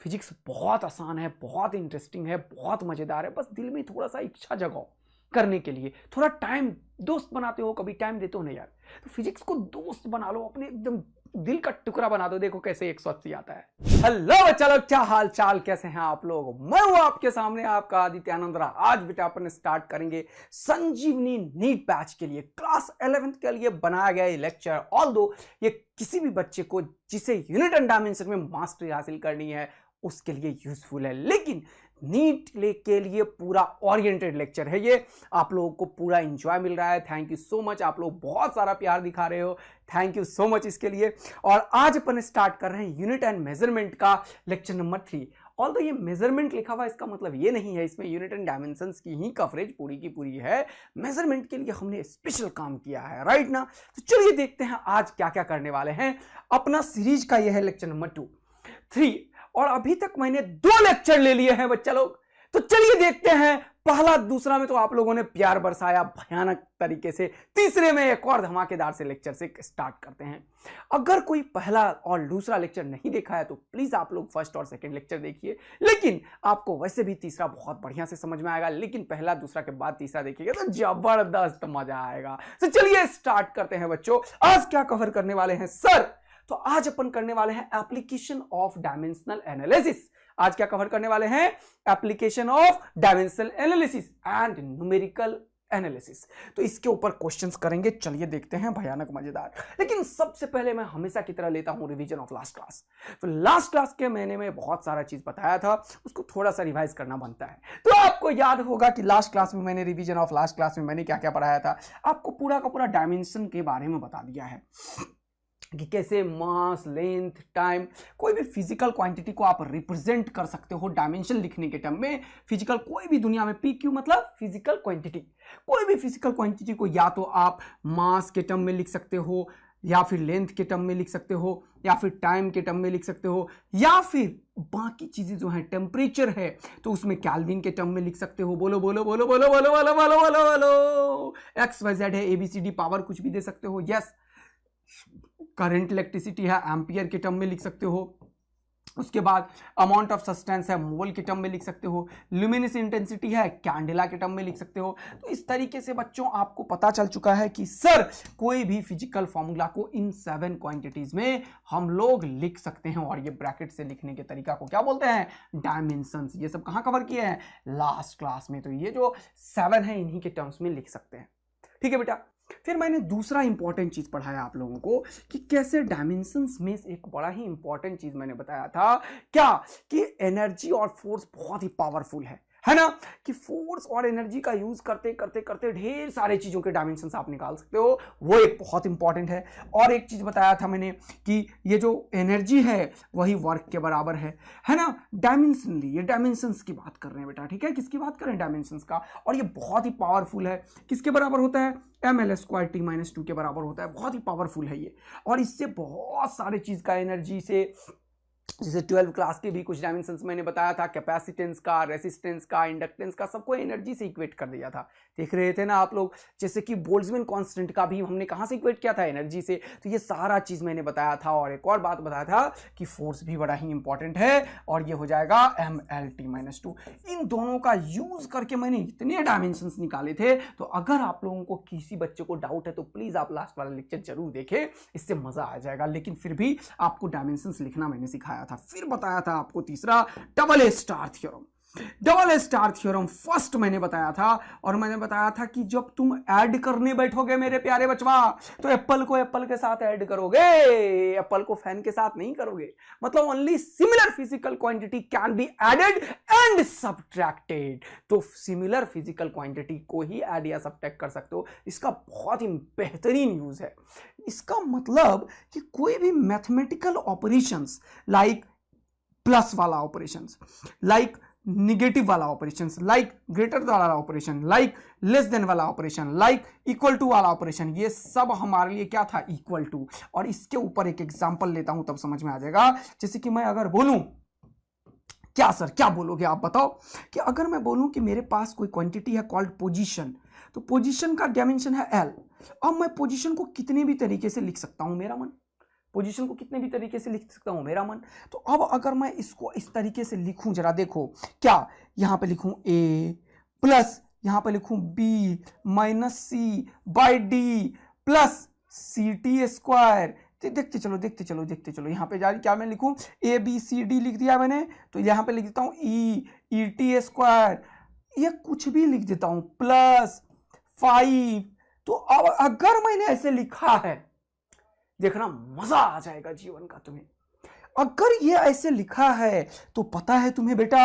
Physics बहुत आसान है, बहुत इंटरेस्टिंग है, बहुत मजेदार है, बस दिल में थोड़ा सा इच्छा जगाओ करने के लिए, थोड़ा टाइम दोस्त बनाते हो, कभी टाइम देते हो ना यार, तो फिजिक्स को दोस्त बना लो, अपने एकदम दिल का टुकड़ा बना दो, देखो कैसे 180 आता है। हेलो बच्चा लोग, क्या हाल चाल, कैसे हैं आप लोग? मैं हूं आपके सामने आपका आदित्य आनंद। आज बेटा अपन स्टार्ट करेंगे संजीवनी नीट बैच के लिए, क्लास 11th के लिए बनाया गया ये लेक्चर। ऑल्दो ये किसी भी बच्चे को जिसे यूनिट एंड डायमेंशन में मास्टरी हासिल करनी है उसके लिए यूजफुल है, लेकिन नीट के लिए पूरा ओरिएंटेड लेक्चर है ये। आप लोगों को पूरा एंजॉय मिल रहा है, थैंक यू सो मच। आप लोग बहुत सारा प्यार दिखा रहे हो, थैंक यू सो मच इसके लिए। और आज अपन स्टार्ट कर रहे हैं यूनिट एंड मेजरमेंट का लेक्चर नंबर 3। ऑल्दो ये मेजरमेंट लिखा हुआ, इसका मतलब ये नहीं है इसमें यूनिट एंड डायमेंशंस की ही कवरेज पूरी की पूरी है। मेजरमेंट के लिए हमने स्पेशल काम किया है, राइट ना? तो चलिए देखते हैं आज क्या क्या करने वाले हैं। अपना सीरीज का यह है लेक्चर नंबर 2, 3, और अभी तक मैंने 2 लेक्चर ले लिए हैं बच्चा लोग। तो चलिए देखते हैं, पहला दूसरा में तो आप लोगों ने प्यार बरसाया भयानक तरीके से, तीसरे में एक और धमाकेदार से लेक्चर से स्टार्ट करते हैं। अगर कोई पहला और दूसरा लेक्चर नहीं देखा है तो प्लीज आप लोग फर्स्ट और सेकंड लेक्चर देखिए, लेकिन आपको वैसे भी तीसरा बहुत बढ़िया से समझ में आएगा, लेकिन पहला दूसरा के बाद तीसरा देखिएगा तो जबरदस्त मजा आएगा। तो चलिए स्टार्ट करते हैं बच्चों। आज क्या कवर करने वाले हैं सर? तो आज अपन करने वाले हैं एप्लीकेशन ऑफ डायमेंशनल एनालिसिस। आज क्या कवर करने वाले हैं? Application of dimensional analysis and numerical analysis. तो इसके ऊपर क्वेश्चंस करेंगे, चलिए देखते हैं, भयानक मजेदार। लेकिन सबसे पहले मैं हमेशा की तरह लेता हूं रिवीजन ऑफ लास्ट क्लास। तो लास्ट क्लास के मैंने में बहुत सारा चीज बताया था, उसको थोड़ा सा रिवाइज करना बनता है। तो आपको याद होगा कि लास्ट क्लास में मैंने रिवीजन ऑफ लास्ट क्लास में मैंने क्या क्या पढ़ाया था। आपको पूरा का पूरा डायमेंशन के बारे में बता दिया है कि कैसे मास, लेंथ, टाइम, कोई भी फिजिकल क्वांटिटी को आप रिप्रेजेंट कर सकते हो डायमेंशन लिखने के टर्म में। फिजिकल कोई भी दुनिया में, पी क्यू मतलब फिजिकल क्वांटिटी, कोई भी फिजिकल क्वांटिटी को या तो आप मास के टर्म में लिख सकते हो, या फिर लेंथ के टर्म में लिख सकते हो, या फिर टाइम के टर्म में लिख सकते हो, या फिर बाकी चीजें जो हैं, टेम्परेचर है तो उसमें केल्विन के टर्म में लिख सकते हो। बोलो बोलो बोलो बोलो बोलो बोलो बोलो बोलो बोलो। एक्स वाई जेड है, एबीसीडी, पावर कुछ भी दे सकते हो। यस, करंट इलेक्ट्रिसिटी है, एम्पियर के टर्म में लिख सकते हो। उसके बाद अमाउंट ऑफ सब्सटेंस है, मोल के टर्म में लिख सकते हो। ल्यूमिनस इंटेंसिटी है, कैंडेला के टर्म में लिख सकते हो। तो इस तरीके से बच्चों आपको पता चल चुका है कि सर कोई भी फिजिकल फॉर्मूला को इन 7 क्वांटिटीज में हम लोग लिख सकते हैं, और ये ब्रैकेट से लिखने के तरीका को क्या बोलते हैं? डायमेंशंस। ये सब कहां कवर किए हैं? लास्ट क्लास में। तो ये जो 7 है इन्हीं के टर्म्स में लिख सकते हैं, ठीक है बेटा। फिर मैंने दूसरा इंपॉर्टेंट चीज पढ़ाया आप लोगों को कि कैसे डायमेंशंस में एक बड़ा ही इंपॉर्टेंट चीज मैंने बताया था, क्या कि एनर्जी और फोर्स बहुत ही पावरफुल है ना? कि फोर्स और एनर्जी का यूज करते करते करते ढेर सारे चीजों के डायमेंशंस आप निकाल सकते हो, वो एक बहुत इंपॉर्टेंट है। और एक चीज बताया था मैंने कि ये जो एनर्जी है वही वर्क के बराबर है ना? डायमेंशनली, ये डायमेंशंस की बात कर रहे हैं बेटा, ठीक है? किसकी बात कर रहे हैं? डायमेंशंस का। और ये बहुत ही पावरफुल है, किसके बराबर होता है? ml²t-2 के बराबर होता है, बहुत ही पावरफुल है ये। और इससे बहुत सारे चीज का एनर्जी से, जैसे 12 क्लास के भी कुछ डायमेंशंस मैंने बताया था, कैपेसिटेंस का, रेसिस्टेंस का, इंडक्टेंस का, सबको एनर्जी से इक्वेट कर दिया था। देख रहे थे ना आप लोग? जैसे कि बोल्ट्जमैन कांस्टेंट का भी हमने कहां से इक्वेट किया था? एनर्जी से। तो ये सारा चीज मैंने बताया था। और एक और बात बताया था कि फोर्स भी बड़ा ही इंपॉर्टेंट है, और ये हो जाएगा ml_t-2। इन दोनों का यूज करके मैंने इतने डायमेंशंस निकाले थे। तो अगर आप लोगों को किसी बच्चे को डाउट है तो प्लीज आप लास्ट वाला लेक्चर जरूर देखें, इससे मजा आ जाएगा। लेकिन फिर भी आपको डायमेंशंस लिखना मैंने सिखाया था। फिर बताया था आपको तीसरा, double A star theorem. Double A star theorem first मैंने बताया था, और मैंने बताया था कि जब तुम ऐड करने बैठोगे मेरे प्यारे बचवा, तो एप्पल को एप्पल के साथ ऐड करोगे, एप्पल को फैन के साथ नहीं करोगे। मतलब only similar physical quantity can be added and subtracted. तो सिमिलर फिजिकल क्वांटिटी को ही ऐड या सब्ट्रैक्ट कर सकते हो। इसका बहुत ही बेहतरीन यूज है। इसका मतलब कि कोई भी मैथमेटिकल ऑपरेशंस, लाइक प्लस वाला ऑपरेशंस, लाइक निगेटिव वाला ऑपरेशन, लाइक ग्रेटर वाला ऑपरेशन, लाइक लेस देन वाला ऑपरेशन, लाइक इक्वल टू वाला ऑपरेशन, ये सब हमारे लिए क्या था? Equal to. और इसके ऊपर एक एग्जांपल लेता हूं तब समझ में आ जाएगा। जैसे कि मैं अगर बोलूं, क्या सर क्या बोलोगे आप बताओ? कि अगर मैं बोलूं कि मेरे पास कोई क्वांटिटी है कॉल्ड पोजीशन, तो पोजीशन का डायमेंशन है L। अब मैं पोजीशन को कितने भी तरीके से लिख सकता हूं, मेरा मन। पोजीशन को कितने भी तरीके से लिख सकता हूं, मेरा मन। तो अब अगर मैं इसको इस तरीके से लिखूं, जरा देखो, क्या यहां पे लिखूं ए प्लस यहां पे लिखूं b minus C by d plus c t square. देखते चलो यहां पे जारी क्या मैं लिखूं, ए बी सी डी लिख दिया मैंने, तो यहां पे लिख देता हूं ई टी स्क्वायर, ये कुछ भी लिख देता हूं प्लस 5। तो अब अगर मैंने ऐसे लिखा है, देखना मजा आ जाएगा जीवन का तुम्हें। अगर ये ऐसे लिखा है तो पता है तुम्हें बेटा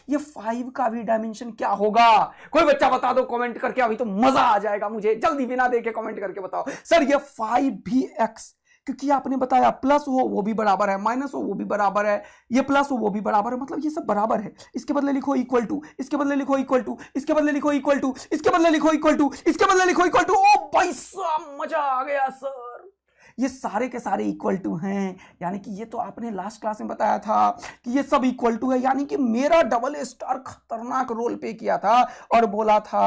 ये 5 का भी डायमेंशन क्या होगा? कोई बच्चा बता दो कमेंट करके, अभी तो मजा आ जाएगा मुझे। जल्दी बिना देखे कमेंट करके बताओ सर ये 5 भी x, क्योंकि आपने बताया प्लस हो वो भी बराबर है, माइनस हो वो भी बराबर है, ये प्लस हो वो भी बराबर है, मतलब ये सब बराबर है। इसके बदले लिखो इक्वल टू, इसके बदले लिखो इक्वल टू, इसके बदले लिखो इक्वल टू, इसके बदले लिखो इक्वल टू, इसके बदले लिखो इक्वल टू। ओ भाई साहब मजा आ गया सर, ये सारे के सारे इक्वल टू हैं, यानी कि ये तो आपने लास्ट क्लास में बताया था कि ये सब इक्वल टू है, यानी कि मेरा डबल स्टार खतरनाक रोल पे किया था और बोला था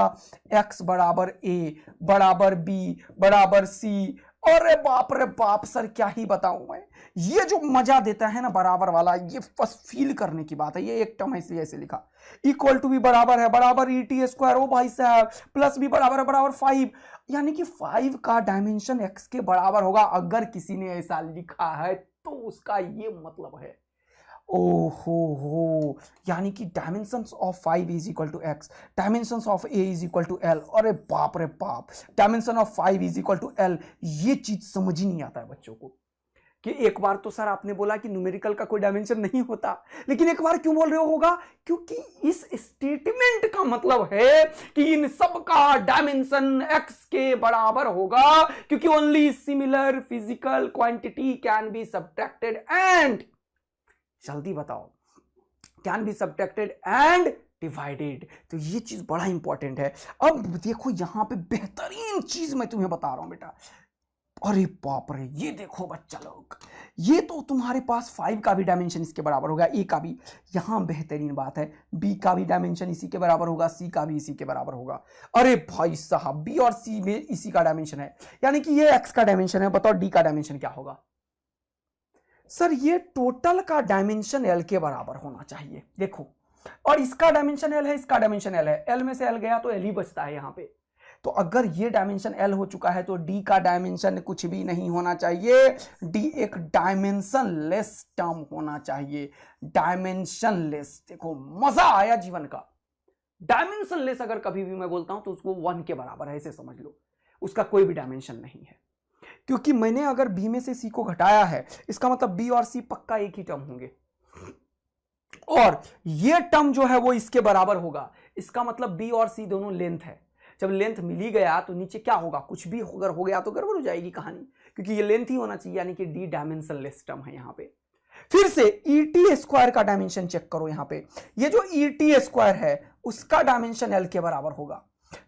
x बराबर a बराबर b बराबर c। अरे बाप रे बाप सर क्या ही बताऊं मैं, ये जो मजा देता है ना बराबर वाला, ये बस फील करने की बात है। ये एक टर्म है इसलिए ऐसे लिखा, इक्वल टू भी बराबर है बराबर ई टी स्क्वायर, ओ भाई साहब प्लस भी बराबर है बराबर 5, यानी कि 5 का डायमेंशन x के बराबर होगा। अगर किसी ने ऐसा लिखा है तो उसका ये मतलब है, ओहो हो, यानी कि dimensions of 5 is equal to x, dimensions of a is equal to l। अरे बाप रे बाप, dimension of 5 is equal to l, ये चीज समझ ही नहीं आता है बच्चों को कि एक बार तो सर आपने बोला कि न्यूमेरिकल का कोई डायमेंशन नहीं होता, लेकिन एक बार क्यों बोल रहे होगा? क्योंकि इस स्टेटमेंट का मतलब है कि इन सब का डायमेंशन x के बराबर होगा, क्योंकि only similar physical quantity can be subtracted and, जल्दी बताओ, can be subtracted and divided. तो ये चीज बड़ा इंपॉर्टेंट है। अब देखो यहां पे बेहतरीन चीज मैं तुम्हें बता रहा हूं बेटा, अरे बाप रे, ये देखो बच्चा लोग, ये तो तुम्हारे पास 5 का भी डायमेंशन इसके बराबर होगा, a का भी, यहां बेहतरीन बात है b का भी डायमेंशन इसी के बराबर होगा, c का भी इसी के बराबर होगा। अरे भाई साहब b और c में इसी का डायमेंशन है, यानी कि ये x का डायमेंशन है। बताओ d का डायमेंशन क्या होगा? सर ये टोटल का डायमेंशन l के बराबर होना चाहिए, देखो, और इसका डायमेंशन l है, इसका डायमेंशन l है, l में से l गया तो l ही बचता है यहां पे। तो अगर ये डायमेंशन l हो चुका है तो d का डायमेंशन कुछ भी नहीं होना चाहिए, d एक डायमेंशन लेस टर्म होना चाहिए, डायमेंशन लेस। देखो मजा आया जीवन का। डायमेंशन लेस अगर कभी भी मैं बोलता हूं तो उसको 1 के बराबर है, ऐसे समझ लो, उसका कोई भी डायमेंशन नहीं है। क्योंकि मैंने अगर b में से c को घटाया है, इसका मतलब b और c पक्का एक ही टर्म होंगे, और ये टर्म जो है वो इसके बराबर होगा। इसका मतलब b और c दोनों लेंथ है। जब लेंथ मिल ही गया तो नीचे क्या होगा, कुछ भी अगर हो गया तो गड़बड़ हो जाएगी कहानी, क्योंकि ये लेंथ ही होना चाहिए, यानी कि d डायमेंशन लेस टर्म है यहां पे। फिर से ई टी स्क्वायर का डायमेंशन चेक करो, यहां पे ये जो ई टी स्क्वायर है उसका डायमेंशन l के बराबर होगा,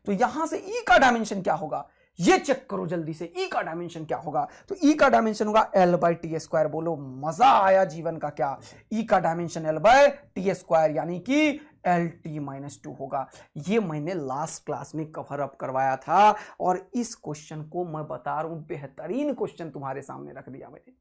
तो यहां से e का डायमेंशन क्या होगा ये चेक करो जल्दी से, e का डायमेंशन क्या होगा? तो e का डायमेंशन होगा l बाई टी स्क्वायर। बोलो मजा आया जीवन का क्या? e का dimension l by T square, यानी कि LT-2 होगा। ये मैंने लास्ट क्लास में कवर अप करवाया था और इस क्वेश्चन को मैं बता रहा हूं, बेहतरीन क्वेश्चन तुम्हारे सामने रख दिया मैंने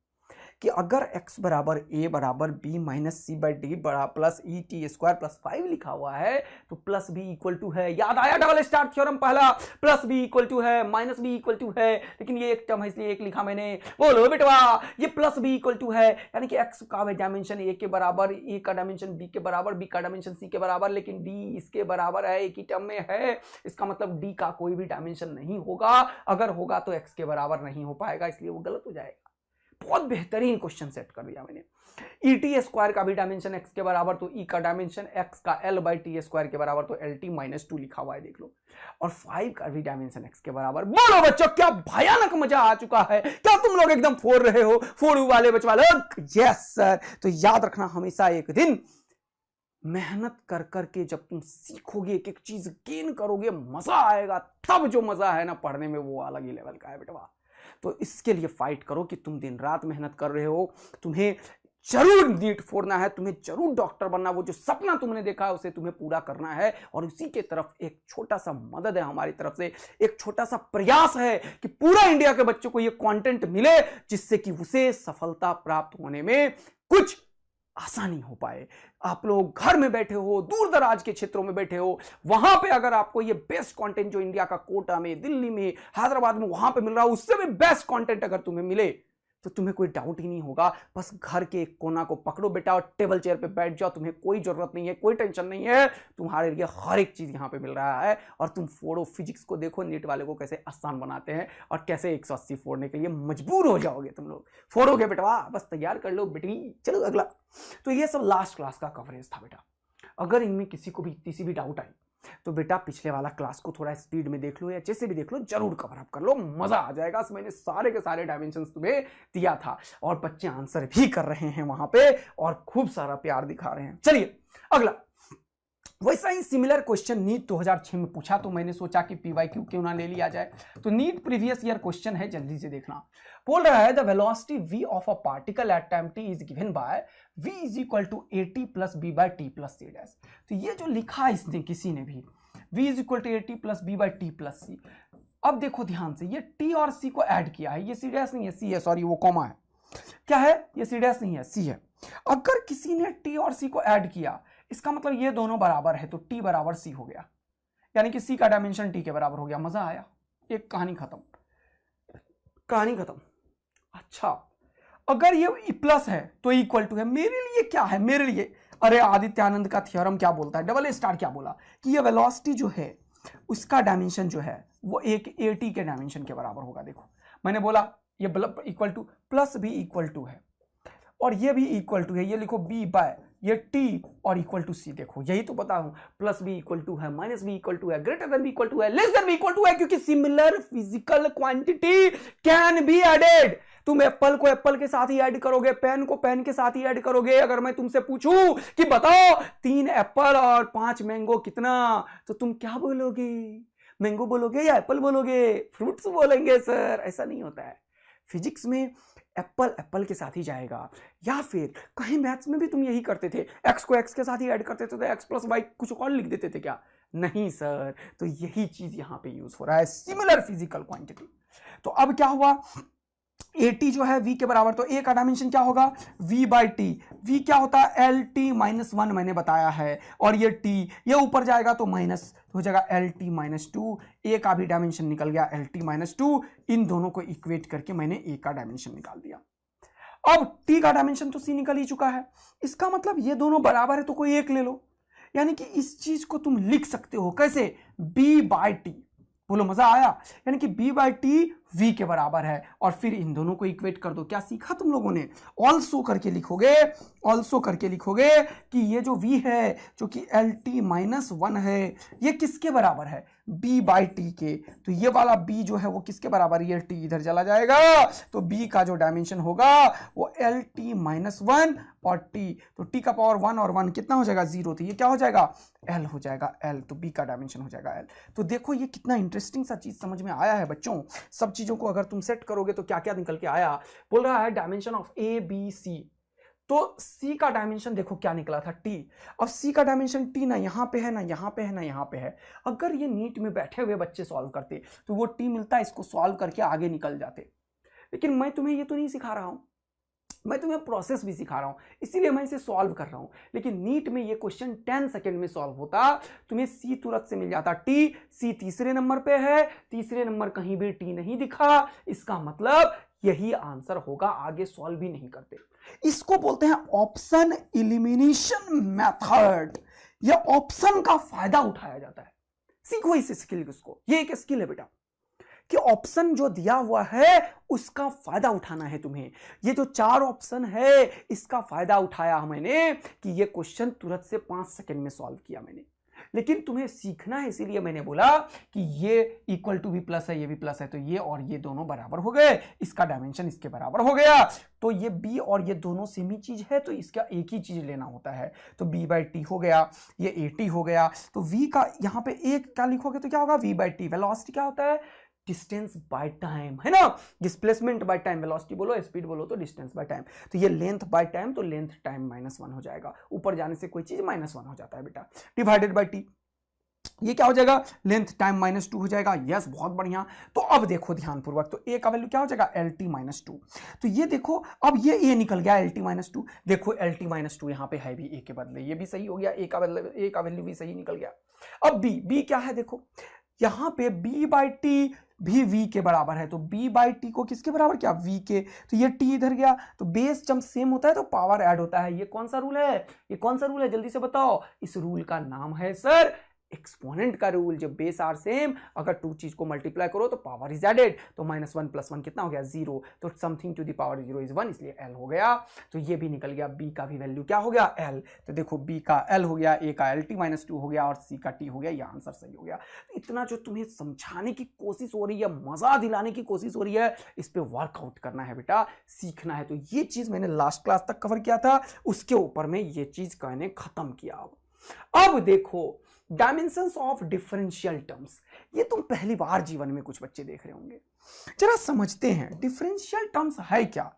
कि अगर x बराबर a बराबर b minus C by D बड़ा plus E T square plus 5 लिखा हुआ है तो प्लस b इक्वल टू है, याद आया डबल स्टार थ्योरम पहला, प्लस b इक्वल टू है माइनस b इक्वल टू है, लेकिन ये एक टर्म है इसलिए एक लिखा मैंने। बोलो बेटवा, ये प्लस b इक्वल टू है, यानी कि x का डायमेंशन a के बराबर, a का डायमेंशन b के बराबर, b का डायमेंशन c के बराबर, लेकिन d इसके बराबर है, एक ही टर्म में है। इसका मतलब d का कोई भी डायमेंशन नहीं होगा, अगर होगा तो x के बराबर नहीं हो पाएगा, इसलिए वो गलत हो जाएगा। बहुत बेहतरीन क्वेश्चन सेट कर दिया मैंने। ई टी स्क्वायर का भी डायमेंशन x के बराबर, तो e का डायमेंशन x का l बाई टी स्क्वायर के बराबर, तो LT-2 लिखा हुआ है देख लो, और 5 का भी डायमेंशन x के बराबर। बोलो बच्चों क्या भयानक मजा आ चुका है, क्या तुम लोग एकदम फोड़ रहे हो, फोड़ू वाले बचवा लोग? Yes sir. तो याद रखना हमेशा एक दिन मेहनत कर करके जब तुम सीखोगे, एक एक चीज गेन करोगे, मजा आएगा। तब जो मजा है ना पढ़ने में वो अलग ही लेवल का है बेटवा। तो इसके लिए फाइट करो कि तुम दिन रात मेहनत कर रहे हो, तुम्हें जरूर नीट फोड़ना है, तुम्हें जरूर डॉक्टर बनना, वो जो सपना तुमने देखा है उसे तुम्हें पूरा करना है। और उसी के तरफ एक छोटा सा मदद है हमारी तरफ से, एक छोटा सा प्रयास है कि पूरा इंडिया के बच्चों को ये कंटेंट मिले जिससे कि उसे सफलता प्राप्त होने में कुछ आसानी हो पाए। आप लोग घर में बैठे हो, दूर दराज के क्षेत्रों में बैठे हो, वहां पे अगर आपको ये बेस्ट कंटेंट जो इंडिया का कोटा में, दिल्ली में, हैदराबाद में वहां पे मिल रहा है, उससे भी बेस्ट कंटेंट अगर तुम्हें मिले तो तुम्हें कोई डाउट ही नहीं होगा। बस घर के एक कोना को पकड़ो बेटा और टेबल चेयर पे बैठ जाओ, तुम्हें कोई जरूरत नहीं है, कोई टेंशन नहीं है, तुम्हारे लिए हर एक चीज यहां पे मिल रहा है। और तुम फोड़ो, फिजिक्स को देखो नीट वाले को कैसे आसान बनाते हैं और कैसे 180 फोड़ने के लिए मजबूर हो जाओगे तुम लोग। फोड़ोगे बेटवा, बस तैयार कर लो बेटी। चलो अगला। तो ये सब लास्ट क्लास का कवरेज था बेटा। अगर इनमें किसी को भी इतनी सी भी डाउट आई तो बेटा पिछले वाला क्लास को थोड़ा स्पीड में देख लो या जैसे भी देख लो, जरूर कवर अप कर लो, मजा आ जाएगा। मैंने सारे के सारे डायमेंशंस तुम्हें दिया था और बच्चे आंसर भी कर रहे हैं वहां पे और खूब सारा प्यार दिखा रहे हैं। चलिए अगला। वैसा ही सिमिलर क्वेश्चन नीट 2006 में पूछा तो मैंने सोचा कि पीवाईक्यू क्यों ना ले लिया जाए। तो नीट प्रीवियस ईयर क्वेश्चन है, जल्दी से देखना। बोल रहा है the velocity v of a particle at time t is given by v is equal to at plus b by t plus c dash. तो ये जो लिखा है इसने किसी ने भी, v is equal to at plus b by t plus c। अब देखो ध्यान से, ये t और c को ऐड किया है, ये c डैश नहीं है, c है, सॉरी वो कॉमा है। क्या है ये? c डैश नहीं है, c है। अगर किसी ने t और c को ऐड किया, इसका मतलब ये दोनों बराबर है, तो t बराबर c हो गया, यानी कि c का डायमेंशन t के बराबर हो गया। मजा आया? एक कहानी खत्म, कहानी खत्म। अच्छा, अगर ये प्लस है तो इक्वल टू है। मेरे लिए क्या है? मेरे लिए, अरे आदित्य आनंद का थ्योरम क्या बोलता है, डबल स्टार क्या बोला कि ये वेलोसिटी जो है उसका डायमेंशन जो है वो एक at के डायमेंशन के बराबर होगा। देखो मैंने बोला ये equal to plus b equal to है और ये भी इक्वल टू है, ये लिखो b बाय ये t और इक्वल टू c। देखो यही तो बता हूं, प्लस b इक्वल टू है, माइनस b इक्वल टू है, greater than b equal to है, less than b equal to है, क्योंकि similar physical quantity can be added. तुम एप्पल को एप्पल के साथ ही ऐड करोगे, पेन को पेन के साथ ही ऐड करोगे। अगर मैं तुमसे पूछूं कि बताओ 3 एप्पल और 5 मैंगो कितना, तो तुम क्या बोलोगे? मैंगो बोलोगे या एप्पल बोलोगे? फ्रूट्स बोलेंगे सर। ऐसा नहीं होता है फिजिक्स में, एप्पल एप्पल के साथ ही जाएगा। या फिर कहीं मैथ्स में भी तुम यही करते थे, एक्स को एक्स के साथ ही ऐड करते थे, तो एक्स प्लस वाई कुछ और लिख देते थे क्या? नहीं सर। तो यही चीज यहां पे यूज हो रहा है, सिमिलर फिजिकल क्वांटिटी। तो अब क्या हुआ, at जो है v के बराबर, तो a का डायमेंशन क्या होगा? v by T. v क्या होता है? lt माइनस 1 मैंने बताया है, और ये t ये ऊपर जाएगा तो माइनस हो जाएगा lt माइनस 2। a का भी डायमेंशन निकल गया lt माइनस 2। इन दोनों को इक्वेट करके मैंने a का डायमेंशन निकाल दिया। अब t का डायमेंशन तो c निकल ही चुका है, इसका मतलब ये दोनों बराबर है तो कोई एक ले लो। यानी कि इस चीज को तुम लिख सकते हो कैसे? b by T. बोलो मजा आया? यानी कि b बाई टी v के बराबर है, और फिर इन दोनों को इक्वेट कर दो। क्या सीखा तुम लोगों ने? ऑल्सो करके लिखोगे, ऑल्सो करके लिखोगे कि ये जो v है जो कि lt माइनस 1 है, ये किसके बराबर है? b बाई टी के। तो ये वाला b जो है वो किसके बराबर है? ये t इधर चला जाएगा, तो b का जो डायमेंशन होगा वो lt माइनस 1 और t, तो t का पावर 1 और 1 कितना हो जाएगा? 0। तो ये क्या हो जाएगा? l हो जाएगा, l। तो b का डायमेंशन हो जाएगा l। तो देखो ये कितना इंटरेस्टिंग सा चीज समझ में आया है बच्चों। सब चीजों को अगर तुम सेट करोगे तो क्या क्या निकल के आया। बोल रहा है dimension of a b c, तो c का डायमेंशन देखो क्या निकला था? t। अब c का डायमेंशन t ना यहाँ पे है, ना यहाँ पे है, ना यहाँ पे है। अगर ये नीट में बैठे हुए बच्चे सॉल्व करते तो वो t मिलता, इसको सॉल्व करके आगे निकल जाते। लेकिन मैं तुम्हें ये तो नहीं सिखा रहा हूं, मैं तुम्हें प्रोसेस भी सिखा रहा हूं, इसीलिए मैं इसे सॉल्व कर रहा हूं। लेकिन नीट में ये क्वेश्चन 10 सेकंड में सॉल्व होता, तुम्हें c तुरंत से मिल जाता। t, c तीसरे नंबर पे है, तीसरे नंबर कहीं भी t नहीं दिखा, इसका मतलब यही आंसर होगा, आगे सॉल्व भी नहीं करते। इसको बोलते हैं ऑप्शन एलिमिनेशन मेथड। यह ऑप्शन का फायदा उठाया जाता है। सीखो इस स्किल को, ये एक स्किल है बेटा कि ऑप्शन जो दिया हुआ है उसका फायदा उठाना है तुम्हें। ये जो 4 ऑप्शन है इसका फायदा उठाया मैंने कि ये क्वेश्चन तुरंत से 5 सेकंड में सॉल्व किया मैंने। लेकिन तुम्हें सीखना है, इसीलिए मैंने बोला कि ये इक्वल टू भी प्लस है, ये भी प्लस है, तो ये और ये दोनों बराबर हो गए, इसका डायमेंशन इसके बराबर हो गया। तो ये b और ये दोनों सेम ही चीज है, तो इसका एक ही चीज लेना होता है। तो b बाई टी हो गया, ये at हो गया। तो v का यहाँ पे एक क्या लिखोगे तो क्या होगा? v by T. वेलोसिटी क्या होता है? डिस्टेंस बाय टाइम, है ना, डिस्प्लेसमेंट बाय टाइम, वेलोसिटी बोलो स्पीड बोलो तो डिस्टेंस बाय टाइम, तो ये लेंथ बाय टाइम, तो लेंथ टाइम -1 हो जाएगा, ऊपर जाने से कोई चीज -1 हो जाता है बेटा, डिवाइडेड बाय टी, ये क्या हो जाएगा, लेंथ टाइम -2 हो जाएगा। यस, बहुत बढ़िया। तो अब देखो ध्यानपूर्वक, तो ए का वैल्यू क्या हो जाएगा, LT -2, तो ये देखो अब ये ए निकल गया LT -2, देखो LT -2 यहाँ पे है भी ए के बदले, ये भी सही हो गया, ए का वैल्यू भी सही निकल गया। अब बी क्या है, देखो यहाँ पे b/t भी v के बराबर है, तो b/t को किसके बराबर किया, v के, तो ये t इधर गया, तो बेस जब सेम होता है तो पावर ऐड होता है। ये कौन सा रूल है, ये कौन सा रूल है, जल्दी से बताओ, इस रूल का नाम है सर एक्सपोनेंट का रूल। जब बेस आर सेम, अगर टू चीज को मल्टीप्लाई करो तो पावर इज एडेड, तो -1 + 1 कितना हो गया, 0, तो something to the power 0 is 1, इसलिए l हो गया। तो ये भी निकल गया, b का भी वैल्यू क्या हो गया, l, तो देखो b का l हो गया, a का LT -2 हो गया और c का t हो गया, यह आंसर सही हो गया। तो इतना जो तुम्हें समझाने की कोशिश हो रही है, मजा दिलाने की कोशिश हो रही है, इस पे वर्कआउट करना है बेटा, सीखना है। तो ये चीज मैंने लास्ट क्लास तक कवर किया था, उसके ऊपर में ये चीज मैंने खत्म किया। अब देखो डायमेंशंस ऑफ डिफरेंशियल टर्म्स, ये तुम पहली बार जीवन में कुछ बच्चे देख रहे होंगे, जरा समझते हैं डिफरेंशियल टर्म्स है क्या।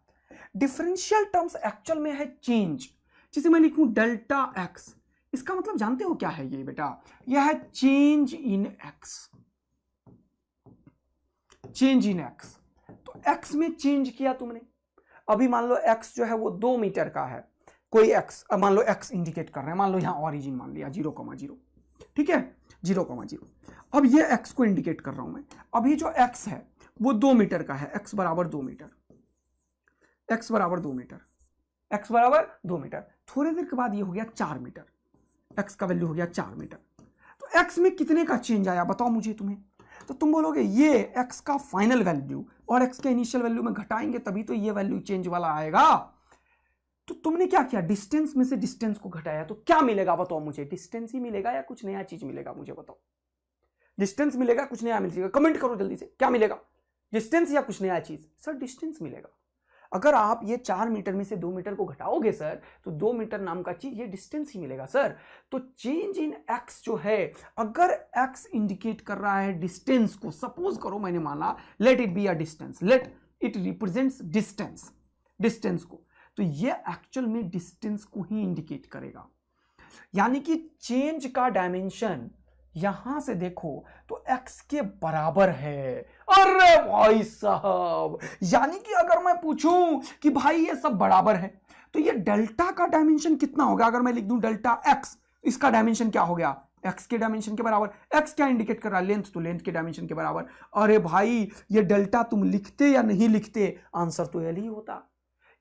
डिफरेंशियल टर्म्स एक्चुअल में है चेंज, जिसे मैं लिखूं डेल्टा एक्स, इसका मतलब जानते हो क्या है ये बेटा, यह है change in x, change in x. तो एक्स में चेंज किया तुमने, अभी मान लो एक्स जो है वो 2 मीटर का है, कोई एक्स, मान लो एक्स इंडिकेट कर रहे हैं, मान लो यहां ओरिजिन मान लिया 0,0, ठीक है, 0,0। अब ये x को इंडिकेट कर रहा हूं मैं, अभी जो x है वो 2 मीटर का है, x बराबर 2 मीटर, x बराबर 2 मीटर, x बराबर 2 मीटर। थोड़ी देर के बाद ये हो गया 4 मीटर, x का वैल्यू हो गया 4 मीटर। तो x में कितने का चेंज आया बताओ मुझे तुम्हें, तो तुम बोलोगे ये x का फाइनल वैल्यू और x के इनिशियल वैल्यू में घटाएंगे तभी तो ये वैल्यू चेंज वाला आएगा। तो तुमने क्या किया, डिस्टेंस में से डिस्टेंस को घटाया, तो क्या मिलेगा बताओ मुझे, डिस्टेंस ही मिलेगा या कुछ नया चीज मिलेगा, मुझे बताओ, डिस्टेंस मिलेगा कुछ नया मिलेगा, कमेंट करो जल्दी से, क्या मिलेगा, डिस्टेंस या कुछ नया चीज, सर डिस्टेंस मिलेगा। अगर आप ये 4 मीटर में से 2 मीटर को घटाओगे सर, तो 2 मीटर नाम का चीज ये डिस्टेंस ही मिलेगा सर। तो चेंज इन एक्स जो है, अगर एक्स इंडिकेट कर रहा है डिस्टेंस को, सपोज करो मैंने माना let it be a distance, let it represents distance, distance को, तो ये एक्चुअल में डिस्टेंस को ही इंडिकेट करेगा। यानी कि चेंज का डायमेंशन यहां से देखो तो x के बराबर है। अरे भाई साहब, यानी कि अगर मैं पूछूं कि भाई ये सब बराबर है, तो ये डेल्टा का डायमेंशन कितना होगा, अगर मैं लिख दूं डेल्टा x, इसका डायमेंशन क्या हो गया, x के डायमेंशन के बराबर। x क्या इंडिकेट कर रहा है, लेंथ, तो लेंथ के डायमेंशन के बराबर। अरे भाई ये डेल्टा तुम लिखते या नहीं लिखते, आंसर तो एल ही होता।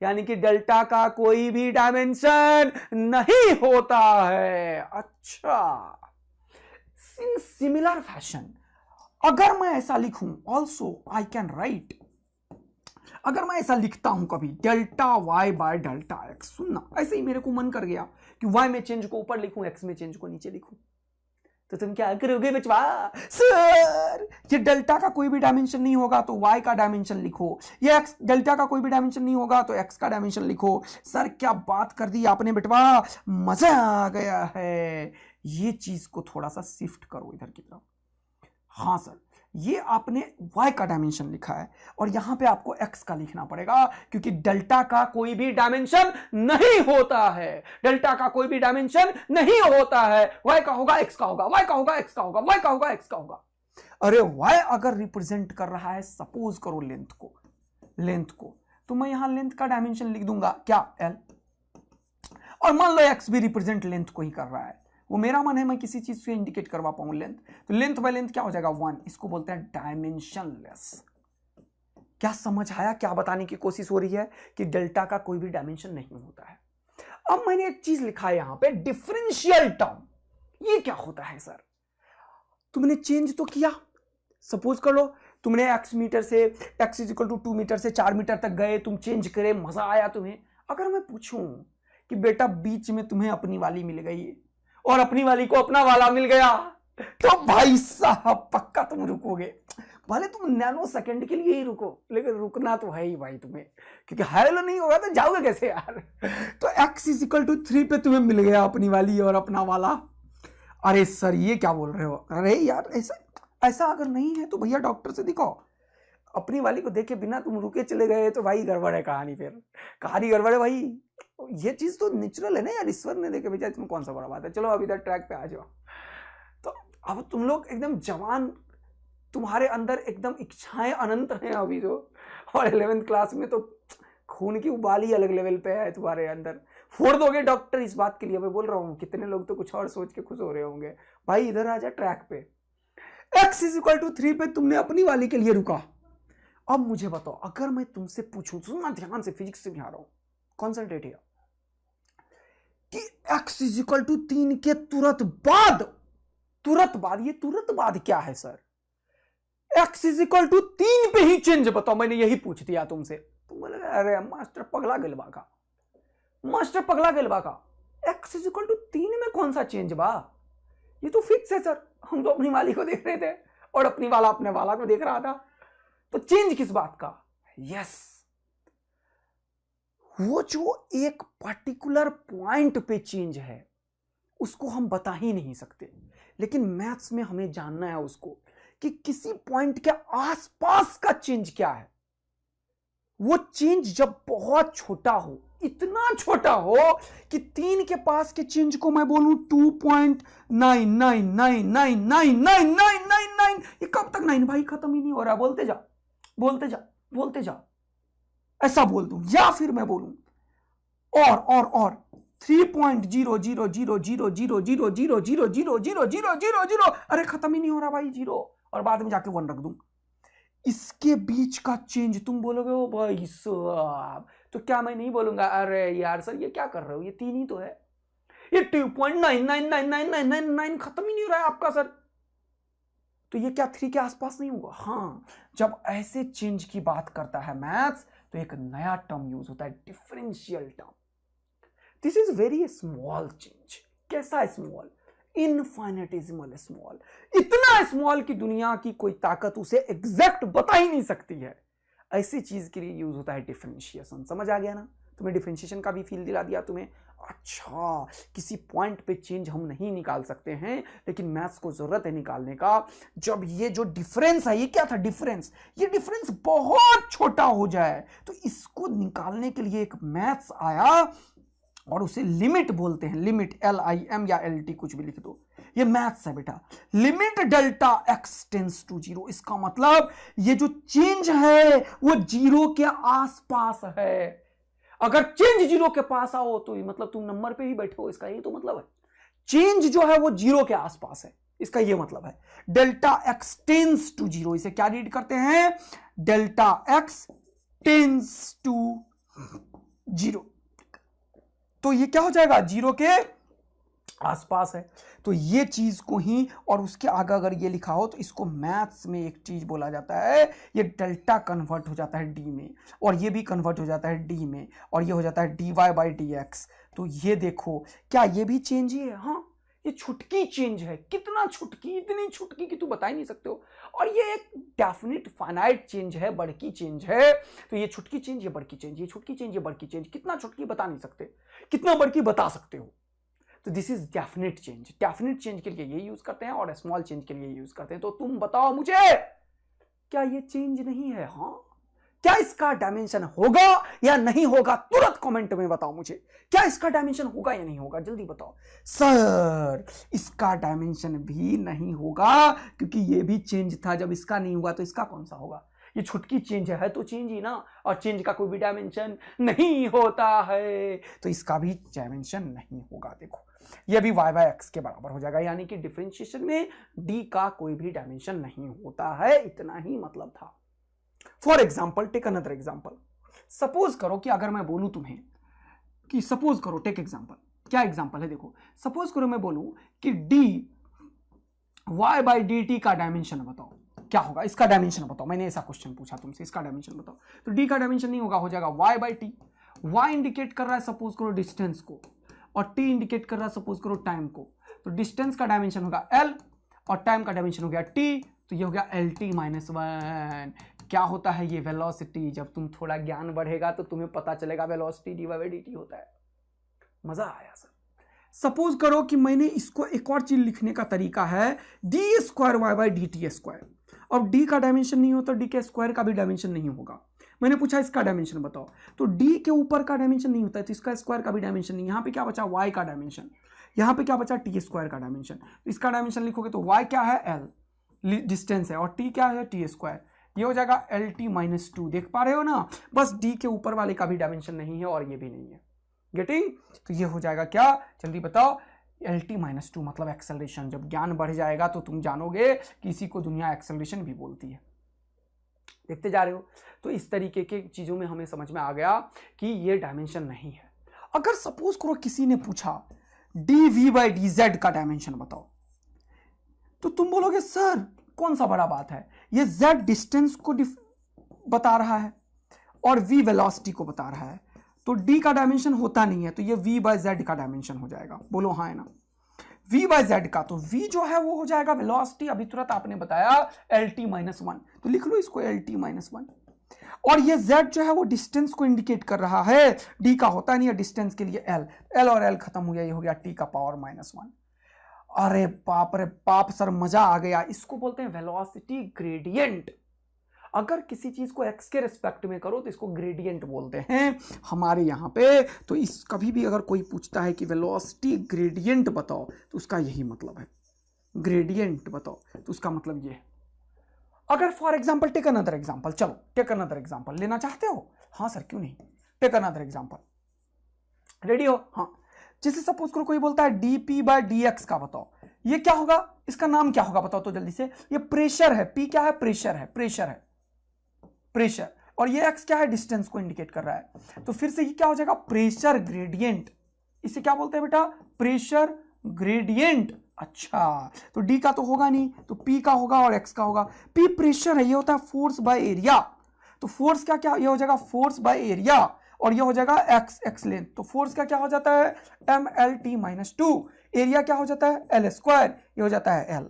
यानी कि डेल्टा का कोई भी डायमेंशन नहीं होता है। अच्छा, इन सिमिलर फैशन अगर मैं ऐसा लिखूं, ऑल्सो आई कैन राइट, अगर मैं ऐसा लिखता हूं कभी delta y by delta x, सुनना, ऐसे ही मेरे को मन कर गया कि y में चेंज को ऊपर लिखूं, x में चेंज को नीचे लिखूं, तो तुम क्या करोगे बचवा, सर ये डेल्टा का कोई भी डायमेंशन नहीं होगा तो y का डायमेंशन लिखो, ये x, डेल्टा का कोई भी डायमेंशन नहीं होगा तो x का डायमेंशन लिखो। सर क्या बात कर दी आपने बेटवा, मजा आ गया है। ये चीज को थोड़ा सा शिफ्ट करो इधर की तरफ। हाँ सर, ये आपने y का डायमेंशन लिखा है और यहां पे आपको x का लिखना पड़ेगा, क्योंकि डेल्टा का कोई भी डायमेंशन नहीं होता है, डेल्टा का कोई भी डायमेंशन नहीं होता है। y का होगा x का होगा, y का होगा x का होगा, y का होगा x का होगा। अरे y अगर रिप्रेजेंट कर रहा है, सपोज करो लेंथ को, लेंथ को, तो मैं यहां लेंथ का डायमेंशन लिख दूंगा क्या, l, और मान लो x भी रिप्रेजेंट लेंथ को ही कर रहा है, वो मेरा मन है मैं किसी चीज से इंडिकेट करवा पाऊं लेंथ, तो लेंथ बाय लेंथ क्या हो जाएगा 1, इसको बोलते हैं डायमेंशनलेस। क्या समझ आया, क्या बताने की कोशिश हो रही है कि डेल्टा का कोई भी डायमेंशन नहीं होता है। अब मैंने एक चीज लिखा है यहां पे, डिफरेंशियल टर्म, ये क्या होता है सर, तुमने चेंज तो किया, सपोज कर लो तुमने x मीटर से x = 2 मीटर से 4 मीटर तक गए, तुम चेंज करे, मजा आया तुम्हें। अगर मैं पूछूं कि बेटा बीच में तुम्हें अपनी वाली मिल गई और अपनी वाली को अपना वाला मिल गया, तो भाई साहब पक्का तुम रुकोगे, भले तुम नैनो सेकंड के लिए ही रुको, लेकिन रुकना तो है ही भाई तुम्हें, क्योंकि हेलो नहीं होगा तो जाओगे कैसे यार। तो x = 3 पे तुम्हें मिल गया अपनी वाली और अपना वाला। अरे सर ये क्या बोल रहे हो, अरे यार ऐसा ऐसा अगर नहीं है तो भैया डॉक्टर से दिखाओ। अपनी वाली को देखे बिना तुम रुके चले गए तो भाई गड़बड़ है कहानी, फिर कहानी गड़बड़ है भाई। ये चीज तो नेचुरल है ना यार, ईश्वर ने देखे भेजा, इसमें कौन सा बड़ा बात है। चलो अब इधर ट्रैक पे आ जाओ। तो अब तुम लोग एकदम जवान, तुम्हारे अंदर एकदम इच्छाएं अनंत हैं अभी जो, और 11th क्लास में तो खून की उबाल ही अलग लेवल पे है तुम्हारे अंदर। फोड़ दोगे डॉक्टर इस बात के लिए, मैं बोल रहा हूँ। कितने लोग तो कुछ और सोच के खुश हो रहे होंगे। भाई इधर आ जा ट्रैक पे। x = 3 पे तुमने अपनी वाली के लिए रुका। अब मुझे बताओ, अगर मैं तुमसे पूछूं, सुनना ध्यान से, फिजिक्स से भी आ रहा हूं, कॉन्सेंट्रेट हियर, कि x = 3 के तुरंत बाद, ये तुरंत बाद क्या है सर? x = 3 पे ही चेंज बताओ। मैंने यही पूछ दिया तुमसे, तुम बोले अरे मास्टर पगला गेलबा का, मास्टर पगला गेलबा का, x = 3 में कौन सा चेंज बा? ये तो फिक्स है सर। हम तो अपनी वाली को देख रहे थे और अपनी वाला अपने वाला को देख रहा था, तो चेंज किस बात का? यस, वो जो एक पर्टिकुलर पॉइंट पे चेंज है उसको हम बता ही नहीं सकते, लेकिन मैथ्स में हमें जानना है उसको, कि किसी पॉइंट के आसपास का चेंज क्या है। वो चेंज जब बहुत छोटा हो, इतना छोटा हो कि 3 के पास के चेंज को मैं बोलूं 2.99999999, ये कब तक 9 भाई खत्म ही नहीं हो रहा, बोलते जा बोलते जा बोलते जा, ऐसा बोल दूं, या फिर मैं बोलूं और 3.0000000000000, अरे खत्म ही नहीं हो रहा भाई, जीरो, और बाद में जाके 1 रख दूं। इसके बीच का चेंज तुम बोलोगे ओ भाई साहब, तो क्या मैं नहीं बोलूंगा अरे यार सर ये क्या कर रहे हो, ये 3 ही तो है, ये 2.999999 खत्म ही नहीं हो रहा है आपका सर, तो ये क्या 3 के आसपास नहीं होगा? हाँ, जब ऐसे चेंज की बात करता है मैथ्स तो एक नया टर्म यूज होता है, differential term. This is very small change. कैसा स्मॉल? इनफाइनेटिसिमल स्मॉल, इतना स्मॉल कि दुनिया की कोई ताकत उसे एग्जैक्ट बता ही नहीं सकती है। ऐसी चीज के लिए यूज होता है डिफरेंशिएशन। समझ आ गया ना? तुम्हें डिफरेंशिएशन का भी फील दिला दिया तुम्हें। अच्छा, किसी पॉइंट पे चेंज हम नहीं निकाल सकते हैं, लेकिन मैथ्स को जरूरत है निकालने का। जब ये जो डिफरेंस है, ये क्या था डिफरेंस, ये डिफरेंस बहुत छोटा हो जाए तो इसको निकालने के लिए एक मैथ्स आया और उसे लिमिट बोलते हैं। लिमिट, LIM या LT कुछ भी लिख दो, ये मैथ्स है बेटा। Limit delta x tends to 0, इसका मतलब ये जो चेंज है वो 0 के आसपास है। अगर चेंज 0 के पास आओ तो मतलब तुम नंबर पे ही बैठे हो, इसका ये तो मतलब है। चेंज जो है वो 0 के आसपास है, इसका ये मतलब है। डेल्टा x टेंस टू 0, इसे क्या रीड करते हैं? डेल्टा x टेंस टू 0, तो ये क्या हो जाएगा? 0 के आसपास है। तो ये चीज को ही, और उसके आगे अगर ये लिखा हो तो इसको मैथ्स में एक चीज बोला जाता है, ये डेल्टा कन्वर्ट हो जाता है डी में, और ये भी कन्वर्ट हो जाता है डी में, और ये हो जाता है dy/dx। तो ये देखो, क्या ये भी चेंज ही है? हाँ, ये छुटकी चेंज है। कितना छुटकी? इतनी छुटकी कि तू बता ही नहीं सकते हो। और ये एक डेफिनेट फाइनाइट चेंज है, बड़की चेंज है। तो ये छुटकी चेंज, ये बड़की चेंज, ये छुटकी चेंज, ये बड़की चेंज, कितना छुटकी बता नहीं सकते, कितना बड़की बता सकते हो। तो this is definite change. Definite change के लिए ये यूज करते हैं और स्मॉल चेंज के लिए यूज करते हैं। तो तुम बताओ मुझे, क्या ये चेंज नहीं है? हाँ, क्या इसका डायमेंशन होगा या नहीं होगा? तुरंत कमेंट में बताओ मुझे, क्या इसका डायमेंशन होगा या नहीं होगा? जल्दी बताओ। सर इसका डायमेंशन भी नहीं होगा, क्योंकि ये भी चेंज था। जब इसका नहीं हुआ तो इसका कौन सा होगा? ये छुटकी चेंज है तो चेंज ही ना, और चेंज का कोई भी डायमेंशन नहीं होता है, तो इसका भी डायमेंशन नहीं होगा। देखो, ये भी y/x के बराबर हो जाएगा, यानी कि डिफरेंशिएशन में d का कोई भी डायमेंशन नहीं होता है, इतना ही मतलब था। For example, take another example. Suppose करो कि अगर मैं बोलूं तुम्हें कि सपोज करो, टेक एग्जाम्पल, क्या एग्जाम्पल है? देखो, सपोज करो मैं बोलूं कि dy/dt का डायमेंशन बताओ, क्या होगा? इसका डायमेंशन बताओ। मैंने ऐसा क्वेश्चन पूछा तुमसे, इसका डायमेंशन बताओ, तो d का डायमेंशन नहीं होगा, हो जाएगा y/t। y इंडिकेट कर रहा है सपोज करो डिस्टेंस को, और t इंडिकेट कर रहा है सपोज करो टाइम को। तो डिस्टेंस का डायमेंशन होगा l और टाइम का डायमेंशन हो गया t, तो ये हो गया LT-1। क्या होता है ये? वेलोसिटी। जब तुम थोड़ा ज्ञान बढ़ेगा तो तुम्हें पता चलेगा वेलोसिटी dy/dt होता है। मजा आया सर? सपोज करो कि मैंने इसको एक और चीज लिखने का तरीका है d square y by d t square. अब डी का डायमेंशन नहीं हो तो डी के स्क्वायर का भी डायमेंशन नहीं होगा। मैंने पूछा इसका डायमेंशन बताओ, तो डी के ऊपर का डायमेंशन नहीं होता है तो इसका स्क्वायर का भी डायमेंशन नहीं। यहाँ पे क्या बचा वाई का डायमेंशन, यहाँ पे क्या बचा टी स्क्वायर का डायमेंशन। तो इसका डायमेंशन लिखोगे तो वाई क्या है एल डिस्टेंस है और टी क्या है टी स्क्वायर, ये हो जाएगा एल टी माइनस टू। देख पा रहे हो ना, बस डी के ऊपर वाले का भी डायमेंशन नहीं है और ये भी नहीं है। गेटिंग? तो ये हो जाएगा क्या, जल्दी बताओ, एल टी माइनस टू मतलब एक्सेलरेशन। जब ज्ञान बढ़ जाएगा तो तुम जानोगे कि इसी को दुनिया एक्सेलरेशन भी बोलती है। देखते जा रहे हो? तो इस तरीके के चीजों में हमें समझ में आ गया कि ये डायमेंशन नहीं है। अगर सपोज करो किसी ने पूछा d v by d z का डायमेंशन बताओ, तो तुम बोलोगे सर कौन सा बड़ा बात है, ये जेड डिस्टेंस को बता रहा है और वी वेलोसिटी को बता रहा है, तो डी का डायमेंशन होता नहीं है, तो ये वी बाय जेड का डायमेंशन हो जाएगा। बोलो हाँ है ना, v बाय जेड का। तो v जो है वो हो जाएगा वेलोसिटी, अभी तुरंत आपने बताया एल टी माइनस वन, तो लिख लो इसको एल टी माइनस वन। और ये z जो है वो डिस्टेंस को इंडिकेट कर रहा है, d का होता नहीं है डिस्टेंस के लिए l, l और l खत्म हो गया, ये हो गया t का पावर माइनस वन। अरे बाप सर मजा आ गया। इसको बोलते हैं वेलोसिटी ग्रेडियंट। अगर किसी चीज को x के रिस्पेक्ट में करो तो इसको ग्रेडियंट बोलते हैं हमारे यहाँ पे। तो इस कभी भी अगर कोई पूछता है कि वेलोसिटी ग्रेडियंट बताओ तो उसका यही मतलब है, ग्रेडियंट बताओ तो उसका मतलब ये है। अगर for example take another example, चलो टेक अनदर एग्जांपल लेना चाहते हो? हाँ सर क्यों नहीं, टेक अनदर एग्जांपल, रेडी हो? हाँ, जैसे सपोज करो कोई बोलता है dp बाय dx का बताओ, ये क्या होगा, इसका नाम क्या होगा बताओ तो जल्दी से। ये प्रेशर है, p क्या है, प्रेशर है, प्रेशर है, प्रेशर, और ये x क्या है, डिस्टेंस को इंडिकेट कर रहा है। तो फिर से ये क्या हो जाएगा, प्रेशर ग्रेडियंट। इसे क्या बोलते हैं बेटा, प्रेशर ग्रेडियंट। अच्छा, तो d का तो होगा नहीं, तो p का होगा और x का होगा। p प्रेशर है, ये होता है फोर्स बाय एरिया, तो फोर्स क्या क्या, ये हो जाएगा फोर्स बाय एरिया, और ये हो जाएगा x लेंथ। तो फोर्स का क्या हो जाता है, mlt माइनस टू, एरिया क्या हो जाता है l स्क्वायर, ये हो जाता है l।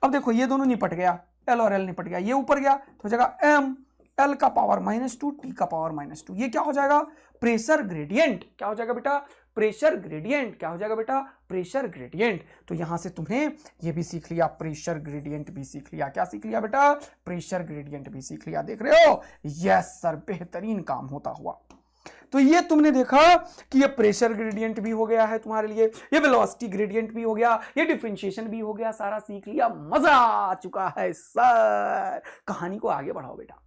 अब देखो ये दोनों निपट गया, l और l निपट गया, ये ऊपर गया तो हो जाएगा m l का पावर माइनस टू t का पावर माइनस टू। ये क्या हो जाएगा, प्रेशर ग्रेडियंट। क्या हो जाएगा बेटा, प्रेशर ग्रेडियंट। क्या हो जाएगा बेटा, प्रेशर ग्रेडियंट। तो यहां से तुम्हें ये भी सीख लिया, प्रेशर ग्रेडियंट भी सीख लिया। क्या सीख लिया बेटा, प्रेशर ग्रेडियंट भी सीख लिया। देख रहे हो, यस सर, बेहतरीन काम होता हुआ। तो ये तुमने देखा कि ये प्रेशर ग्रेडियंट भी हो गया है तुम्हारे लिए, ये वेलोसिटी ग्रेडियंट भी हो गया, ये डिफरेंशिएशन भी हो गया, सारा सीख लिया, मजा आ चुका है सर। कहानी को आगे बढ़ाओ बेटा।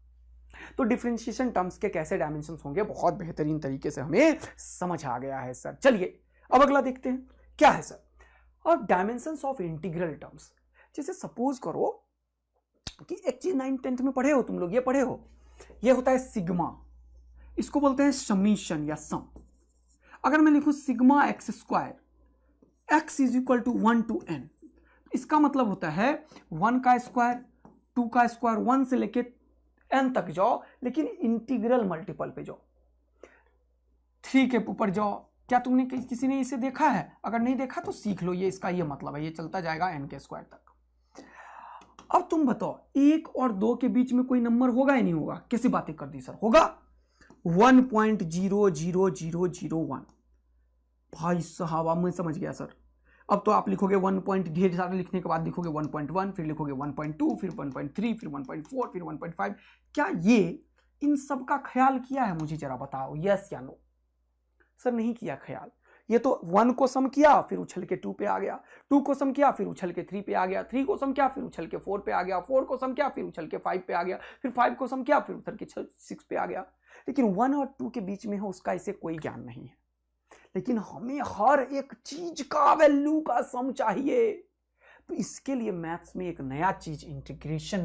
तो डिफरेंशिएशन टर्म्स के कैसे डायमेंशंस होंगे बहुत बेहतरीन तरीके से हमें समझ आ गया है सर। चलिए अब अगला देखते हैं क्या है सर। अब डायमेंशंस ऑफ इंटीग्रल टर्म्स, जैसे सपोज करो कि एक चीज 9th-10th में पढ़े हो तुम लोग, ये पढ़े हो, ये होता है सिग्मा, इसको बोलते हैं समीशन या सम। अगर मैं लिखूं sigma x square, x is equal to 1 to n, इसका मतलब होता है 1 का स्क्वायर, 2 का स्क्वायर, 1 से लेके n तक जाओ, लेकिन इंटीग्रल मल्टीपल पे जाओ, 3 के ऊपर जाओ। क्या तुमने किसी ने इसे देखा है? अगर नहीं देखा तो सीख लो, ये इसका ये मतलब है, ये चलता जाएगा n के स्क्वायर तक। अब तुम बताओ 1 और 2 के बीच में कोई नंबर होगा या नहीं होगा? कैसी बातें कर दी सर, होगा 1.00001। भाई साहब अब मैं समझ गया सर। अब तो आप लिखोगे 1 पॉइंट, ढेर सारे लिखने के बाद लिखोगे 1.1, फिर लिखोगे 1.2, फिर 1.3, फिर 1.4, फिर 1.5। क्या ये इन सब का ख्याल किया है? मुझे जरा बताओ, यस या नो। सर नहीं किया ख्याल। ये तो 1 को सम किया फिर उछल के 2 पे आ गया, 2 को सम किया फिर उछल के 3 पे आ गया, 3 को सम किया फिर उछल के 4 पे आ गया, 4 को सम किया फिर उछल के 5 पे आ गया, फिर 5 को सम किया फिर उछल के 6 पे आ गया। लेकिन 1 और 2 के बीच में हो उसका इसे कोई ज्ञान नहीं है। लेकिन हमें हर एक चीज का वैल्यू का सम चाहिए, तो इसके लिए मैथ्स में एक नया चीज इंटीग्रेशन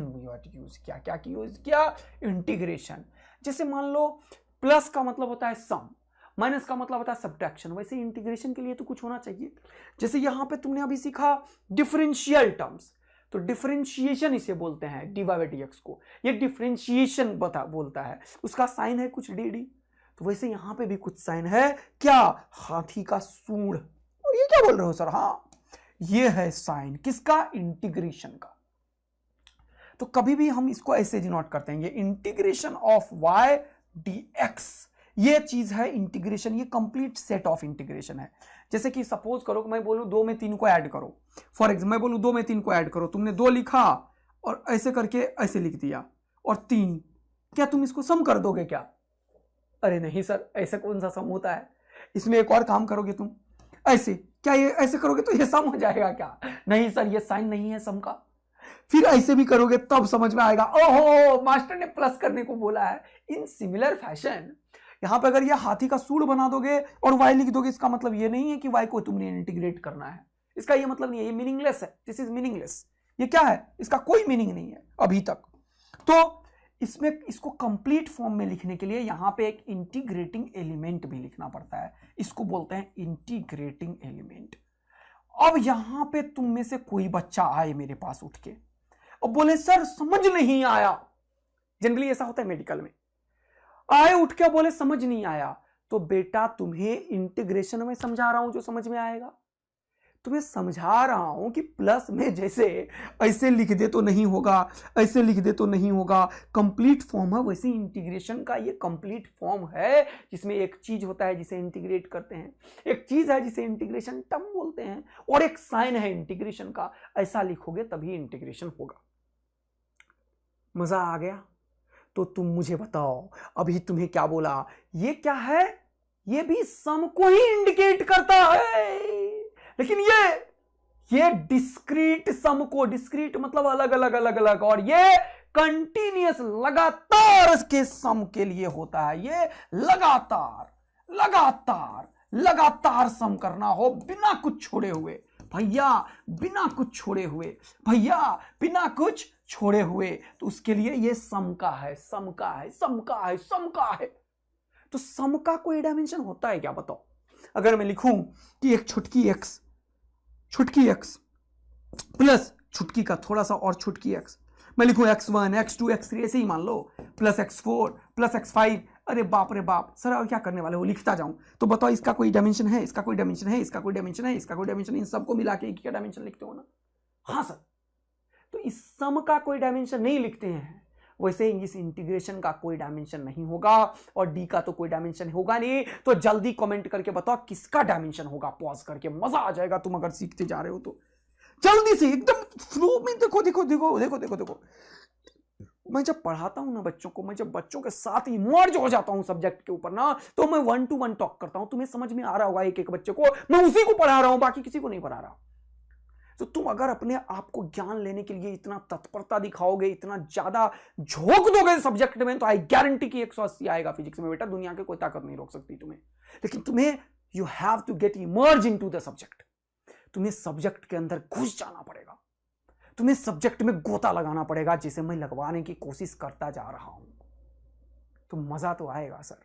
यूज किया। क्या यूज किया? इंटीग्रेशन। जैसे मान लो प्लस का मतलब होता है सम, माइनस का मतलब होता है सब्ट्रैक्शन, वैसे इंटीग्रेशन के लिए तो कुछ होना चाहिए। जैसे यहां पे तुमने अभी सीखा डिफरेंशियल टर्म्स, तो डिफरेंशिएशन इसे बोलते हैं, डी बाई डी एक्स को, ये डिफरेंशिएशन बोलता है, उसका साइन है कुछ डी डी। तो वैसे यहां पे भी कुछ साइन है, क्या? हाथी का सूंड। और ये क्या बोल रहे हो सर? हाँ, ये है साइन किसका? इंटीग्रेशन का। तो कभी भी हम इसको ऐसे डिनोट करते हैं, ये इंटीग्रेशन ऑफ y dx, ये चीज है इंटीग्रेशन, ये कंप्लीट सेट ऑफ इंटीग्रेशन है। जैसे कि सपोज करो कि मैं बोलूं 2 में 3 को ऐड करो, फॉर एग्जाम्पल मैं बोलूं 2 में 3 को ऐड करो, तुमने 2 लिखा और ऐसे करके ऐसे लिख दिया और 3, क्या तुम इसको सम कर दोगे क्या? अरे नहीं सर, ऐसा कौन सा सम होता है? इसमें एक और काम करोगे तुम, ऐसे, क्या ये ऐसे करोगे तो ये सम हो जाएगा क्या? नहीं सर, ये साइन नहीं है सम का। फिर ऐसे भी करोगे तब समझ में आएगा, ओहो मास्टर ने प्लस करने को बोला है। इन सिमिलर फैशन यहां पे अगर ये हाथी का सूंड बना दोगे और वाई लिख दोगे, इसका मतलब ये नहीं है कि वाई को तुमने इंटीग्रेट करना है, इसका ये मतलब नहीं है, ये मीनिंगलेस है, दिस इज मीनिंगलेस। ये क्या है? इसका कोई मीनिंग नहीं है अभी तक। तो इसमें इसको कंप्लीट फॉर्म में लिखने के लिए यहां पे एक इंटीग्रेटिंग एलिमेंट भी लिखना पड़ता है, इसको बोलते हैं इंटीग्रेटिंग एलिमेंट। अब यहां पे तुम में से कोई बच्चा आए मेरे पास उठ के और बोले सर समझ नहीं आया, जनरली ऐसा होता है मेडिकल में, आए उठ के बोले समझ नहीं आया, तो बेटा तुम्हें इंटीग्रेशन में समझा रहा हूं जो समझ में आएगा, तुम्हें समझा रहा हूं कि प्लस में जैसे ऐसे लिख दे तो नहीं होगा, ऐसे लिख दे तो नहीं होगा, कंप्लीट फॉर्म है, वैसे इंटीग्रेशन का ये कंप्लीट फॉर्म है जिसमें एक चीज होता है जिसे इंटीग्रेट करते हैं, एक चीज है जिसे इंटीग्रेशन टर्म बोलते हैं, और एक साइन है इंटीग्रेशन का, ऐसा लिखोगे तभी इंटीग्रेशन होगा। मजा आ गया? तो तुम मुझे बताओ अभी तुम्हें क्या बोला, ये क्या है? ये भी सम को ही इंडिकेट करता है, लेकिन ये डिस्क्रीट सम को, डिस्क्रीट मतलब अलग अलग अलग अलग, और ये कंटिन्यूअस लगातार के सम के लिए होता है। ये लगातार लगातार लगातार सम करना हो बिना कुछ छोड़े हुए, भैया बिना कुछ छोड़े हुए, भैया बिना कुछ छोड़े हुए, तो उसके लिए ये सम का है, सम का है, सम का है, सम का है। तो सम का कोई डायमेंशन होता है क्या बताओ? अगर मैं लिखूं कि एक छुटकी x प्लस छुटकी का थोड़ा सा और छुटकी x, मैं लिखूं x1 x2 x3 ऐसे ही मान लो, प्लस x4 प्लस x5, अरे बाप रे बाप सर और क्या करने वाले हो, लिखता जाऊं तो बताओ इसका कोई डायमेंशन है, इसका कोई डायमेंशन है, इसका कोई डायमेंशन है, इसका कोई डायमेंशन, इन सबको मिला के एक ही डायमेंशन लिखते हो ना? हाँ सर। तो इस सम का कोई डायमेंशन नहीं लिखते हैं, वैसे ही इस इंटीग्रेशन का कोई डायमेंशन नहीं होगा और डी का तो कोई डायमेंशन होगा नहीं। तो जल्दी कमेंट करके बताओ किसका डायमेंशन होगा, पॉज करके, मजा आ जाएगा तुम अगर सीखते जा रहे हो तो। जल्दी से एकदम फ्लो में देखो देखो देखो देखो देखो देखो। मैं जब पढ़ाता हूं ना बच्चों को, मैं जब बच्चों के साथ इमर्ज हो जाता हूं सब्जेक्ट के ऊपर ना, तो मैं 1 to 1 टॉक करता हूं, तुम्हें समझ में आ रहा होगा एक एक बच्चे को, मैं उसी को पढ़ा रहा हूं, बाकी किसी को नहीं पढ़ा रहा। तो तुम अगर अपने आप को ज्ञान लेने के लिए इतना तत्परता दिखाओगे, इतना ज्यादा झोंक दोगे सब्जेक्ट में, तो आई गारंटी कि 180 आएगा फिजिक्स में बेटा, दुनिया के कोई ताकत नहीं रोक सकती तुम्हें। लेकिन तुम्हें you have to get emerge into the subject, तुम्हें सब्जेक्ट के अंदर घुस जाना पड़ेगा, तुम्हें सब्जेक्ट में गोता लगाना पड़ेगा, जिसे मैं लगवाने की कोशिश करता जा रहा हूं। तो मजा तो आएगा सर।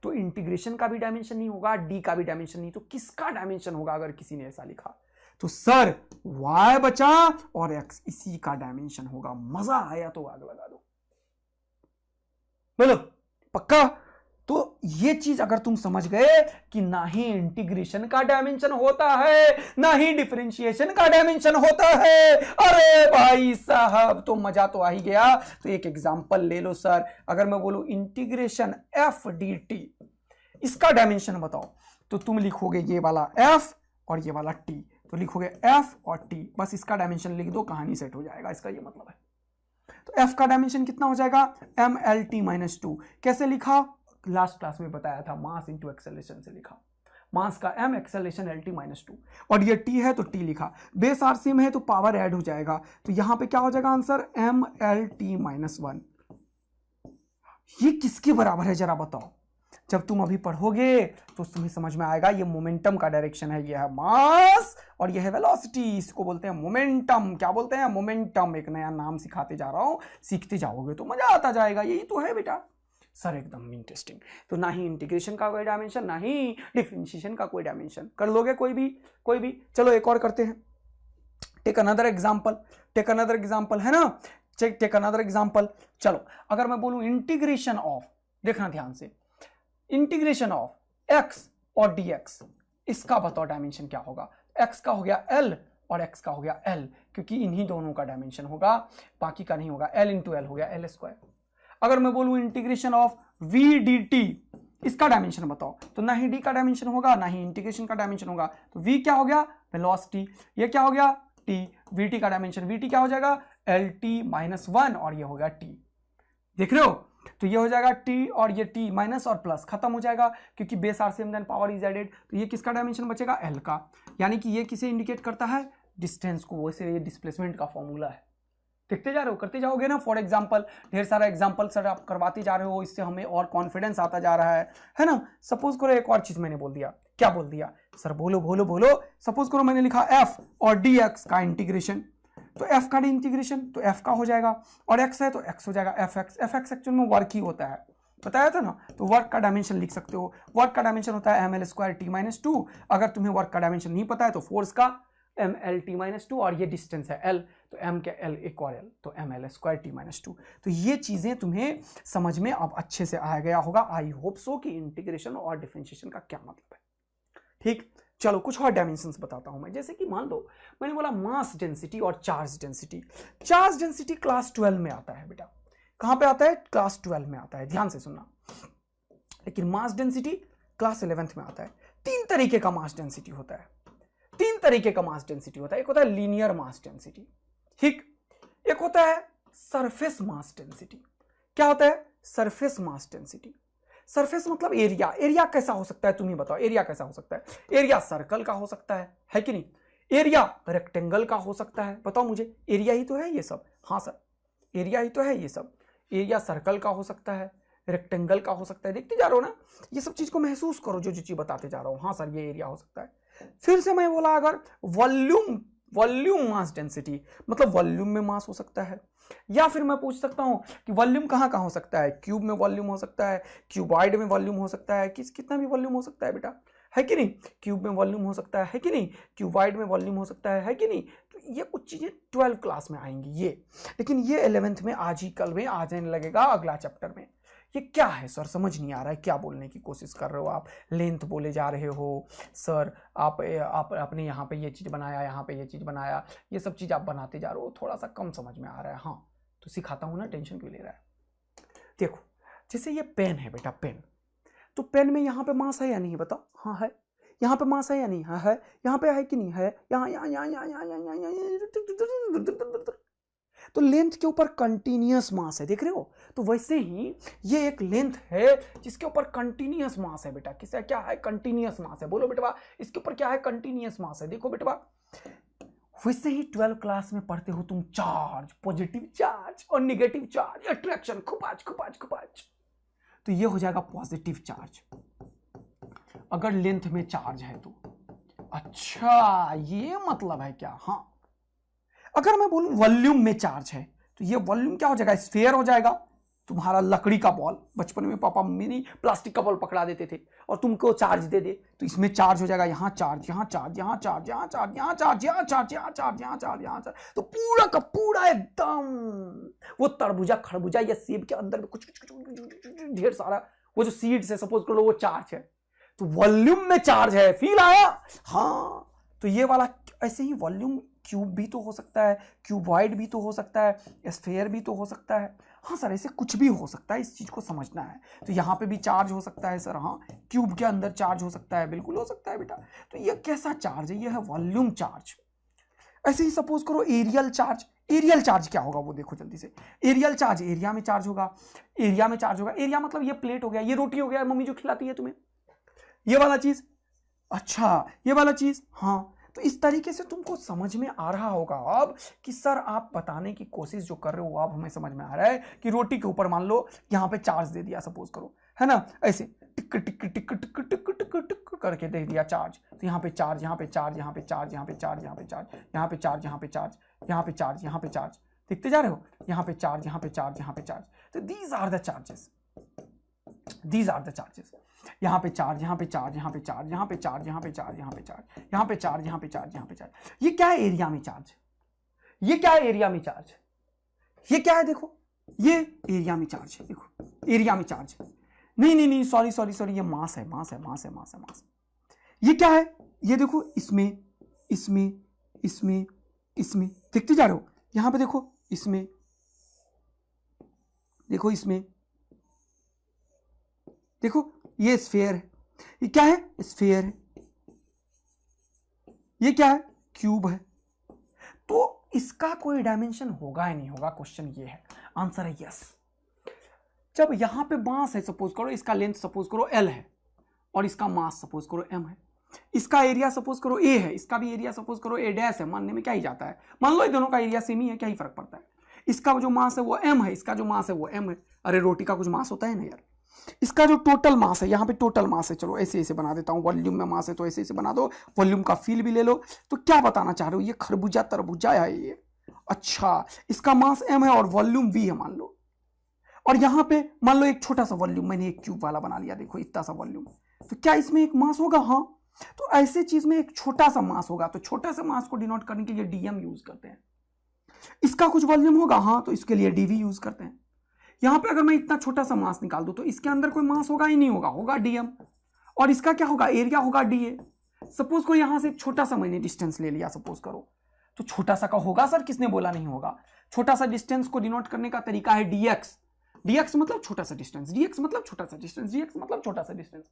तो इंटीग्रेशन का भी डायमेंशन नहीं होगा, डी का भी डायमेंशन नहीं, तो किसका डायमेंशन होगा अगर किसी ने ऐसा लिखा? तो सर y बचा और x, इसी का डायमेंशन होगा। मजा आया तो आग लगा दो, बोलो पक्का? तो ये चीज अगर तुम समझ गए कि ना ही इंटीग्रेशन का डायमेंशन होता है, ना ही डिफरेंशिएशन का डायमेंशन होता है, अरे भाई साहब तो मजा तो आ ही गया। तो एक एग्जांपल ले लो सर, अगर मैं बोलूं इंटीग्रेशन f dt, इसका डायमेंशन बताओ, तो तुम लिखोगे ये वाला f और ये वाला t, तो लिखोगे f और t, बस इसका डायमेंशन लिख दो, कहानी सेट हो जाएगा, इसका ये मतलब है। तो f का डायमेंशन कितना हो जाएगा? mlt-2। कैसे लिखा? लास्ट क्लास में बताया था, मास इंटू एक्सेलरेशन से लिखा, मास का m, एक्सेलरेशन lt-2, और ये t है तो t लिखा, बेस आरसीएम है तो पावर ऐड हो जाएगा, तो यहां पे क्या हो जाएगा आंसर? mlt-1। ये किसके बराबर है जरा बताओ? जब तुम अभी पढ़ोगे तो तुम्हें समझ में आएगा, ये मोमेंटम का डायरेक्शन है, ये है मास और ये है वेलोसिटी, इसको बोलते हैं मोमेंटम। क्या बोलते हैं? मोमेंटम। एक नया नाम सिखाते जा रहा हूं, सीखते जाओगे तो मजा आता जाएगा, यही तो है बेटा। सर एकदम इंटरेस्टिंग। तो ना ही इंटीग्रेशन का कोई डायमेंशन, ना ही डिफरेंशिएशन का कोई डायमेंशन। कर लोगे कोई भी? चलो एक और करते हैं, take another example, take another example, है ना? Take another example. चलो अगर मैं बोलूं इंटीग्रेशन ऑफ, देखना ध्यान से, इंटीग्रेशन ऑफ x और dx, इसका बताओ डायमेंशन क्या होगा? x का हो गया l और x का हो गया l, क्योंकि इन्हीं दोनों का डायमेंशन होगा, बाकी का नहीं होगा। l इंटू एल हो गया l स्क्वायर। अगर मैं बोलूं इंटीग्रेशन ऑफ v dt, इसका डायमेंशन बताओ, तो ना ही डी का डायमेंशन होगा ना ही इंटीग्रेशन का डायमेंशन होगा, तो v क्या हो गया, वेलोसिटी, ये क्या हो गया t, vt का डायमेंशन, vt क्या हो जाएगा lt-1 और ये हो गया t, देख रहे हो, तो ये हो जाएगा t और ये t माइनस और प्लस खत्म हो जाएगा क्योंकि base are same then power is added, तो ये किसका डायमेंशन बचेगा l का, यानी कि ये किसे इंडिकेट करता है, डिस्टेंस को, वैसे ये डिस्प्लेसमेंट का फॉर्मूला है। देखते जा रहे हो, करते जाओगे ना, फॉर एग्जांपल ढेर सारा एग्जांपल सर आप करवाते जा रहे हो, इससे हमें और कॉन्फिडेंस आता जा रहा है ना। सपोज करो एक और चीज मैंने बोल दिया, क्या बोल दिया सर, बोलो बोलो बोलो, सपोज करो मैंने लिखा f और dx का इंटीग्रेशन, तो f का इंटीग्रेशन तो f का हो जाएगा और x है तो x हो जाएगा fx, fx एक्चुअल में वर्क ही होता है, बताया था ना, तो वर्क का डायमेंशन लिख सकते हो, वर्क का डायमेंशन होता है ml²t-2, अगर तुम्हें वर्क का डायमेंशन नहीं पता है तो फोर्स का mlt-2 और ये डिस्टेंस है l, तो m के l इक्वल l, तो ml²t-2, तो ये चीजें तुम्हें समझ में अब अच्छे से आ गया होगा, आई होप सो, कि इंटीग्रेशन और डिफरेंशिएशन का क्या मतलब है। ठीक, चलो कुछ और डायमेंशंस बताता हूं मैं, जैसे कि मान लो मैंने बोला मास डेंसिटी और charge density, charge density class 12 में आता है बेटा, कहां पे आता है, क्लास 12 में आता है, ध्यान से सुनना, लेकिन मास डेंसिटी क्लास 11th में आता है। तीन तरीके का मास डेंसिटी होता है, तीन तरीके का मास डेंसिटी होता है, एक होता है लीनियर मास डेंसिटी, ठीक, एक होता है सरफेस मास डेंसिटी, क्या होता है, सरफेस मास डेंसिटी, सरफेस मतलब एरिया, एरिया कैसा हो सकता है तुम ही बताओ, एरिया कैसा हो सकता है, एरिया सर्कल का हो सकता है कि नहीं, एरिया रेक्टेंगल का हो सकता है, बताओ मुझे, एरिया ही तो है ये सब, हाँ सर एरिया ही तो है ये सब, एरिया सर्कल का हो सकता है, रेक्टेंगल का हो सकता है, देखते जा रहे हो ना, ये सब चीज को महसूस करो जो चीज बताते जा रहा हूं, हाँ सर ये एरिया हो सकता है। फिर से मैं बोला अगर वॉल्यूम, वॉल्यूम मास डेंसिटी मतलब वॉल्यूम में मास हो सकता है, या फिर मैं पूछ सकता हूं कि वॉल्यूम कहां कहां हो सकता है, क्यूब में वॉल्यूम हो सकता है, क्यूबॉइड में वॉल्यूम हो सकता है, कितना भी वॉल्यूम हो सकता है बेटा, है कि नहीं, क्यूब में वॉल्यूम हो सकता है कि नहीं, क्यूबॉइड में वॉल्यूम हो सकता है कि नहीं, तो ये कुछ चीजें 12 क्लास में आएंगी ये, लेकिन ये 11th में आज ही कल में आ जाने लगेगा अगला चैप्टर में। ये क्या है सर, समझ नहीं आ रहा है, क्या बोलने की कोशिश कर रहे हो आप, लेंथ बोले जा रहे हो सर, आप आपने यहाँ पे ये चीज़ बनाया, यहाँ पे ये चीज़ बनाया, ये सब चीज़ आप बनाते जा रहे हो, थोड़ा सा कम समझ में आ रहा है, हाँ तो सिखाता हूँ ना, टेंशन क्यों ले रहा है। देखो जैसे ये पेन है बेटा, पेन, तो पेन में यहाँ पे मास है या नहीं बताओ, हाँ है, यहाँ पे मास है या नहीं, हाँ है, यहाँ पे है कि नहीं है, यहाँ यहाँ यहाँ यहाँ यहाँ यहाँ यहाँ यहाँ, तो लेंथ के ऊपर कंटिन्यूअस मास है, देख रहे हो, तो वैसे ही ये एक लेंथ है जिसके ऊपर कंटिन्यूअस मास है बेटा, किसका क्या है, कंटिन्यूअस मास है, बोलो बेटवा इसके ऊपर क्या है, कंटिन्यूअस मास है, देखो बेटवा, वैसे ही 12 क्लास में पढ़ते हो तुम चार्ज, पॉजिटिव चार्ज और नेगेटिव चार्ज, अट्रैक्शन, खुपाच खुपाच खुपाच, तो ये हो जाएगा पॉजिटिव चार्ज अगर लेंथ में चार्ज है तो, अच्छा ये मतलब है क्या, हाँ, अगर मैं बोलूं वॉल्यूम में चार्ज है तो ये वॉल्यूम क्या हो जाएगा, स्फीयर हो जाएगा, तुम्हारा लकड़ी का बॉल, बचपन में पापा मम्मी प्लास्टिक का बॉल पकड़ा देते थे और तुमको चार्ज दे दे तो इसमें चार्ज हो जाएगा, यहाँ चार्ज, यहाँ चार्ज, यहाँ चार्ज, यहाँ चार्ज, यहाँ चार्ज, यहाँ चार्ज, यहाँ चार्ज, यहाँ चार्ज, यहाँ चार्ज, तो पूरा का पूरा एकदम वो तरबूजा खरबूजा या सेब के अंदर में कुछ ढेर सारा वो जो सीड्स है, सपोज करो वो चार्ज है, तो वॉल्यूम में चार्ज है, फील आया, हाँ, तो ये वाला ऐसे ही वॉल्यूम क्यूब भी तो हो सकता है, क्यूबॉइड भी तो हो सकता है, स्फीयर भी तो हो सकता है, हाँ सर ऐसे कुछ भी हो सकता है, इस चीज को समझना है, तो यहाँ पे भी चार्ज हो सकता है सर, हाँ क्यूब के अंदर चार्ज हो सकता है, बिल्कुल हो सकता है बेटा, तो ये कैसा चार्ज है, ये है वॉल्यूम चार्ज। ऐसे ही सपोज करो एरियल चार्ज, एरियल चार्ज क्या होगा वो देखो जल्दी से, एरियल चार्ज एरिया में चार्ज होगा, एरिया में चार्ज होगा, एरिया मतलब ये प्लेट हो गया, ये रोटी हो गया मम्मी जो खिलाती है तुम्हें, ये वाला चीज, अच्छा ये वाला चीज, हाँ, तो इस तरीके से तुमको समझ में आ रहा होगा अब कि सर आप बताने की कोशिश जो कर रहे हो आप हमें समझ में आ रहा है कि रोटी के ऊपर मान लो यहाँ पे चार्ज दे दिया, सपोज करो, है ना, ऐसे टिक टिक टिक टिक टिक टिक टिक करके दे दिया चार्ज, तो यहाँ पे चार्ज, यहाँ पे चार्ज, यहाँ पे चार्ज, यहाँ पे चार्ज, यहाँ पे चार्ज, यहाँ पे चार्ज, यहाँ पे चार्ज, यहाँ पे चार्ज, यहाँ पे चार्ज, देखते जा रहे हो, यहाँ पे चार्ज, यहाँ पे चार्ज, यहाँ पे चार्ज, तो these are the charges, these are the charges, यहाँ पे चार्ज, यहाँ पे चार्ज, यहाँ पे चार्ज, यहाँ पे चार्ज, यहाँ पे चार्ज, यहाँ पे चार्ज, यहाँ पे चार्ज, यहाँ पे चार्ज, यहाँ पे चार्ज, ये क्या है एरिया में चार्ज, ये क्या है एरिया में चार्ज, ये क्या है देखो, ये एरिया में चार्ज है, देखो एरिया में चार्ज, नहीं नहीं नहीं सॉरी सॉरी सॉरी, ये मास है, मास है, मास है, मास है, मास, ये क्या है, ये देखो इसमें इसमें इसमें इसमें, देखते जा रहे हो, यहां पे देखो इसमें, देखो इसमें, देखो ये स्फीयर है, ये क्या है, स्फीयर है, ये क्या है, क्यूब है। तो इसका कोई डायमेंशन होगा या नहीं होगा, क्वेश्चन ये है। आंसर है यस। जब यहां पे मास है, सपोज करो इसका लेंथ सपोज करो L है और इसका मास सपोज करो M है, इसका एरिया सपोज करो A है, इसका भी एरिया सपोज करो A डैश है, मानने में क्या ही जाता है, मान लो ये दोनों का एरिया सेम ही है, क्या ही फर्क पड़ता है। इसका जो मास है वो M है, इसका जो मास है वो M है। अरे रोटी का कुछ मास होता है ना यार। इसका जो टोटल मास है, यहाँ पे टोटल मास है, चलो ऐसे ऐसे बना देता हूँ, वॉल्यूम में मास है तो ऐसे ऐसे बना दो, वॉल्यूम का फील भी ले लो। तो क्या बताना चाह रहे हो, ये खरबूजा तरबूजा है ये। अच्छा, इसका मास M है और वॉल्यूम V है मान लो, और यहां पे मान लो एक छोटा सा वॉल्यूम, मैंने एक क्यूब वाला बना लिया, देखो इतना सा वॉल्यूम, तो क्या इसमें एक मास होगा, हाँ। तो ऐसे चीज में एक छोटा सा मास होगा, तो छोटा सा मास को डिनोट करने के लिए डीएम यूज करते हैं। इसका कुछ वॉल्यूम होगा, हाँ, तो इसके लिए डीवी यूज करते हैं। यहां पे अगर मैं इतना छोटा सा मास निकाल दूं तो इसके अंदर कोई मास होगा ही नहीं, होगा डीएम, और इसका क्या होगा, एरिया होगा डीए। सपोज को यहां से एक छोटा सा मैंने डिस्टेंस ले लिया सपोज करो, तो छोटा सा का होगा सर, किसने बोला नहीं होगा। छोटा सा डिस्टेंस को डिनोट करने का तरीका है डीएक्स। डीएक्स मतलब छोटा सा डिस्टेंस, डीएक्स मतलब छोटा सा डिस्टेंस, डीएक्स मतलब छोटा सा डिस्टेंस,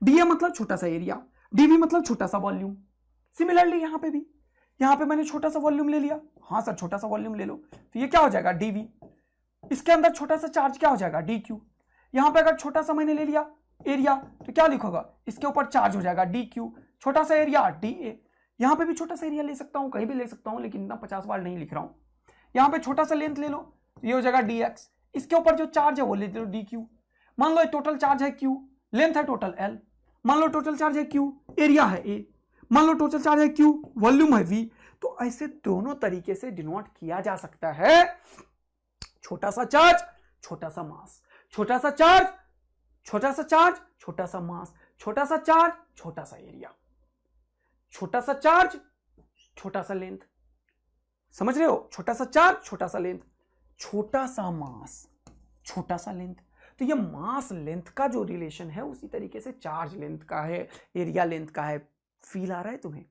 डीए मतलब छोटा सा एरिया, डीवी मतलब छोटा सा वॉल्यूम। सिमिलरली यहां पे भी, यहां पे मैंने छोटा सा वॉल्यूम ले लिया, हाँ सर छोटा सा वॉल्यूम ले लो, तो ये क्या हो जाएगा डीवी। इसके अंदर छोटा सा चार्ज क्या हो जाएगा, डी क्यू। यहां पे अगर छोटा सा मैंने ले लिया एरिया, तो क्या लिखोगा, इसके ऊपर चार्ज हो जाएगा डी क्यू, छोटा सा एरिया डी ए। यहां पे भी छोटा सा एरिया ले सकता हूं, कहीं भी ले सकता हूं, लेकिन इतना 50 बार नहीं लिख रहा हूं। यहां पे छोटा सा लेंथ ले लो, ये हो जाएगा डी एक्स। इसके ऊपर जो चार्ज है वो ले लो डी क्यू। मान लो टोटल चार्ज है क्यू, लेंथ है टोटल एल, मान लो टोटल चार्ज है क्यू, एरिया है ए, मान लो टोटल चार्ज है क्यू, वॉल्यूम है वी। तो ऐसे दोनों तरीके से डिनोट किया जा सकता है, छोटा सा चार्ज छोटा सा मास, छोटा सा चार्ज छोटा सा चार्ज छोटा सा मास, छोटा सा चार्ज छोटा सा एरिया, छोटा सा चार्ज छोटा सा लेंथ। समझ रहे हो, छोटा सा चार्ज छोटा सा लेंथ, छोटा सा मास छोटा सा लेंथ। तो ये मास लेंथ का जो रिलेशन है उसी तरीके से चार्ज लेंथ का है, एरिया लेंथ का है। फील आ रहा है तुम्हें।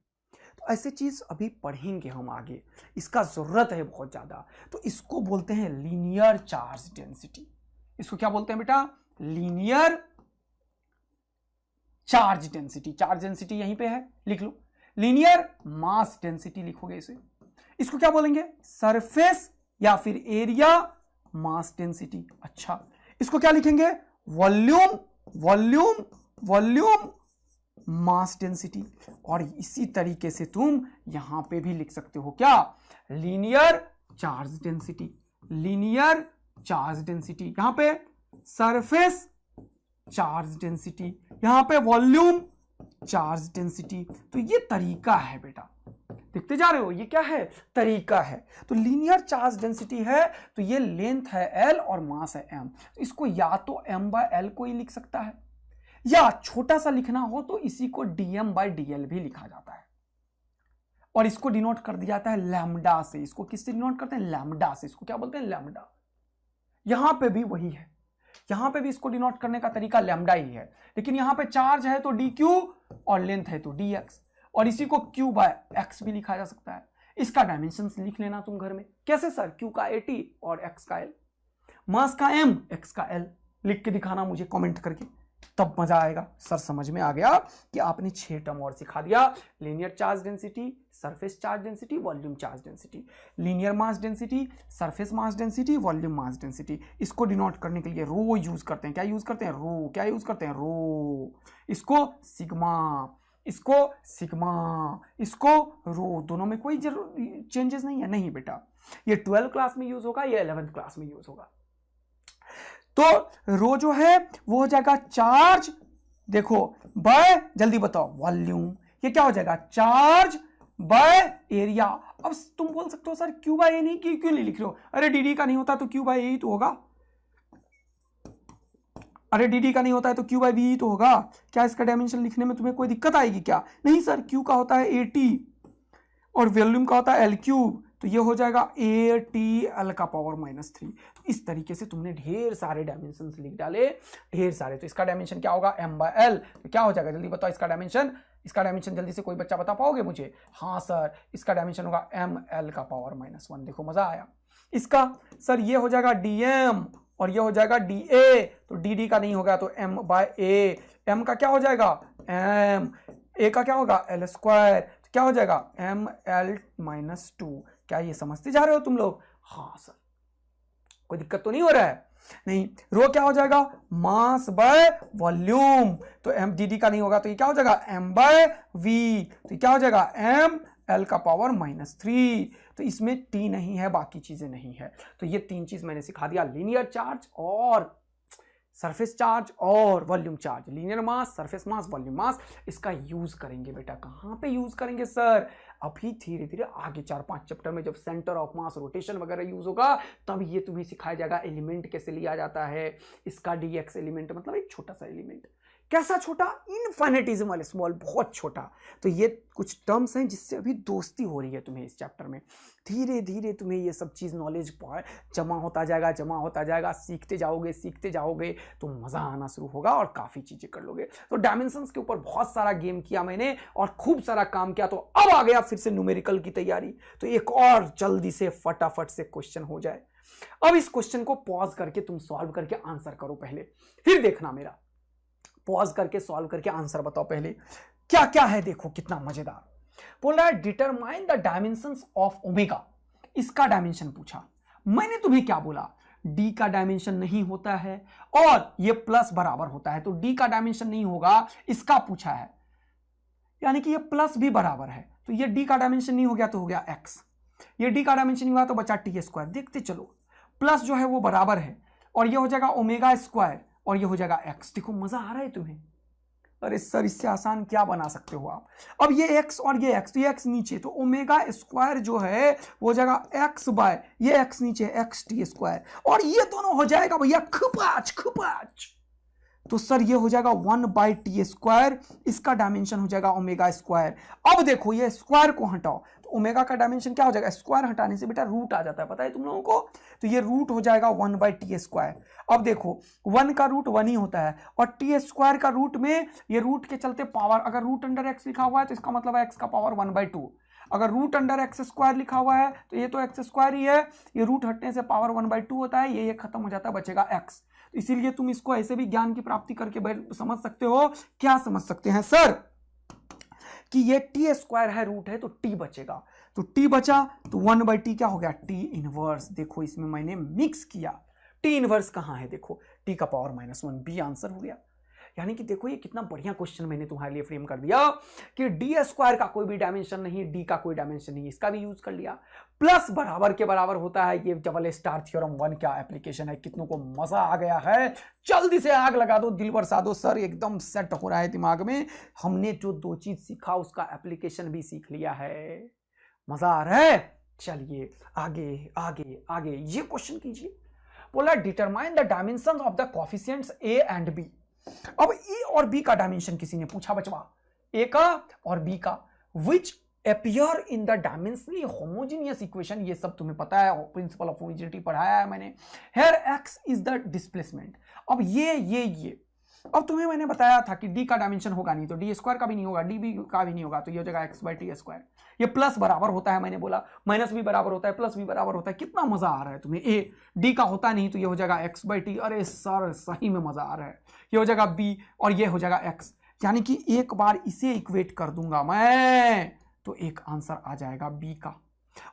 तो ऐसे चीज अभी पढ़ेंगे हम आगे, इसका जरूरत है बहुत ज्यादा। तो इसको बोलते हैं लीनियर चार्ज डेंसिटी। इसको क्या बोलते हैं बेटा, linear charge density. Charge density यहीं पे है, लिख लो। लीनियर मास डेंसिटी लिखोगे इसे। इसको क्या बोलेंगे, सरफेस या फिर एरिया मास डेंसिटी। अच्छा, इसको क्या लिखेंगे, volume volume volume mass density. और इसी तरीके से तुम यहां पे भी लिख सकते हो क्या, linear charge density. Linear charge density, यहां पे सरफेस चार्ज डेंसिटी, यहां पे वॉल्यूम चार्ज डेंसिटी। तो ये तरीका है बेटा, देखते जा रहे हो, ये क्या है, तरीका है। तो लीनियर चार्ज डेंसिटी है तो ये लेंथ है L और मास है M। तो इसको या तो M/L को ही लिख सकता है, या छोटा सा लिखना हो तो इसी को dm/dl भी लिखा जाता है। और इसको डिनोट कर दिया जाता है लैम्डा से। इसको किससे डिनोट करते हैं, लैम्डा से। इसको क्या बोलते हैं, लैम्डा। यहां पे भी वही है, यहां पे भी इसको डिनोट करने का तरीका लैम्डा ही है, लेकिन यहां पे चार्ज है तो dq और लेंथ है तो dx, और इसी को q/x भी लिखा जा सकता है। इसका डायमेंशंस लिख लेना तुम घर में। कैसे सर, q का 80 और x का l, मास का m, x का l। लिख के दिखाना मुझे कमेंट करके, तब मजा आएगा। सर समझ में आ गया कि आपने 6 टर्म और सिखा दिया, linear charge density, surface charge density, volume charge density. Linear mass density, surface mass density, volume mass density. इसको डिनोट करने के लिए रो यूज करते हैं। क्या यूज करते हैं, रो। क्या यूज करते हैं, रो। इसको सिग्मा, इसको सिग्मा, इसको रो। दोनों में कोई चेंजेस नहीं है, नहीं बेटा। ये 12th क्लास में यूज होगा, ये 11th क्लास में यूज होगा। तो रो जो है वो हो जाएगा चार्ज, देखो, बाय, जल्दी बताओ, वॉल्यूम। ये क्या हो जाएगा, चार्ज बाय एरिया। अब तुम बोल सकते हो सर q/a नहीं, क्यों नहीं लिख रहे हो, अरे dd का नहीं होता तो q/a ही तो होगा। अरे dd का नहीं होता है तो q/v ही तो होगा। क्या इसका डायमेंशन लिखने में तुम्हें कोई दिक्कत आएगी क्या, नहीं सर, q का होता है 80 और वॉल्यूम का होता है l3, तो ये हो जाएगा ATL⁻³ तो इस तरीके से तुमने ढेर सारे डायमेंशंस लिख डाले, ढेर सारे। तो इसका डायमेंशन क्या होगा, m/l। तो क्या हो जाएगा, जल्दी बताओ इसका डायमेंशन। इसका डायमेंशन जल्दी से कोई बच्चा बता पाओगे मुझे, हाँ सर, इसका डायमेंशन होगा ml⁻⁻1। देखो मजा आया। इसका सर ये हो जाएगा dm और ये हो जाएगा डी ए, तो डी डी का नहीं होगा तो m बाय ए, m का क्या हो जाएगा m, a का क्या होगा l स्क्वायर, तो क्या हो जाएगा m l माइनस 2। क्या ये समझते जा रहे हो तुम लोग? हाँ सर, कोई दिक्कत तो नहीं हो रहा है? नहीं। रो क्या हो जाएगा मास बाय वॉल्यूम, तो m dd का नहीं होगा तो ये क्या हो जाएगा m बाय v, तो क्या हो जाएगा m l का पावर माइनस 3। तो इसमें t नहीं है, बाकी चीजें नहीं है। तो ये तीन चीज मैंने सिखा दिया, लीनियर चार्ज और सरफेस चार्ज और वॉल्यूम चार्ज। लीनियर मास, सरफेस मास, वॉल्यूम मास, इसका यूज करेंगे बेटा। कहां पे यूज करेंगे सर? अभी धीरे धीरे आगे 4-5 चैप्टर में जब सेंटर ऑफ मास, रोटेशन वगैरह यूज होगा तब ये तुम्हें सिखाया जाएगा एलिमेंट कैसे लिया जाता है। इसका dx एलिमेंट मतलब एक छोटा सा एलिमेंट। कैसा छोटा? इनफाइनेटिज्मल स्मॉल, बहुत छोटा। तो ये कुछ टर्म्स हैं जिससे अभी दोस्ती हो रही है तुम्हें इस चैप्टर में। धीरे धीरे तुम्हें ये सब चीज़ नॉलेज जमा होता जाएगा, सीखते जाओगे तो मज़ा आना शुरू होगा और काफ़ी चीज़ें कर लोगे। तो डायमेंशंस के ऊपर बहुत सारा गेम किया मैंने और खूब सारा काम किया, तो अब आ गया फिर से न्यूमेरिकल की तैयारी। तो एक और जल्दी से फटाफट से क्वेश्चन हो जाए। अब इस क्वेश्चन को पॉज करके तुम सॉल्व करके आंसर करो पहले, फिर देखना मेरा। पॉज करके सॉल्व करके आंसर बताओ पहले क्या क्या है। देखो कितना मजेदार। बोल रहा है determine the dimensions of omega. इसका डायमेंशन पूछा। मैंने तुम्हें क्या बोला? डी का डायमेंशन नहीं होता है और ये प्लस बराबर होता है, तो डी का डायमेंशन नहीं होगा, इसका पूछा है। यानी कि ये प्लस भी बराबर है, तो ये डी का डायमेंशन नहीं हो गया तो हो गया एक्स। ये डी का डायमेंशन नहीं हुआ तो बचा टी स्क्वायर। देखते चलो, प्लस जो है वो बराबर है और ये हो जाएगा ओमेगा स्क्वायर और ये हो जाएगा एक्स। देखो मजा आ रहा है तुम्हें? अरे सर इससे आसान क्या बना सकते हो आप? अब ये एक्स और ये एक्स, तो ये एक्स नीचे, तो ओमेगा स्क्वायर जो है वो हो जाएगा एक्स बाय ये एक्स नीचे एक्स टी स्क्वायर, और ये दोनों हो जाएगा भैया खपाच। तो सर ये हो जाएगा 1 बाई टी स्क्वायर, इसका डायमेंशन हो जाएगा ओमेगा स्क्वायर। अब देखो ये स्क्वायर को हटाओ तो ओमेगा का डायमेंशन क्या हो जाएगा? स्क्वायर हटाने से बेटा रूट आ जाता है, पता है तुम लोगों को? तो ये रूट हो जाएगा 1 बाई टी स्क्वायर। अब देखो 1 का रूट 1 ही होता है और टी स्क्वायर का रूट में ये रूट के चलते पावर, अगर रूट अंडर एक्स लिखा हुआ है तो इसका मतलब है एक्स का पावर 1/2। अगर रूट अंडर एक्स स्क्वायर लिखा हुआ है तो ये तो एक्स स्क्वायर ही है, ये रूट हटने से पावर 1/2 होता है, ये खत्म हो जाता है, बचेगा एक्स। तो इसीलिए तुम इसको ऐसे भी ज्ञान की प्राप्ति करके समझ सकते हो। क्या समझ सकते हैं सर? कि ये टी स्क्वायर है, रूट है, तो टी बचेगा। तो टी बचा तो 1/t क्या हो गया? T inverse. देखो इसमें मैंने मिक्स किया। टी इनवर्स कहां है? देखो टी का पावर -1, बी आंसर हो गया। यानी कि देखो ये कितना बढ़िया क्वेश्चन मैंने तुम्हारे लिए फ्रेम कर दिया कि डी स्क्वायर का कोई भी डायमेंशन नहीं, डी का कोई डायमेंशन नहीं, इसका भी यूज कर लिया। प्लस बराबर के बराबर होता है, ये डबल स्टार थ्योरम 1 क्या एप्लीकेशन है। कितनों को मजा आ गया है? जल्दी से आग लगा दो, दिल बरसा दो। सर एकदम सेट हो रहा है दिमाग में, हमने जो 2 चीज सीखा उसका एप्लीकेशन भी सीख लिया है। मजा आ रहा है? चलिए आगे आगे आगे ये क्वेश्चन कीजिए। बोला determine the dimensions of the coefficients a and b. अब ए और बी का डायमेंशन किसी ने पूछा बचवा, ए का और बी का, which appear in the dimensionally homogeneous equation. ये सब तुम्हें पता है, प्रिंसिपल ऑफ होमोजेनिटी पढ़ाया है मैंने। Here x is the displacement. अब ये अब तुम्हें मैंने बताया था कि डी का डायमेंशन होगा नहीं, तो डी स्क्वायर का भी नहीं होगा, डी बी का भी नहीं होगा, तो ये हो जाएगा एक्स बाई टी स्क्वायर। ये प्लस बराबर होता है, मैंने बोला माइनस भी बराबर होता है, प्लस भी बराबर होता है। कितना मजा आ रहा है तुम्हें? ए डी का होता नहीं तो ये हो जाएगा एक्स बाई टी। अरे सर सही में मजा आ रहा है। ये हो जाएगा बी और ये हो जाएगा एक्स, यानी कि एक बार इसे इक्वेट कर दूंगा मैं तो एक आंसर आ जाएगा बी का,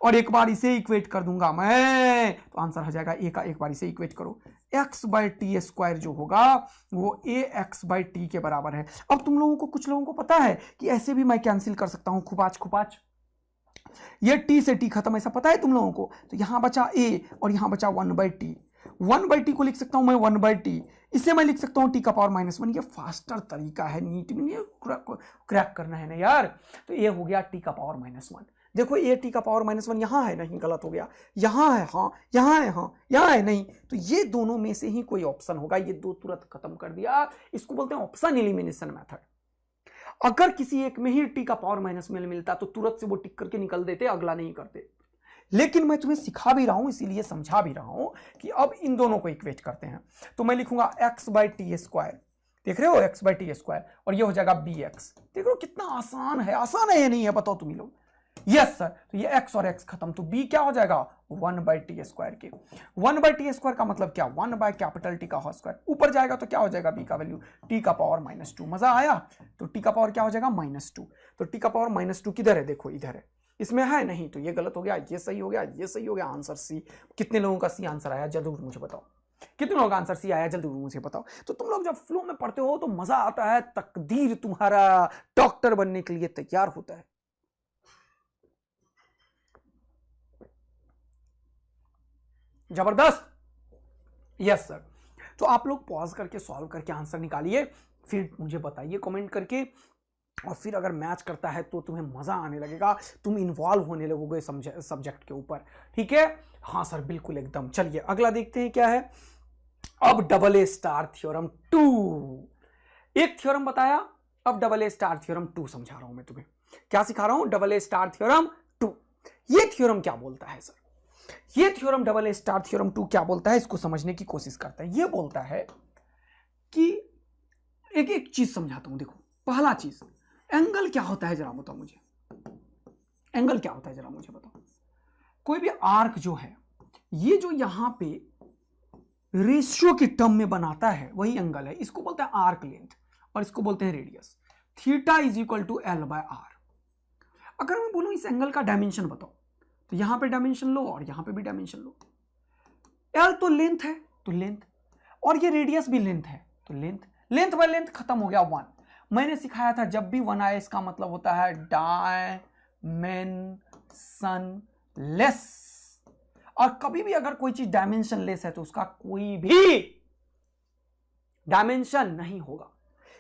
और एक बार इसे इक्वेट कर दूंगा मैं तो आंसर आ जाएगा ए का। एक बार इसे इक्वेट करो, एक्स बाई टी स्क्वायर जो होगा वो ए एक्स बाई टी के बराबर है। अब तुम लोगों को, कुछ लोगों को पता है कि ऐसे भी मैं कैंसिल कर सकता हूं, खुपाच। ये टी से टी खत्म, ऐसा पता है तुम लोगों को? तो यहां बचा ए और यहां बचा 1/t। 1/t को लिख सकता हूं मैं 1/t, इसे मैं लिख सकता हूं टी का पावर -1। ये फास्टर तरीका है, नीट में नहीं क्रैक करना है ना यार। तो ये हो गया टी का पावर -1। देखो ए टी का पावर -1 यहां है, नहीं गलत हो गया, यहां है हाँ, यहां है हाँ, यहां है नहीं, तो ये दोनों में से ही कोई ऑप्शन होगा। ये दो तुरंत खत्म कर दिया, इसको बोलते हैं ऑप्शन एलिमिनेशन मेथड। अगर किसी एक में ही टी का पावर -1 मिलता तो तुरंत से वो टिक करके निकल देते, अगला नहीं करते। लेकिन मैं तुम्हें सिखा भी रहा हूं, इसीलिए समझा भी रहा हूं कि अब इन दोनों को इक्वेट करते हैं। तो मैं लिखूंगा एक्स बाई टी स्क्वायर, देख रहे हो, x/t² और ये हो जाएगा bx। देख रहे हो कितना आसान है, आसान है या नहीं है बताओ तुम ही लोग? यस सर, तो ये x और x खत्म, तो b क्या हो जाएगा 1/t² के। 1/t² का मतलब क्या, 1/T का होल स्क्वायर, ऊपर जाएगा तो क्या हो जाएगा b का वैल्यू t⁻²। मजा आया, तो t का पावर क्या हो जाएगा -2, तो t का पावर -2 किधर है, देखो इधर है, इसमें है नहीं, तो ये गलत हो गया, ये सही हो गया, ये सही हो गया, आंसर सी। कितने लोगों का सी आंसर आया जल्दी मुझे बताओ, कितने लोगों का आंसर सी आया जल्दी मुझे बताओ। तो तुम लोग जब फ्लो में पढ़ते हो तो मजा आता है, तकदीर तुम्हारा डॉक्टर बनने के लिए तैयार होता है। जबरदस्त, यस सर। तो आप लोग पॉज करके सॉल्व करके आंसर निकालिए, फिर मुझे बताइए कमेंट करके, और फिर अगर मैच करता है तो तुम्हें मजा आने लगेगा, तुम इन्वॉल्व होने लगोगे सब्जेक्ट के ऊपर, ठीक है। हाँ सर बिल्कुल एकदम। चलिए अगला देखते हैं क्या है। अब AA* थ्योरम 2, एक थ्योरम बताया, अब AA* थ्योरम 2 समझा रहा हूं मैं तुम्हें। क्या सिखा रहा हूं, AA* थ्योरम 2। ये थ्योरम क्या बोलता है सर, ये थ्योरम AA* थ्योरम 2 क्या बोलता है, इसको समझने की कोशिश करते हैं। ये बोलता है कि एक चीज समझाता हूं, देखो पहला चीज, एंगल क्या होता है जरा बताओ मुझे, एंगल क्या होता है जरा मुझे बताओ। कोई भी आर्क जो है, ये जो यहां पे रेशियो के टर्म में बनाता है वही एंगल है, इसको बोलते हैं आर्क लेंथ और इसको बोलते हैं रेडियस। θ=L/r। अगर मैं बोलूं इस एंगल का डायमेंशन बताओ, तो यहां पे डायमेंशन लो और यहां पे भी डायमेंशन लो। L तो लेंथ है, तो लेंथ, और ये रेडियस भी लेंथ है, तो लेंथ, लेंथ बाय लेंथ खत्म हो गया 1। मैंने सिखाया था जब भी 1 आए इसका मतलब होता है डायमेंशनलेस, और कभी भी अगर कोई चीज डायमेंशनलेस है तो उसका कोई भी डायमेंशन नहीं होगा।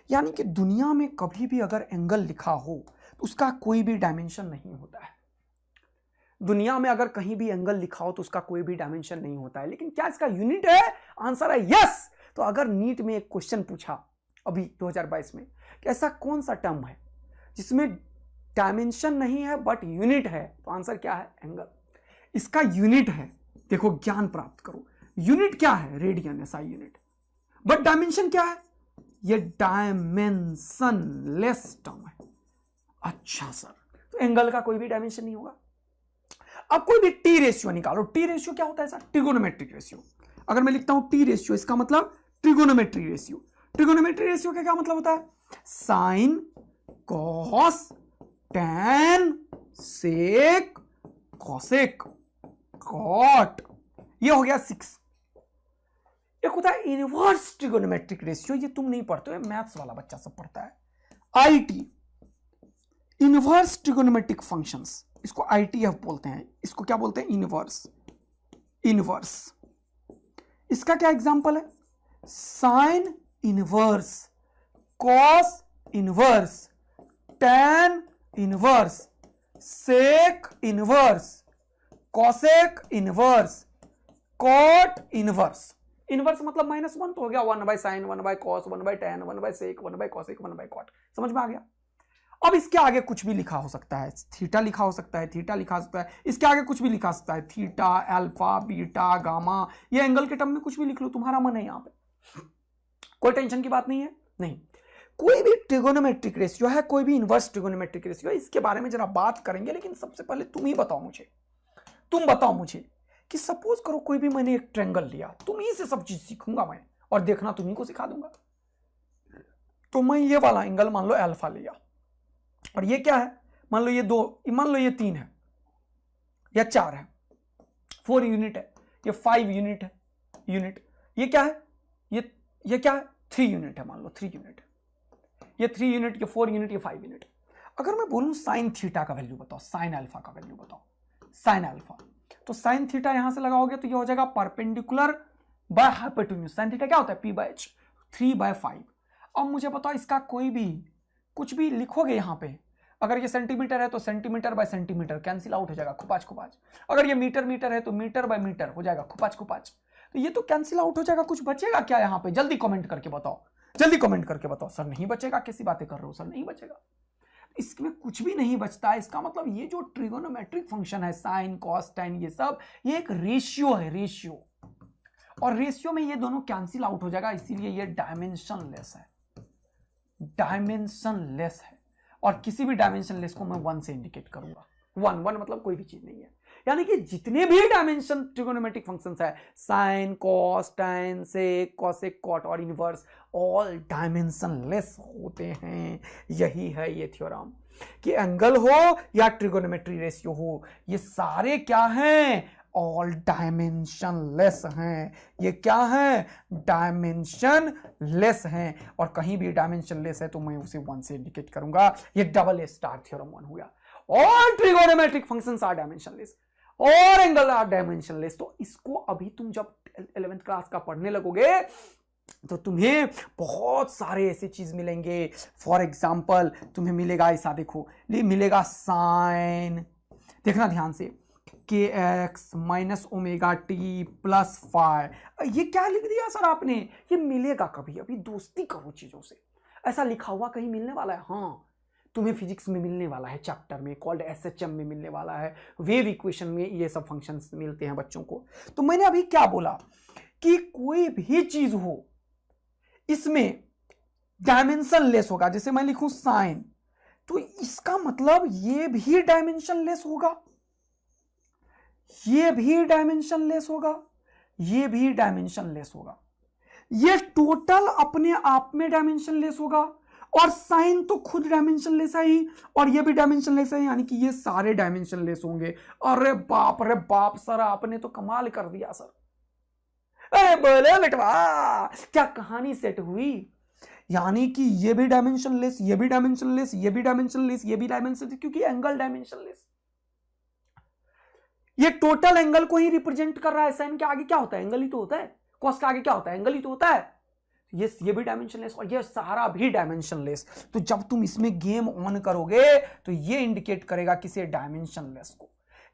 यानी कि दुनिया में कभी भी अगर एंगल लिखा हो तो उसका कोई भी डायमेंशन नहीं होता है। दुनिया में अगर कहीं भी एंगल लिखा हो तो उसका कोई भी डायमेंशन नहीं होता है। लेकिन क्या इसका यूनिट है, आंसर है यस। तो अगर नीट में एक क्वेश्चन पूछा अभी 2022 में कि ऐसा कौन सा टर्म है जिसमें डायमेंशन नहीं है बट यूनिट है, तो आंसर क्या है, एंगल। इसका यूनिट है, देखो ज्ञान प्राप्त करो, यूनिट क्या है, radian SI unit, but dimension क्या है, ये डायमेंशनलेस टर्म है। अच्छा सर, तो एंगल का कोई भी डायमेंशन नहीं होगा। अब कोई भी टी रेशियो निकालो, टी रेशियो क्या होता है सर, ट्रिगोनोमेट्रिक रेशियो। अगर मैं लिखता हूं टी रेशियो, इसका मतलब ट्रिगोनोमेट्रिक रेशियो। ट्रिगोनोमेट्रिक रेशियो का क्या मतलब होता है, sine cos tan sec cosec cot, ये हो गया 6। एक होता है इनवर्स ट्रिगोनोमेट्रिक रेशियो, ये तुम नहीं पढ़ते हो, मैथ्स वाला बच्चा सब पढ़ता है। IT इनवर्स ट्रिगोनोमेट्रिक फंक्शंस, इसको ITF बोलते हैं, इसको क्या बोलते हैं, इनवर्स। इनवर्स, इसका क्या एग्जांपल है, sine inverse, cos inverse, tan inverse, sec inverse, cosec inverse, cot inverse. Inverse मतलब -1 तो हो गया 1/sin 1/cos 1/tan 1/sec 1/cosec 1/cot, समझ में आ गया। अब इसके आगे कुछ भी लिखा हो सकता है, थीटा लिखा हो सकता है, थीटा लिखा हो सकता है, इसके आगे कुछ भी लिखा सकता है, थीटा, अल्फा, बीटा, गामा, ये एंगल के टर्म में कुछ भी लिख लो, तुम्हारा मन है, यहां पे कोई टेंशन की बात नहीं है। नहीं, कोई भी ट्रिगोनोमेट्रिक रेशियो है, कोई भी इनवर्स ट्रिगोनोमेट्रिक रेशियो है, इसके बारे में जरा बात करेंगे। लेकिन सबसे पहले तुम ही बताओ मुझे, तुम बताओ मुझे कि सपोज करो कोई भी मैंने एक ट्रायंगल लिया, तुम ही से सब चीज सीखूंगा मैं, और देखना तुम्ही को सिखा दूंगा। तो मैं ये वाला एंगल मान लो अल्फा लिया, और ये क्या है, मान लो ये 2, मान लो ये 3 है या 4 है, 4 यूनिट है, ये 5 यूनिट है, यूनिट, ये क्या है, ये क्या है, 3 यूनिट है, मान लो 3 यूनिट है, ये 3 यूनिट, ये 4 यूनिट, ये 5 यूनिट। अगर मैं बोलूं साइन थीटा का वैल्यू बताओ, साइन अल्फा का वैल्यू बताओ, साइन अल्फा, तो साइन थीटा यहां से लगाओगे तो ये हो जाएगा perpendicular by hypotenuse. Sine theta क्या होता है, P/h 3/5। अब मुझे बताओ इसका कोई भी कुछ भी लिखोगे यहां पे, अगर ये सेंटीमीटर है तो centimetre bye centimetre cancel out हो जाएगा, खुपाच खुपाच। अगर ये मीटर है तो मीटर बाय मीटर हो जाएगा, खुपाच खुपाच। तो ये तो कैंसिल आउट हो जाएगा, कुछ बचेगा क्या यहाँ पे, जल्दी कमेंट करके बताओ, जल्दी कमेंट करके बताओ। सर नहीं बचेगा, कैसी बातें कर रहे हो सर, नहीं बचेगा, इसमें कुछ भी नहीं बचता है। इसका मतलब ये जो ट्रिगोनोमेट्रिक फंक्शन है, साइन कॉस टैन, ये सब, ये एक रेशियो है, रेशियो, और रेशियो में ये दोनों कैंसिल आउट हो जाएगा, इसीलिए ये डायमेंशनलेस है, डायमेंशनलेस है। और किसी भी डायमेंशनलेस को मैं 1 से इंडिकेट करूंगा, वन, वन मतलब कोई भी चीज नहीं है। यानी कि जितने भी डायमेंशन ट्रिगोनोमेट्रिक फंक्शंस है, sine, cos, tan, sec, cosec, cot और इनवर्स, ऑल डायमेंशनलेस होते हैं। यही है ये थ्योरम कि एंगल हो या ट्रिगोनोमेट्री रेशियो हो, ये सारे क्या हैं, ऑल डायमेंशनलेस हैं। ये क्या है, डायमेंशनलेस हैं। और कहीं भी डायमेंशनलेस है तो मैं उसे वन से इंडिकेट करूंगा। ये डबल स्टार थ्योरम वन हुआ। All trigonometric functions are dimensionless और एंगल आर डायमेंशनलेस। तो इसको अभी तुम जब 11th क्लास का पढ़ने लगोगे तो तुम्हें बहुत सारे ऐसे चीज मिलेंगे। फॉर एग्जाम्पल तुम्हें मिलेगा ऐसा, देखो मिलेगा साइन, देखना ध्यान से, के x minus omega T plus five. ये क्या लिख दिया सर आपने, ये मिलेगा कभी, अभी दोस्ती करो चीजों से। ऐसा लिखा हुआ कहीं मिलने वाला है? हाँ, तुम्हें फिजिक्स में मिलने वाला है, चैप्टर में कॉल्ड एसएचएम में मिलने वाला है। वेव इक्वेशन में ये सब फंक्शंस मिलते हैं बच्चों को। तो मैंने अभी क्या बोला कि कोई भी चीज हो इसमें डायमेंशन लेस होगा। जैसे मैं लिखूं साइन, तो इसका मतलब ये भी डायमेंशन लेस होगा, ये भी डायमेंशन लेस होगा, ये भी डायमेंशन लेस होगा। ये टोटल अपने आप में डायमेंशन लेस होगा और साइन तो खुद डायमेंशन लेस है ही, और ये भी डायमेंशन लेस है, यानी कि ये सारे डायमेंशन लेस होंगे। अरे बाप सर, आपने तो कमाल कर दिया सर। अरे बोलो बेटवा, क्या कहानी सेट हुई। यानी कि ये भी डायमेंशन लेस, ये भी डायमेंशन लेस, ये भी डायमेंशन लेस, ये भी डायमेंशन लेस, क्योंकि एंगल डायमेंशन लेस। ये टोटल एंगल को ही रिप्रेजेंट कर रहा है। साइन के आगे क्या होता है, एंगल ही तो होता है। कॉस के आगे क्या होता है, एंगल ही तो होता है। ये भी डायमेंशनलेस और ये सारा भी डायमेंशनलेस। तो जब तुम इसमें गेम ऑन करोगे तो ये इंडिकेट करेगा किसी डायमेंशनलेस को,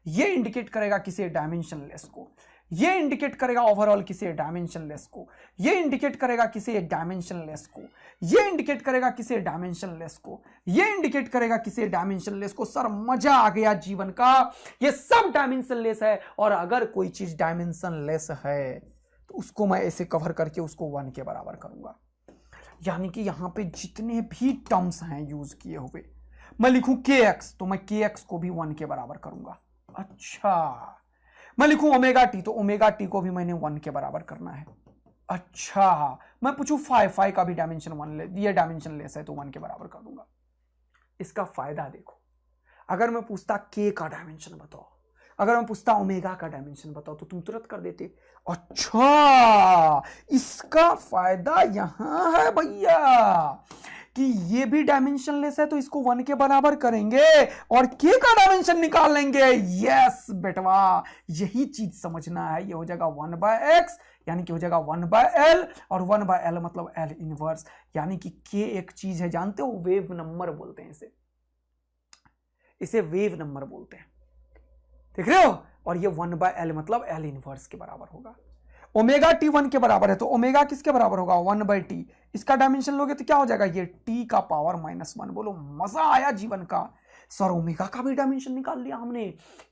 ये इंडिकेट करेगा किसी डायमेंशनलेस को, ये इंडिकेट करेगा ओवरऑल किसी डायमेंशनलेस को, ये इंडिकेट करेगा किसी डायमेंशनलेस को, ये इंडिकेट करेगा किसी डायमेंशनलेस को, ये इंडिकेट करेगा किसी डायमेंशनलेस को। सर मजा आ गया जीवन का, ये सब डायमेंशनलेस है। और अगर कोई चीज डायमेंशनलेस है तो उसको मैं ऐसे कवर करके उसको वन के बराबर करूंगा। यानी कि यहां पे जितने भी टर्म्स हैं यूज किए हुए, मैं लिखूं के एक्स तो मैं के एक्स को भी वन के बराबर करूंगा। अच्छा, मैं लिखूं ओमेगा टी तो ओमेगा टी को भी मैंने वन के बराबर करना है। अच्छा, मैं पूछूं फाइव, फाइव का भी डायमेंशन वन, ये डायमेंशन लेस है तो वन के बराबर कर दूंगा। इसका फायदा देखो, अगर मैं पूछता के का डायमेंशन बताओ, अगर मैं पूछता ओमेगा का डायमेंशन बताओ, तो तुम तुरंत कर देते। अच्छा, इसका फायदा यहां है भैया कि ये भी डायमेंशनलेस है तो इसको वन के बराबर करेंगे और के का डायमेंशन निकाल लेंगे। यस बेटवा, यही चीज समझना है। ये हो जाएगा 1/x, यानी कि हो जाएगा 1/l, और 1/l मतलब l इनवर्स। यानी कि के एक चीज है, जानते हो, वेव नंबर बोलते हैं इसे वेव नंबर बोलते हैं, देख रहे हो। और ये 1/l मतलब l इनवर्स के बराबर होगा। ओमेगा टी 1 के बराबर है तो ओमेगा किसके बराबर होगा, 1/t। इसका डायमेंशन लोगे तो क्या हो जाएगा, ये t का पावर -1। बोलो मजा आया जीवन का। सर ओमेगा का भी डायमेंशन निकाल लिया हमने,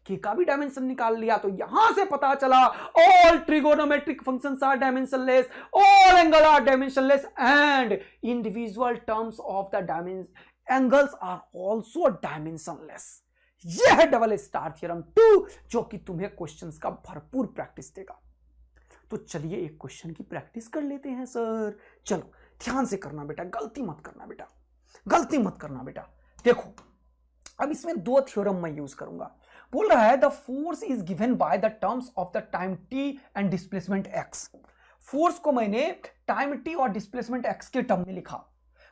के का भी डायमेंशन निकाल लिया। तो यहां से पता चला all trigonometric functions are dimensionless, all angle are dimensionless, and individual terms of the dimension angles are also dimensionless. यह है डबल स्टार थ्योरम 2, जो कि तुम्हें क्वेश्चंस का भरपूर प्रैक्टिस देगा। तो चलिए एक क्वेश्चन की प्रैक्टिस कर लेते हैं सर। चलो ध्यान से करना बेटा, गलती मत करना बेटा, गलती मत करना बेटा। देखो अब इसमें दो थ्योरम मैं यूज करूंगा। बोल रहा है the force is given by the terms of the time T and displacement x. Force को मैंने टाइम टी और डिस्प्लेसमेंट एक्स के टर्म में लिखा।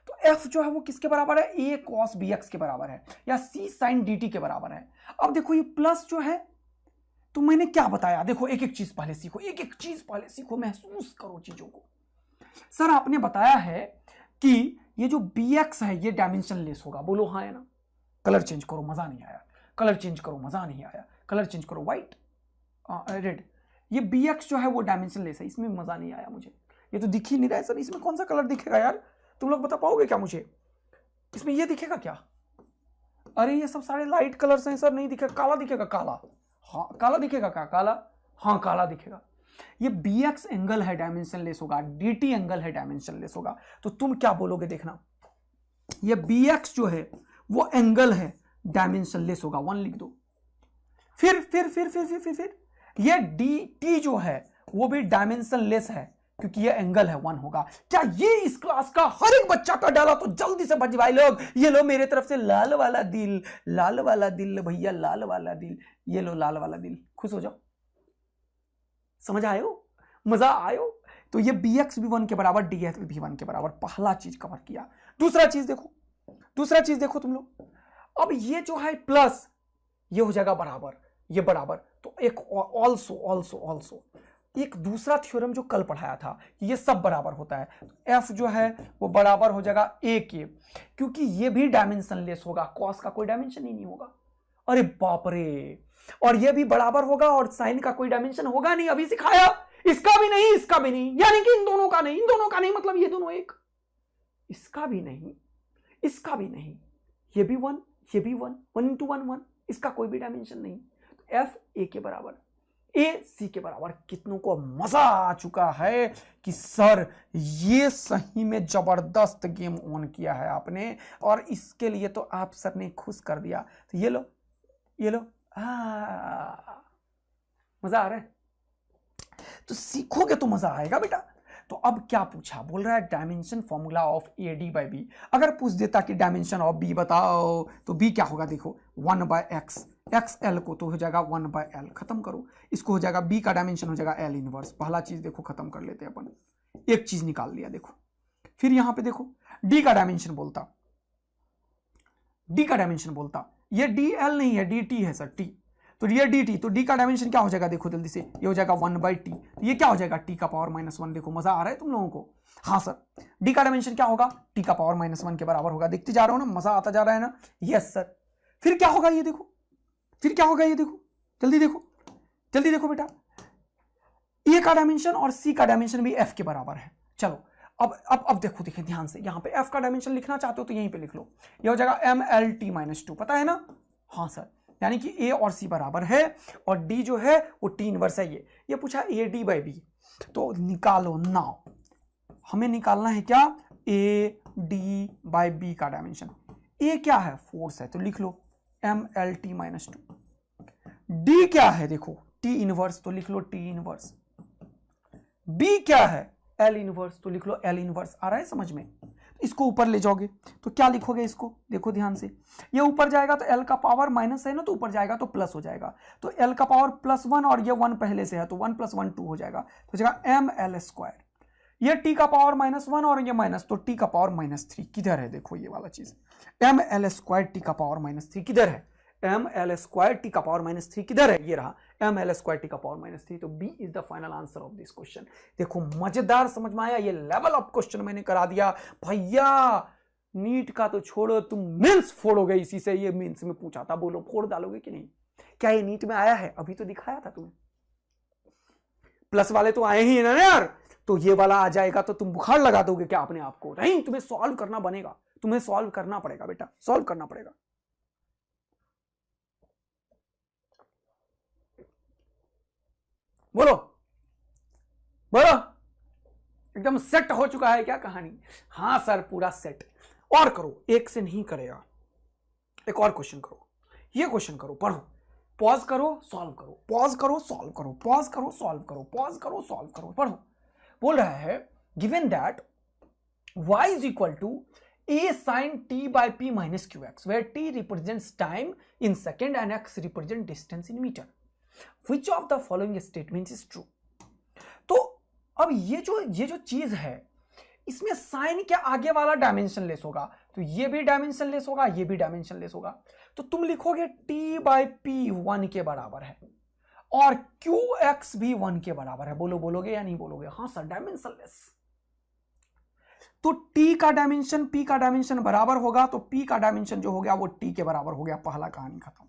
तो F जो है वो किसके बराबर है, a cos bx के बराबर है, या c sin dt के बराबर है। अब देखो ये प्लस जो है, तो मैंने क्या बताया, देखो एक एक चीज पहले सीखो, एक एक चीज पहले सीखो, महसूस करो चीजों को। सर आपने बताया है कि ये जो bx है ये डायमेंशन लेस होगा। बोलो हाँ है ना। कलर चेंज करो, मजा नहीं आया। कलर चेंज करो, मजा नहीं आया। कलर चेंज करो, व्हाइट, रेड। ये bx जो है वो डायमेंशन लेस है, इसमें मजा नहीं आया मुझे। ये तो दिख ही नहीं रहा है सर, इसमें कौन सा कलर दिखेगा यार, तुम लोग बता पाओगे क्या मुझे, इसमें ये दिखेगा क्या? अरे ये सब सारे लाइट कलर्स हैं सर, नहीं दिखेगा। काला दिखेगा, काला, हाँ काला दिखेगा क्या, काला, हाँ काला दिखेगा। ये bx एंगल है डायमेंशनलेस होगा, dt एंगल है डायमेंशनलेस होगा। तो तुम क्या बोलोगे देखना, ये bx जो है वो एंगल है डायमेंशनलेस होगा, 1 लिख दो। फिर ये डी टी जो है वो भी डायमेंशन लेस है क्योंकि ये एंगल है 1 होगा। क्या ये इस क्लास का हर एक बच्चा का डाला? तो जल्दी से बच भाई लोग, ये लो मेरे तरफ से लाल वाला दिल, लाल वाला दिल भैया, लाल वाला दिल, ये लो लाल वाला दिल, खुश हो जाओ। समझ आयो? मजा आयो? तो ये bx भी 1 के बराबर, dx भी 1 के बराबर, पहला चीज कवर किया। दूसरा चीज देखो तुम लोग, अब ये जो है प्लस ये हो जाएगा बराबर, ये बराबर, तो एक ऑल्सो एक दूसरा थ्योरम जो कल पढ़ाया था ये सब बराबर होता है, f जो है वो बराबर हो जाएगा a के, क्योंकि ये भी डायमेंशनलेस होगा, cos का कोई डायमेंशन ही नहीं होगा। अरे बाप रे, और ये भी बराबर होगा और साइन का कोई डायमेंशन होगा नहीं, अभी सिखाया। इसका भी नहीं, इसका भी नहीं, यानी कि इन दोनों का नहीं, मतलब ये दोनों एक, इसका भी नहीं, इसका भी नहीं, ये भी 1, ये भी 1, 1 into 1 1, इसका कोई भी डायमेंशन नहीं। तो f a के बराबर, a c के बराबर। कितनों को मजा आ चुका है कि सर ये सही में जबरदस्त गेम ऑन किया है आपने, और इसके लिए तो आप सर ने खुश कर दिया। तो ये लो मजा आ रहा है, तो सीखोगे तो मजा आएगा बेटा। तो अब क्या पूछा, बोल रहा है dimension formula of a d by b. अगर पूछ देता कि डायमेंशन ऑफ बी बताओ, तो बी क्या होगा, देखो 1/x, एक्स एल को तो हो जाएगा 1/l, खत्म करो। इसको हो जाएगा बी का डायमेंशन हो जाएगा एल इनवर्स। पहला चीज देखो खत्म कर लेते हैं अपन, एक चीज निकाल लिया देखो। फिर यहां पे देखो डी का डायमेंशन बोलता, ये डी एल नहीं है, डी टी है सर, टी, तो ये डी टी, तो डी का डायमेंशन क्या हो जाएगा देखो जल्दी से, ये हो जाएगा 1/t, तो ये क्या हो जाएगा टी का पावर -1। देखो मजा आ रहा है तुम लोगों को? हाँ सर, डी का डायमेंशन क्या होगा, टी का पावर -1 के बराबर होगा। देखते जा रहे हो ना, मजा आता जा रहा है ना? Yes sir. फिर क्या होगा ये देखो, जल्दी देखो बेटा, ए का डायमेंशन और सी का डायमेंशन भी एफ के बराबर है। चलो अब देखो ध्यान से, यहाँ पे एफ का डायमेंशन लिखना चाहते हो तो यहीं पे लिख लो, ये हो जाएगा MLT-2, पता है ना? हाँ सर, यानी कि ए और सी बराबर है और डी जो है वो टी इनवर्स है। ये पूछा ए डी बाई बी, तो निकालो नाउ, हमें निकालना है क्या, ए डी बाई बी का डायमेंशन। ए क्या है, फोर्स है, तो लिख लो MLT-2। डी क्या है, देखो टी इनवर्स, तो लिख लो टी इनवर्स। बी क्या है, एल इनवर्स, तो लिख लो एल इनवर्स। आ रहा है समझ में? इसको ऊपर ले जाओगे तो क्या लिखोगे, इसको देखो ध्यान से, ये ऊपर जाएगा तो एल का पावर माइनस है ना, तो ऊपर जाएगा तो प्लस हो जाएगा, तो एल का पावर +1 और ये 1 पहले से है तो 1 + 1 2 हो जाएगा, तो हो जाएगा ML²। ये टी का पावर -1 और ये माइनस, तो टी का पावर -3 किधर है, देखो ये वाला चीज, ML² टी का पावर -3 किधर है, ML² टी का पावर -3 किधर है, ये रहा ML² टी का पावर -3। तो b is the final answer of this question. देखो मजेदार समझ में आया, ये लेवल अप क्वेश्चन मैंने करा दिया भैया। नीट का तो छोड़ो, तुम मेंस फोड़ोगे इसी से। ये मेंस में पूछा था, बोलो फोड़ डालोगे कि नहीं? क्या ये नीट में आया है? अभी तो दिखाया था तुम्हें, प्लस वाले तो आए ही ना यार, तो ये वाला आ जाएगा तो तुम बुखार लगा दोगे क्या अपने आप को? नहीं, तुम्हें सॉल्व करना बनेगा, तुम्हें सॉल्व करना पड़ेगा बेटा, सॉल्व करना पड़ेगा। बोलो एकदम सेट हो चुका है क्या कहानी? हाँ सर पूरा सेट। और करो, एक से नहीं करेगा, एक और क्वेश्चन करो, ये क्वेश्चन करो, पढ़ो, पॉज करो सॉल्व करो, पॉज करो सॉल्व करो, पॉज करो सॉल्व करो, पॉज करो सॉल्व करो, पढ़ो। बोल रहा है given that y is equal to a sin t by p minus qx, where t represents time in second and x represents distance in meter. Which of the following statements is true? तो अब ये जो चीज है, इसमें sign के आगे वाला डायमेंशन लेस होगा, तो ये भी डायमेंशन लेस होगा, ये भी डायमेंशन लेस होगा, तो तुम लिखोगे t बाई p 1 के बराबर है और qx भी 1 के बराबर है। बोलोगे या नहीं बोलोगे? हाँ सर डायमेंशन लेस। तो t का डायमेंशन p का डायमेंशन बराबर होगा, तो p का डायमेंशन जो हो गया वो t के बराबर हो गया, पहला कहानी खत्म।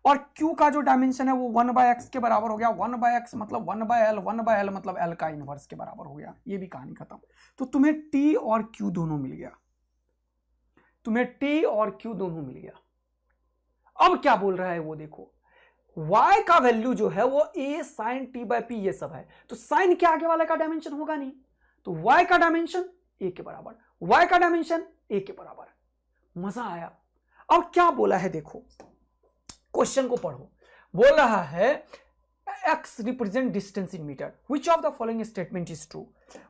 और q का जो डायमेंशन है वो 1/x के बराबर हो गया, 1/x मतलब 1/l, 1/l मतलब l का इनवर्स के बराबर हो गया, ये भी कहानी खत्म। तो तुम्हें t और q दोनों मिल गया, तुम्हें t और q दोनों मिल गया। अब क्या बोल रहा है वो देखो, y का वैल्यू जो है वो a sin t by p ये सब है, तो sin के आगे वाले का डायमेंशन होगा नहीं, तो y का डायमेंशन a के बराबर, y का डायमेंशन a के बराबर। मजा आया? अब क्या बोला है देखो, क्वेश्चन को पढ़ो। बोल रहा है x represent distance in metre, which of the following statement is true.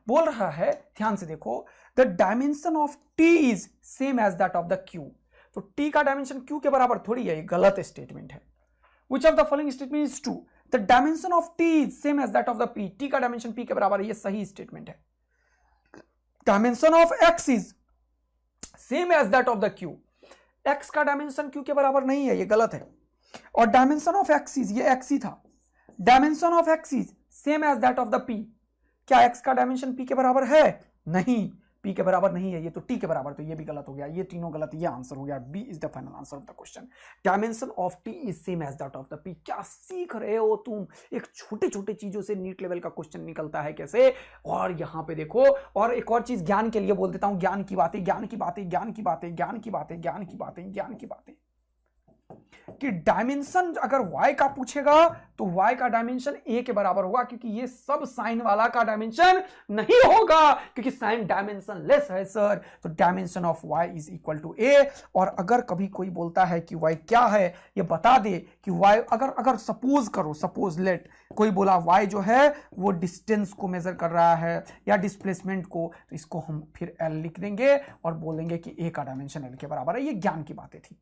बोल रहा है, ध्यान से देखो, the dimension of t is same as that of the q। तो t का डायमेंशन q के बराबर थोड़ी है, ये गलत स्टेटमेंट है। Which of the following statement is true, the dimension of t is same as that of the p। t का डायमेंशन p के बराबर है, ये सही स्टेटमेंट है। Dimension of x is same as that of the q, x का dimension q के बराबर नहीं है, ये गलत है। और डायमेंशन ऑफ x इज, ये x ही था, dimension of x is same as that of the p। क्या x का डायमेंशन p के बराबर है? नहीं, p के बराबर नहीं है, ये तो t के बराबर, तो ये भी गलत हो गया, ये तीनों गलत, ये आंसर हो गया। b is the final answer of the question. Dimension of t is same as that of the p। क्या सीख रहे हो तुम? एक छोटे छोटे चीजों से नीट लेवल का क्वेश्चन निकलता है कैसे। और यहां पे देखो, और एक और चीज ज्ञान के लिए बोल देता हूं, ज्ञान की बातें, ज्ञान की बातें, ज्ञान की बातें, ज्ञान की बातें, ज्ञान की बातें, ज्ञान की बातें, कि डायमेंशन अगर y का पूछेगा तो y का डायमेंशन a के बराबर होगा, क्योंकि ये सब साइन वाला का डायमेंशन नहीं होगा, क्योंकि साइन डायमेंशन लेस है सर। तो dimension of y is equal to a। और अगर कभी कोई बोलता है कि y क्या है, ये बता दे कि y, अगर सपोज करो, सपोज लेट कोई बोला y जो है वो डिस्टेंस को मेजर कर रहा है या डिस्प्लेसमेंट को, तो इसको हम फिर l लिख देंगे और बोलेंगे कि a का डायमेंशन l के बराबर है। ये ज्ञान की बातें थी।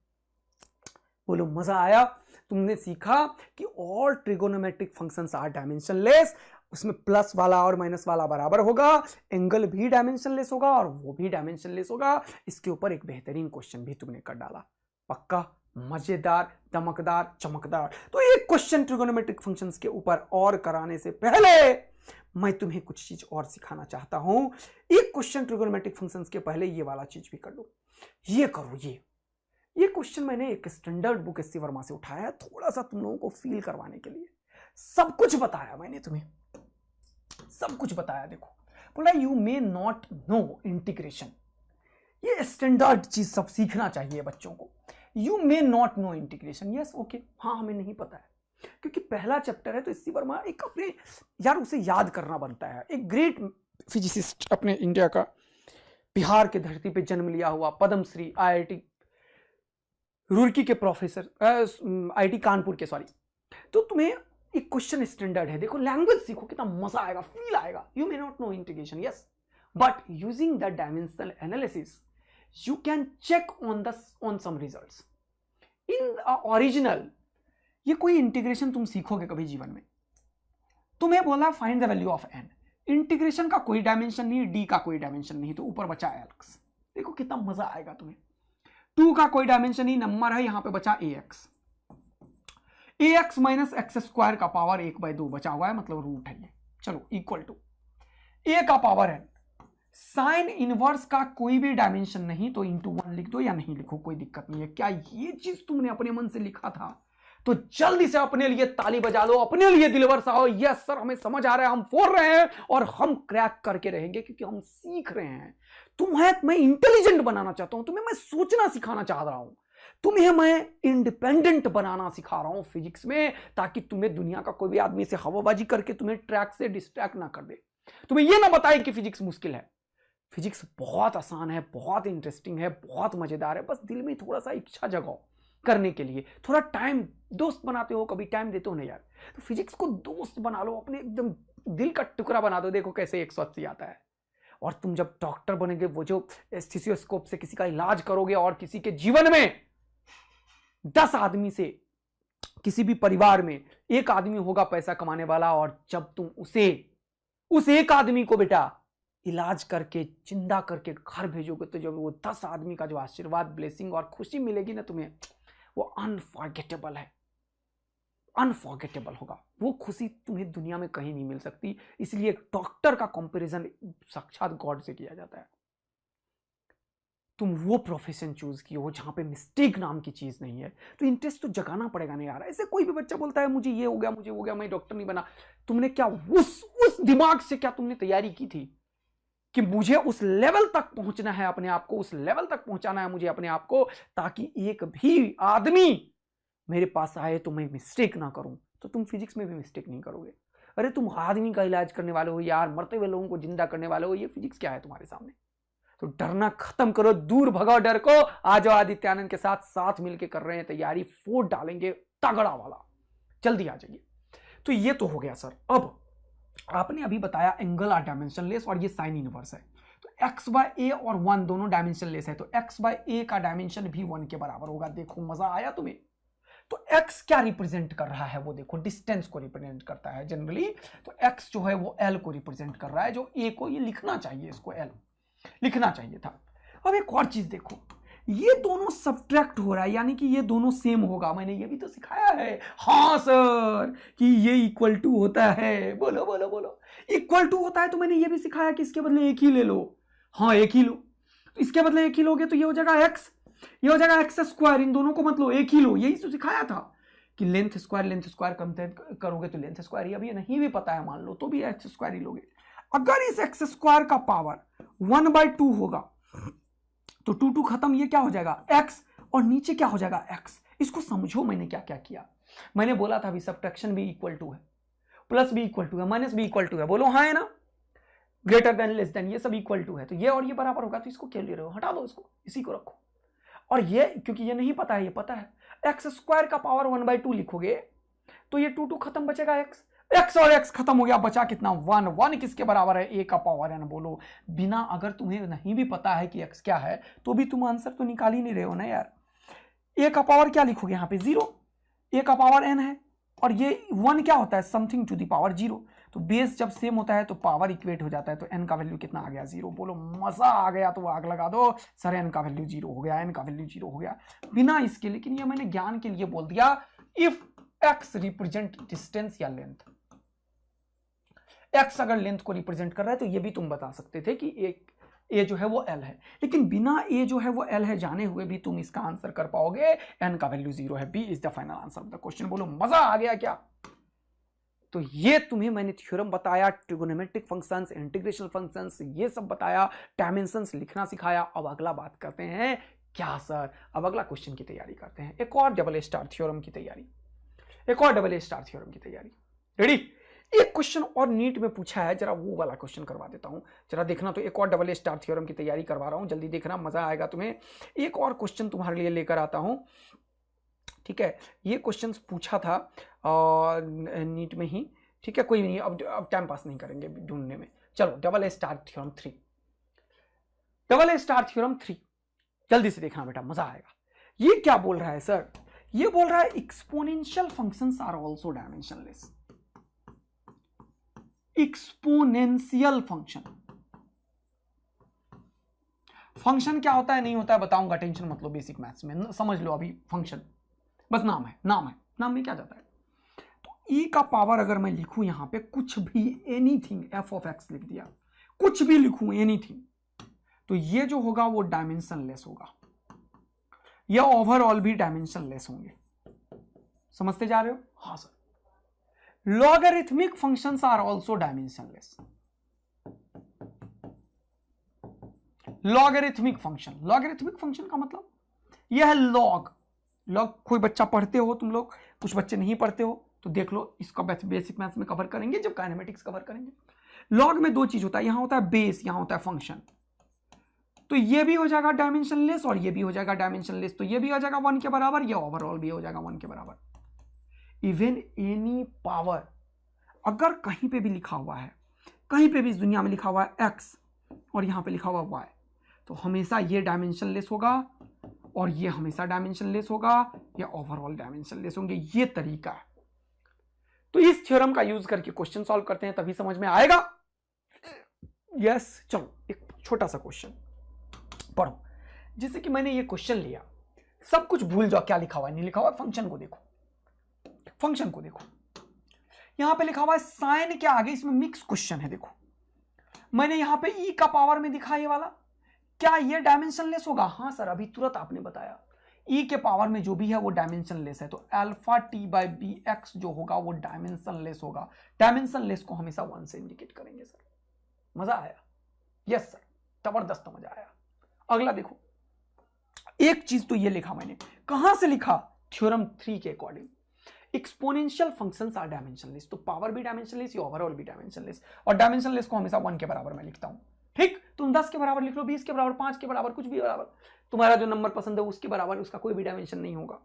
बोलो मजा आया? तुमने सीखा कि all trigonometric functions are dimensionless, उसमें प्लस वाला और माइनस वाला बराबर होगा, एंगल भी डायमेंशनलेस होगा और वो भी डायमेंशनलेस होगा। इसके ऊपर एक बेहतरीन क्वेश्चन भी तुमने कर डाला, पक्का, मजेदार, दमकदार, चमकदार। तो एक क्वेश्चन ट्रिगोनोमेट्रिक फंक्शंस के ऊपर और कराने से पहले मैं तुम्हें कुछ चीज और सिखाना चाहता हूं। एक क्वेश्चन ट्रिगोनोमेट्रिक फंक्शंस के पहले ये वाला चीज भी कर लो, ये करो। ये क्वेश्चन मैंने एक standard book S C Verma से उठाया है, थोड़ा सा तुम लोगों को फील करवाने के लिए। सब कुछ बताया मैंने तुम्हें, सब कुछ बताया। देखो, बोला you may not know integration, ये स्टैंडर्ड चीज सब सीखना चाहिए बच्चों को। You may not know integration, yes okay, हाँ हमें नहीं पता है, क्योंकि पहला चैप्टर है, तो एस सी वर्मा एक अपने यार उसे याद करना बनता है। एक ग्रेट फिजिसिस्ट अपने इंडिया का, बिहार के धरती पे जन्म लिया हुआ, पद्मश्री, IIT रुड़की के प्रोफेसर, IIT कानपुर के, सॉरी। तो तुम्हें एक क्वेश्चन स्टैंडर्ड है, देखो लैंग्वेज सीखो, कितना मजा आएगा, फील आएगा। You may not know integration, yes, but using the dimensional analysis you can check on some results in original. ये कोई इंटीग्रेशन तुम सीखोगे कभी जीवन में, तुम्हें बोला find the value of n, integration का कोई डायमेंशन नहीं, d का कोई डायमेंशन नहीं, तो ऊपर बचा x। देखो कितना मजा आएगा तुम्हें। 2 का कोई डायमेंशन नहीं, नंबर है, यहां पे बचा ax माइनस एक्स स्क्वायर का पावर 1/2 बचा हुआ है, मतलब रूट है ये। चलो इक्वल टू a का पावर n, साइन इनवर्स का कोई भी डायमेंशन नहीं, तो इंटू 1 लिख दो या नहीं लिखो, कोई दिक्कत नहीं है। क्या ये चीज तुमने अपने मन से लिखा था? तो जल्दी से अपने लिए ताली बजा लो, अपने लिए दिलवर सा हो। यस सर, हमें समझ आ रहा है, हम फोड़ रहे हैं और हम क्रैक करके रहेंगे, क्योंकि हम सीख रहे हैं। तुम्हें मैं इंटेलिजेंट बनाना चाहता हूं, तुम्हें मैं सोचना सिखाना चाह रहा हूं, तुम्हें मैं इंडिपेंडेंट बनाना सिखा रहा हूं फिजिक्स में, ताकि तुम्हें दुनिया का कोई भी आदमी से हवाबाजी करके तुम्हें ट्रैक से डिस्ट्रैक्ट ना कर दे, तुम्हें यह ना बताए कि फिजिक्स मुश्किल है। फिजिक्स बहुत आसान है, बहुत इंटरेस्टिंग है, बहुत मजेदार है। बस दिल में थोड़ा सा इच्छा जगाओ करने के लिए, थोड़ा टाइम, दोस्त बनाते हो कभी, टाइम देते हो ना यार, तो फिजिक्स को दोस्त बना लो, अपने एकदम दिल का टुकड़ा बना दो। देखो कैसे 180 आता है। और तुम जब डॉक्टर बनेंगे, वो जो स्टेथोस्कोप से किसी का इलाज करोगे, और किसी के जीवन में 10 आदमी से, किसी भी परिवार में 1 आदमी होगा पैसा कमाने वाला, और जब तुम उस 1 आदमी को बेटा इलाज करके जिंदा करके घर भेजोगे, तो जब वो 10 आदमी का जो आशीर्वाद, ब्लेसिंग और खुशी मिलेगी ना तुम्हें, वो अनफॉरगेटेबल है, अनफॉरगेटेबल होगा। वो खुशी तुम्हें दुनिया में कहीं नहीं मिल सकती। इसलिए डॉक्टर का कंपैरिजन साक्षात गॉड से किया जाता है। तुम वो प्रोफेशन चूज किए हो जहां पे मिस्टेक नाम की चीज नहीं है, तो इंटरेस्ट तो जगाना पड़ेगा ना यार। ऐसे कोई भी बच्चा बोलता है मुझे ये हो गया, मुझे वो हो गया, मैं डॉक्टर नहीं बना, तुमने क्या उस दिमाग से क्या तुमने तैयारी की थी कि मुझे उस लेवल तक पहुंचना है, अपने आप को उस लेवल तक पहुंचाना है मुझे अपने आप को, ताकि एक भी आदमी मेरे पास आए तो मैं मिस्टेक ना करूं। तो तुम फिजिक्स में भी मिस्टेक नहीं करोगे। अरे तुम आदमी का इलाज करने वाले हो यार, मरते हुए लोगों को जिंदा करने वाले हो, ये फिजिक्स क्या है तुम्हारे सामने? तो डरना खत्म करो, दूर भगाओ डर को। आज आदित्य आनंद के साथ मिलकर कर रहे हैं तैयारी, फोड़ डालेंगे तगड़ा वाला। जल्दी आ जाइए। तो ये तो हो गया सर। अब आपने अभी बताया एंगल आर डायमेंशनलेस और ये साइन इनवर्स है, तो x बाय ए और 1 दोनों डायमेंशनलेस है, तो x बाय ए का डायमेंशन भी 1 के बराबर होगा। देखो मजा आया तुम्हें। तो x क्या रिप्रेजेंट कर रहा है वो देखो, डिस्टेंस को रिप्रेजेंट करता है जनरली। तो x जो है वो l को रिप्रेजेंट कर रहा है, जो a को ये लिखना चाहिए, इसको l लिखना चाहिए था। अब एक और चीज देखो, ये दोनों सब्ट्रैक्ट हो रहा है, यानी कि ये दोनों सेम होगा। मैंने ये भी तो सिखाया है हाँ सर कि ये इक्वल टू होता है। बोलो बोलो बोलो, इक्वल टू होता है। तो मैंने ये भी सिखाया कि इसके बदले एक ही ले लो। हाँ एक ही लो, तो इसके बदले एक ही लोगे तो ये हो जाएगा x, ये हो जाएगा एक्स स्क्वायर। इन दोनों को मत लो, एक ही लो। यही तो सिखाया था कि लेंथ स्क्वायर कंपेयर करोगे तो लेंथ स्क्वायर ही। अब ये नहीं भी पता है मान लो तो भी एक्स स्क्वायर ही लोगे। अगर इस एक्स स्क्वायर का पावर 1/2 होगा तो 2 खत्म, ये क्या हो जाएगा x, और नीचे क्या हो जाएगा x। इसको समझो मैंने क्या क्या किया। मैंने बोला था अभी सब्ट्रैक्शन भी इक्वल टू है, प्लस भी इक्वल टू है, माइनस भी इक्वल टू है। बोलो हाँ है ना, ग्रेटर देन लेस देन ये सब इक्वल टू है। तो ये और ये बराबर होगा, तो इसको क्यों ले रहे हो, हटा दो इसको, इसी को रखो। और ये क्योंकि ये नहीं पता है, ये पता है। एक्स स्क्वायर का पावर 1/2 लिखोगे तो ये 2 खत्म, बचेगा x, x और x खत्म हो गया, बचा कितना 1। 1 किसके बराबर है, a का पावर है ना। बोलो बिना, अगर तुम्हें नहीं भी पता है कि x क्या है तो भी तुम आंसर तो निकाल ही नहीं रहे हो ना यार। a का पावर क्या लिखोगे यहाँ पे 0, a का पावर n है, और ये 1 क्या होता है, समथिंग टू द पावर 0। तो बेस जब सेम होता है तो पावर इक्वेट हो जाता है। तो n का वैल्यू कितना आ गया 0। बोलो मजा आ गया, तो आग लगा दो सर, n का वैल्यू 0 हो गया, n का वैल्यू 0 हो गया बिना इसके। लेकिन ये मैंने ज्ञान के लिए बोल दिया। इफ x रिप्रेजेंट डिस्टेंस या लेंथ, x अगर लेंथ को रिप्रेजेंट कर रहा है तो ये भी तुम बता सकते थे कि एक a जो है वो l है, लेकिन बिना a जो है वो l है जाने हुए भी तुम इसका आंसर कर पाओगे। n का वैल्यू 0 है, b is the final answer of the question. बोलो मजा आ गया क्या। तो ये तुम्हें मैंने थ्योरम बताया, ट्रिगोनोमेट्रिक फंक्शंस, इंटीग्रेशनल फंक्शंस, ये सब बताया, डायमेंशंस लिखना सिखाया। अब अगला बात करते हैं क्या सर, अब अगला क्वेश्चन की तैयारी करते हैं, एक और डबल स्टार थ्योरम की तैयारी, एक और डबल स्टार थ्योरम की तैयारी। रेडी। एक क्वेश्चन और नीट में पूछा है, जरा वो वाला क्वेश्चन करवा देता हूं, जरा देखना। तो एक और डबल स्टार थ्योरम की तैयारी करवा रहा हूं, जल्दी देखना, मजा आएगा तुम्हें। एक और क्वेश्चन तुम्हारे लिए लेकर आता हूं, ठीक है। ये क्वेश्चन पूछा था नीट में ही, ठीक है, कोई नहीं, अब टाइम पास नहीं करेंगे ढूंढने में। चलो double star theorem 3, double star theorem 3 जल्दी से देखना बेटा, मजा आएगा। ये क्या बोल रहा है सर, ये बोल रहा है exponential functions are also dimensionless. Exponential function, function क्या होता है नहीं होता है बताऊंगा, टेंशन मत लो, बेसिक मैथ्स में समझ लो। अभी फंक्शन बस नाम है, नाम में क्या जाता है। तो e का पावर अगर मैं लिखूं यहां पे कुछ भी, एनीथिंग, f ऑफ x लिख दिया, कुछ भी लिखूं एनीथिंग, तो ये जो होगा वो डायमेंशनलेस होगा, या ओवरऑल भी डायमेंशनलेस होंगे। समझते जा रहे हो, हाँ सर। Logarithmic functions are also dimensionless. Logarithmic function का मतलब यह है लॉग। कोई बच्चा पढ़ते हो तुम लोग, कुछ बच्चे नहीं पढ़ते हो तो देख लो, इसका बेसिक मैथ्स में कवर करेंगे जब काइनेमेटिक्स कवर करेंगे। लॉग में 2 चीज होता है, यहां होता है बेस, यहां होता है फंक्शन। तो ये भी हो जाएगा डायमेंशनलेस और ये भी हो जाएगा डायमेंशनलेस। तो ये भी हो जाएगा 1 के बराबर, ये ओवरऑल भी हो जाएगा 1 के बराबर। इवन एनी पावर, अगर कहीं पे भी लिखा हुआ है, कहीं पे भी इस दुनिया में लिखा हुआ है x और यहां पे लिखा हुआ y, तो हमेशा ये डायमेंशनलेस होगा और ये हमेशा डायमेंशनलेस होगा, या ओवरऑल डायमेंशनलेस होंगे। ये तरीका है। तो इस थ्योरम का यूज करके क्वेश्चन सॉल्व करते हैं, तभी समझ में आएगा। यस चलो एक छोटा सा क्वेश्चन पढ़ो। जैसे कि मैंने ये क्वेश्चन लिया, सब कुछ भूल जाओ क्या लिखा हुआ है नहीं लिखा हुआ है, फंक्शन को देखो, फंक्शन को देखो। यहां पे लिखा हुआ है साइन के आगे, इसमें मिक्स क्वेश्चन है। देखो मैंने यहां पे e का पावर में दिखा ये वाला, क्या ये डायमेंशनलेस होगा। हाँ सर, अभी तुरंत आपने बताया e के पावर में जो भी है वो डायमेंशनलेस है। तो alpha t by b x जो होगा वो डायमेंशनलेस होगा। डायमेंशनलेस को हमेशा 1 से इंडिकेट करेंगे सर। मजा आया, यस सर, जबरदस्त मजा आया। अगला देखो, एक चीज तो ये लिखा मैंने, कहां से लिखा, थ्योरम 3 के according. Exponential functions are dimensionless, तो पावर भी डायमेंशनलेस, या ओवरऑल भी डायमेंशनलेस। और डायमेंशनलेस को हमेशा 1 के बराबर मैं लिखता हूं। ठीक, तुम 10 के बराबर लिख लो, 20 के बराबर, 5 के बराबर, कुछ भी बराबर, तुम्हारा जो नंबर पसंद है उसके बराबर, उसका कोई भी डायमेंशन नहीं होगा।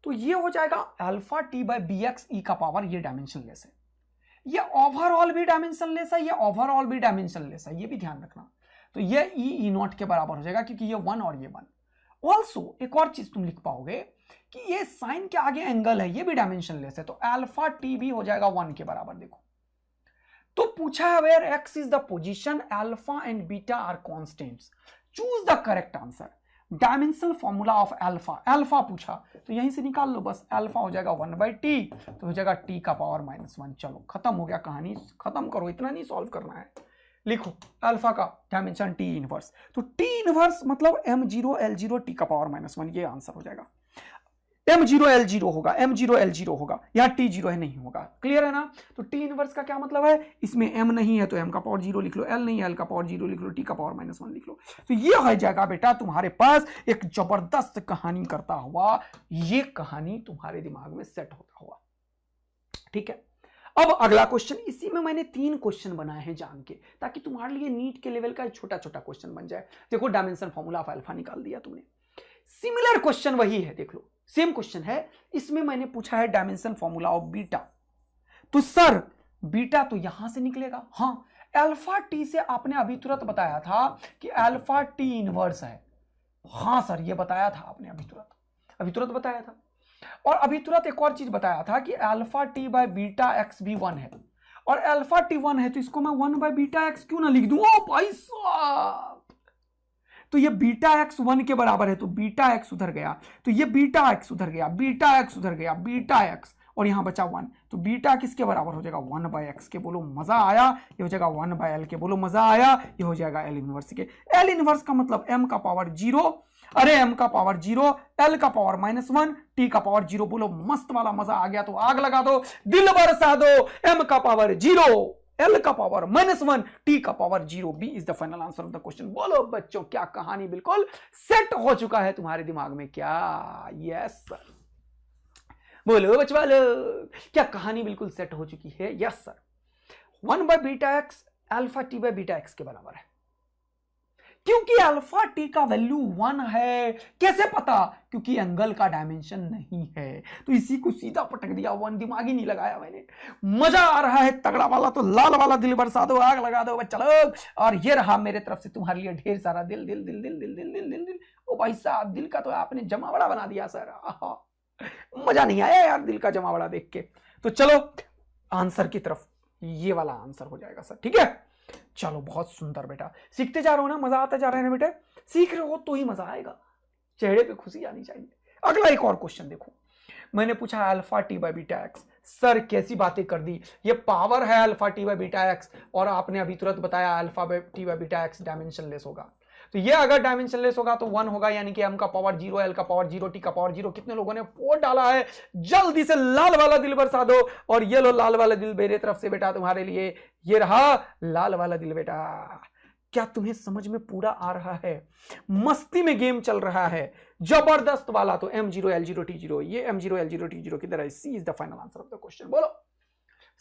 तो ये हो जाएगा alpha T by B X E का पावर, ये डायमेंशनलेस है, ये ओवरऑल भी डायमेंशनलेस है, ये ओवरऑल भी डायमेंशनलेस है, ये भी ध्यान रखना। तो ये ई नॉट के बराबर हो जाएगा क्योंकि ये 1 और ये 1। ऑल्सो एक और चीज तुम लिख पाओगे कि ये साइन के आगे एंगल है, ये भी डायमेंशनलेस है, तो अल्फा टी भी हो जाएगा 1 के बराबर। देखो तो पूछा है where x is the position alpha and beta are constants, choose the correct answer. Dimensional formula of alpha, alpha पूछा तो यहीं से निकाल लो बस, अल्फा हो जाएगा 1/t, तो हो जाएगा t का पावर -1। चलो खत्म हो गया, कहानी खत्म करो, इतना नहीं सॉल्व करना है। लिखो अल्फा का डायमेंशन t इनवर्स, तो t इनवर्स मतलब m0 l0 t का पावर -1, ये आंसर हो जाएगा। m0 l0 होगा, m0 l0 होगा, यहाँ t0 है, नहीं होगा। क्लियर है ना? तो t इनवर्स का क्या मतलब है, इसमें m नहीं है तो m का पावर 0 लिख लो, l नहीं है l का पावर 0 लिख लो, t का पावर -1 लिख लो। तो ये हो जाएगा बेटा तुम्हारे पास एक जबरदस्त कहानी करता हुआ, ये कहानी तुम्हारे दिमाग में सेट होता हुआ। ठीक है, अब अगला क्वेश्चन, इसी में मैंने 3 क्वेश्चन बनाए हैं जान के, ताकि तुम्हारे लिए नीट के लेवल का छोटा छोटा क्वेश्चन बन जाए। देखो डायमेंशन फॉर्मूला ऑफ अल्फा निकाल दिया तुमने, सिमिलर क्वेश्चन वही है, देख लो सेम क्वेश्चन है, इसमें मैंने पूछा है डायमेंशन फॉर्मूला ऑफ बीटा। तो सर बीटा तो यहां से निकलेगा, हाँ अल्फा टी से आपने अभी तुरंत बताया था कि अल्फा टी इनवर्स है, हाँ सर ये बताया था आपने अभी तुरंत बताया था। और अभी तुरंत एक और चीज बताया था कि alpha T by beta x भी 1 है, और अल्फा टी 1 है तो इसको मैं 1 बाय बीटा एक्स क्यों ना लिख दूं। ओ भाई साहब, तो ये बीटा एक्स 1 के बराबर है, तो बीटा एक्स उधर गया, तो ये बीटा एक्स उधर गया, बीटा एक्स उधर गया, बीटा एक्स, और यहां बचा 1, तो बीटा किसके बराबर हो जाएगा 1 बाय एक्स के, बोलो मजा आया। ये हो जाएगा 1 बाय एल के, बोलो मजा आया। ये हो जाएगा एल इनवर्स के, एल इनवर्स का मतलब m का पावर 0, अरे m का पावर 0, l का पावर -1, t का पावर 0, बोलो मस्त वाला मजा आ गया। तो आग लगा दो, दिल बरसा दो, m का पावर 0, l का पावर -1, t का power 0, b is the final answer of the question. बोलो बच्चों क्या कहानी बिल्कुल सेट हो चुका है तुम्हारे दिमाग में क्या? यस सर, बोलो बच्चों क्या कहानी बिल्कुल सेट हो चुकी है? Yes sir, 1 by beta x alpha T by beta x के बराबर है, क्योंकि अल्फा टी का वैल्यू 1 है। कैसे पता? क्योंकि एंगल का डायमेंशन नहीं है, तो इसी को सीधा पटक दिया, 1 दिमाग ही नहीं लगाया मैंने। मजा आ रहा है तगड़ा वाला, तो लाल वाला दिल बरसा दो, आग लगा दो बच्चा लोग। और ये रहा मेरे तरफ से तुम्हारे लिए ढेर सारा दिल दिल दिल दिल दिल दिल दिल दिल दिल। ओ भाई साहब, दिल का तो आपने जमावड़ा बना दिया सर, मजा नहीं आया यार दिल का जमावड़ा देख के। तो चलो आंसर की तरफ, ये वाला आंसर हो जाएगा सर। ठीक है, चलो बहुत सुंदर बेटा, सीखते जा रहे हो ना, मजा आता जा रहा है ना बेटे, सीख रहे हो तो ही मजा आएगा, चेहरे पे खुशी आनी चाहिए। अगला एक और क्वेश्चन देखो, मैंने पूछा alpha T by beta x, sir कैसी बातें कर दी, ये पावर है alpha T by beta x, और आपने अभी तुरंत बताया alpha T by beta x dimensionless होगा। तो ये अगर डायमेंशनलेस होगा तो 1 होगा, यानी कि m का पावर 0, l का पावर 0, t का पावर 0। कितने लोगों ने 4 डाला है? जल्दी से लाल वाला दिल बरसा दो, और ये लो लाल वाला दिल मेरे तरफ से बेटा तुम्हारे लिए, ये रहा लाल वाला दिल बेटा। क्या तुम्हें समझ में पूरा आ रहा है? मस्ती में गेम चल रहा है, जबरदस्त वाला। तो m0 l0 t0, ये m0 l0 t0 किधर है? C is the final answer of the question. बोलो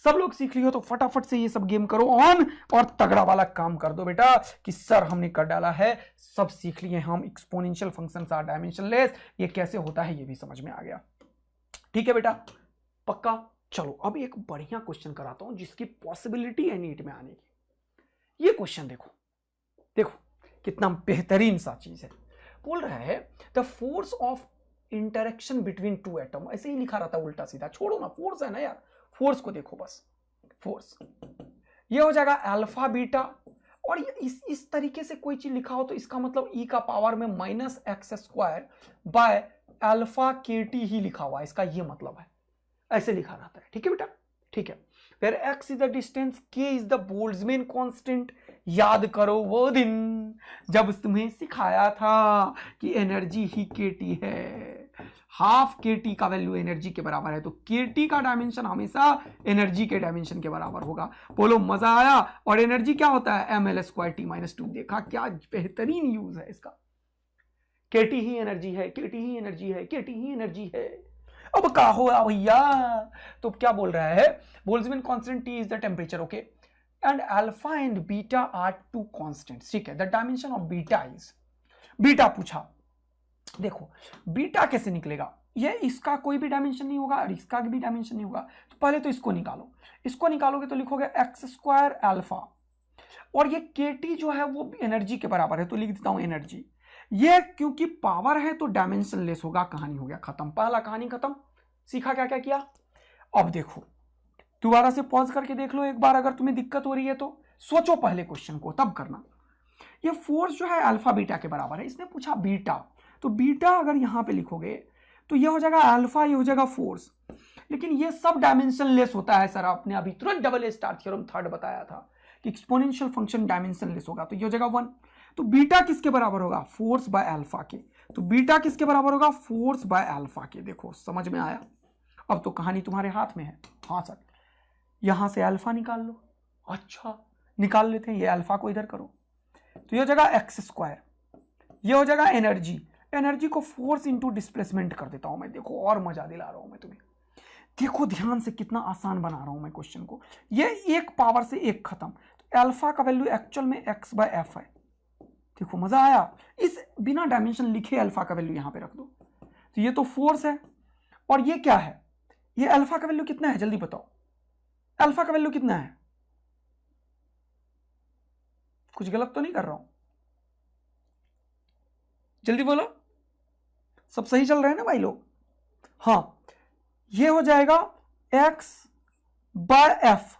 सब लोग सीख लियो तो फटाफट से ये सब गेम करो ऑन, और तगड़ा वाला काम कर दो बेटा कि सर हमने कर डाला है, सब सीख लिए हम, एक्सपोनेंशियल फंक्शंस आर डायमेंशनलेस, ये कैसे होता है ये भी समझ में आ गया। ठीक है बेटा, पक्का? चलो अब एक बढ़िया क्वेश्चन कराता हूं जिसकी पॉसिबिलिटी है नीट में आने की। ये क्वेश्चन देखो, देखो कितना बेहतरीन सा चीज है। बोल रहा है the force of interaction between 2 atom, ऐसे ही लिखा रहता है उल्टा सीधा, छोड़ो ना, फोर्स है ना यार, फोर्स को देखो बस, फोर्स ये हो जाएगा अल्फा बीटा, और इस तरीके से कोई चीज लिखा हो तो इसका मतलब e का पावर में -x² बाय अल्फा kt ही लिखा हुआ है, इसका ये मतलब है, ऐसे लिखा रहता है। ठीक है बेटा, ठीक है। फिर x is the distance, k is the Boltzmann constant. याद करो वो दिन जब तुम्हें सिखाया था कि एनर्जी ही kt है, हाफ kt का वैल्यू एनर्जी के बराबर है, तो kt का डायमेंशन हमेशा एनर्जी के डायमेंशन के बराबर होगा। बोलो मजा आया। और एनर्जी क्या होता है? ml²t-2। देखा क्या बेहतरीन यूज है इसका, kt ही एनर्जी है, kt ही एनर्जी है, kt ही एनर्जी है। अब क्या हुआ भैया? तो क्या बोल रहा है? Boltzmann constant t is the temperature, okay, and alpha and beta are 2 constants. ठीक है, the dimension of beta is, beta पूछा, देखो बीटा कैसे निकलेगा? ये इसका कोई भी डायमेंशन नहीं होगा और इसका भी डायमेंशन नहीं होगा। तो पहले तो इसको निकालो, इसको निकालोगे तो लिखोगे एक्स स्क्वायर अल्फा, और ये केटी जो है वो एनर्जी के बराबर है, तो लिख देता हूं एनर्जी। ये क्योंकि पावर है तो डायमेंशन लेस होगा, कहानी हो गया खत्म, पहला कहानी खत्म। सीखा क्या क्या किया। अब देखो दोबारा से पॉज करके देख लो एक बार, अगर तुम्हें दिक्कत हो रही है तो सोचो पहले क्वेश्चन को तब करना। ये फोर्स जो है अल्फा बीटा के बराबर है, इसने पूछा बीटा, तो बीटा अगर यहां पे लिखोगे तो ये हो जाएगा अल्फा, ये हो जाएगा फोर्स, लेकिन ये सब डायमेंशन लेस होता है सर। आपने अभी तुरंत डबल स्टार थ्योरम थर्ड बताया था कि एक्सपोनेंशियल फंक्शन डायमेंशन लेस होगा, तो ये हो जाएगा 1। तो बीटा किसके बराबर होगा, फोर्स बाय अल्फा के। तो बीटा किसके बराबर होगा, फोर्स बाय अल्फा के। देखो समझ में आया। अब तो कहानी तुम्हारे हाथ में है। हाँ सर, यहां से अल्फा निकाल लो। अच्छा निकाल लेते हैं, ये अल्फा को इधर करो, तो ये हो जाएगा एक्स स्क्वायर, ये हो जाएगा एनर्जी। एनर्जी को फोर्स इंटू डिस्प्लेसमेंट कर देता हूं मैं। देखो और मजा दिला रहा हूं मैं तुम्हें, देखो ध्यान से कितना आसान बना रहा हूं मैं क्वेश्चन को। ये एक पावर से एक खत्म, तो अल्फा का वैल्यू एक्चुअल में एक्स बाय एफ है। देखो मजा आया। इस बिना डायमेंशन लिखे अल्फा का वैल्यू यहां पे रख दो, तो ये तो फोर्स है, और ये क्या है, ये अल्फा का वैल्यू कितना है जल्दी बताओ, अल्फा का वैल्यू कितना है, कुछ गलत तो नहीं कर रहा हूं, जल्दी बोलो, सब सही चल रहे हैं ना भाई लोग। हाँ ये हो जाएगा x बाय एफ,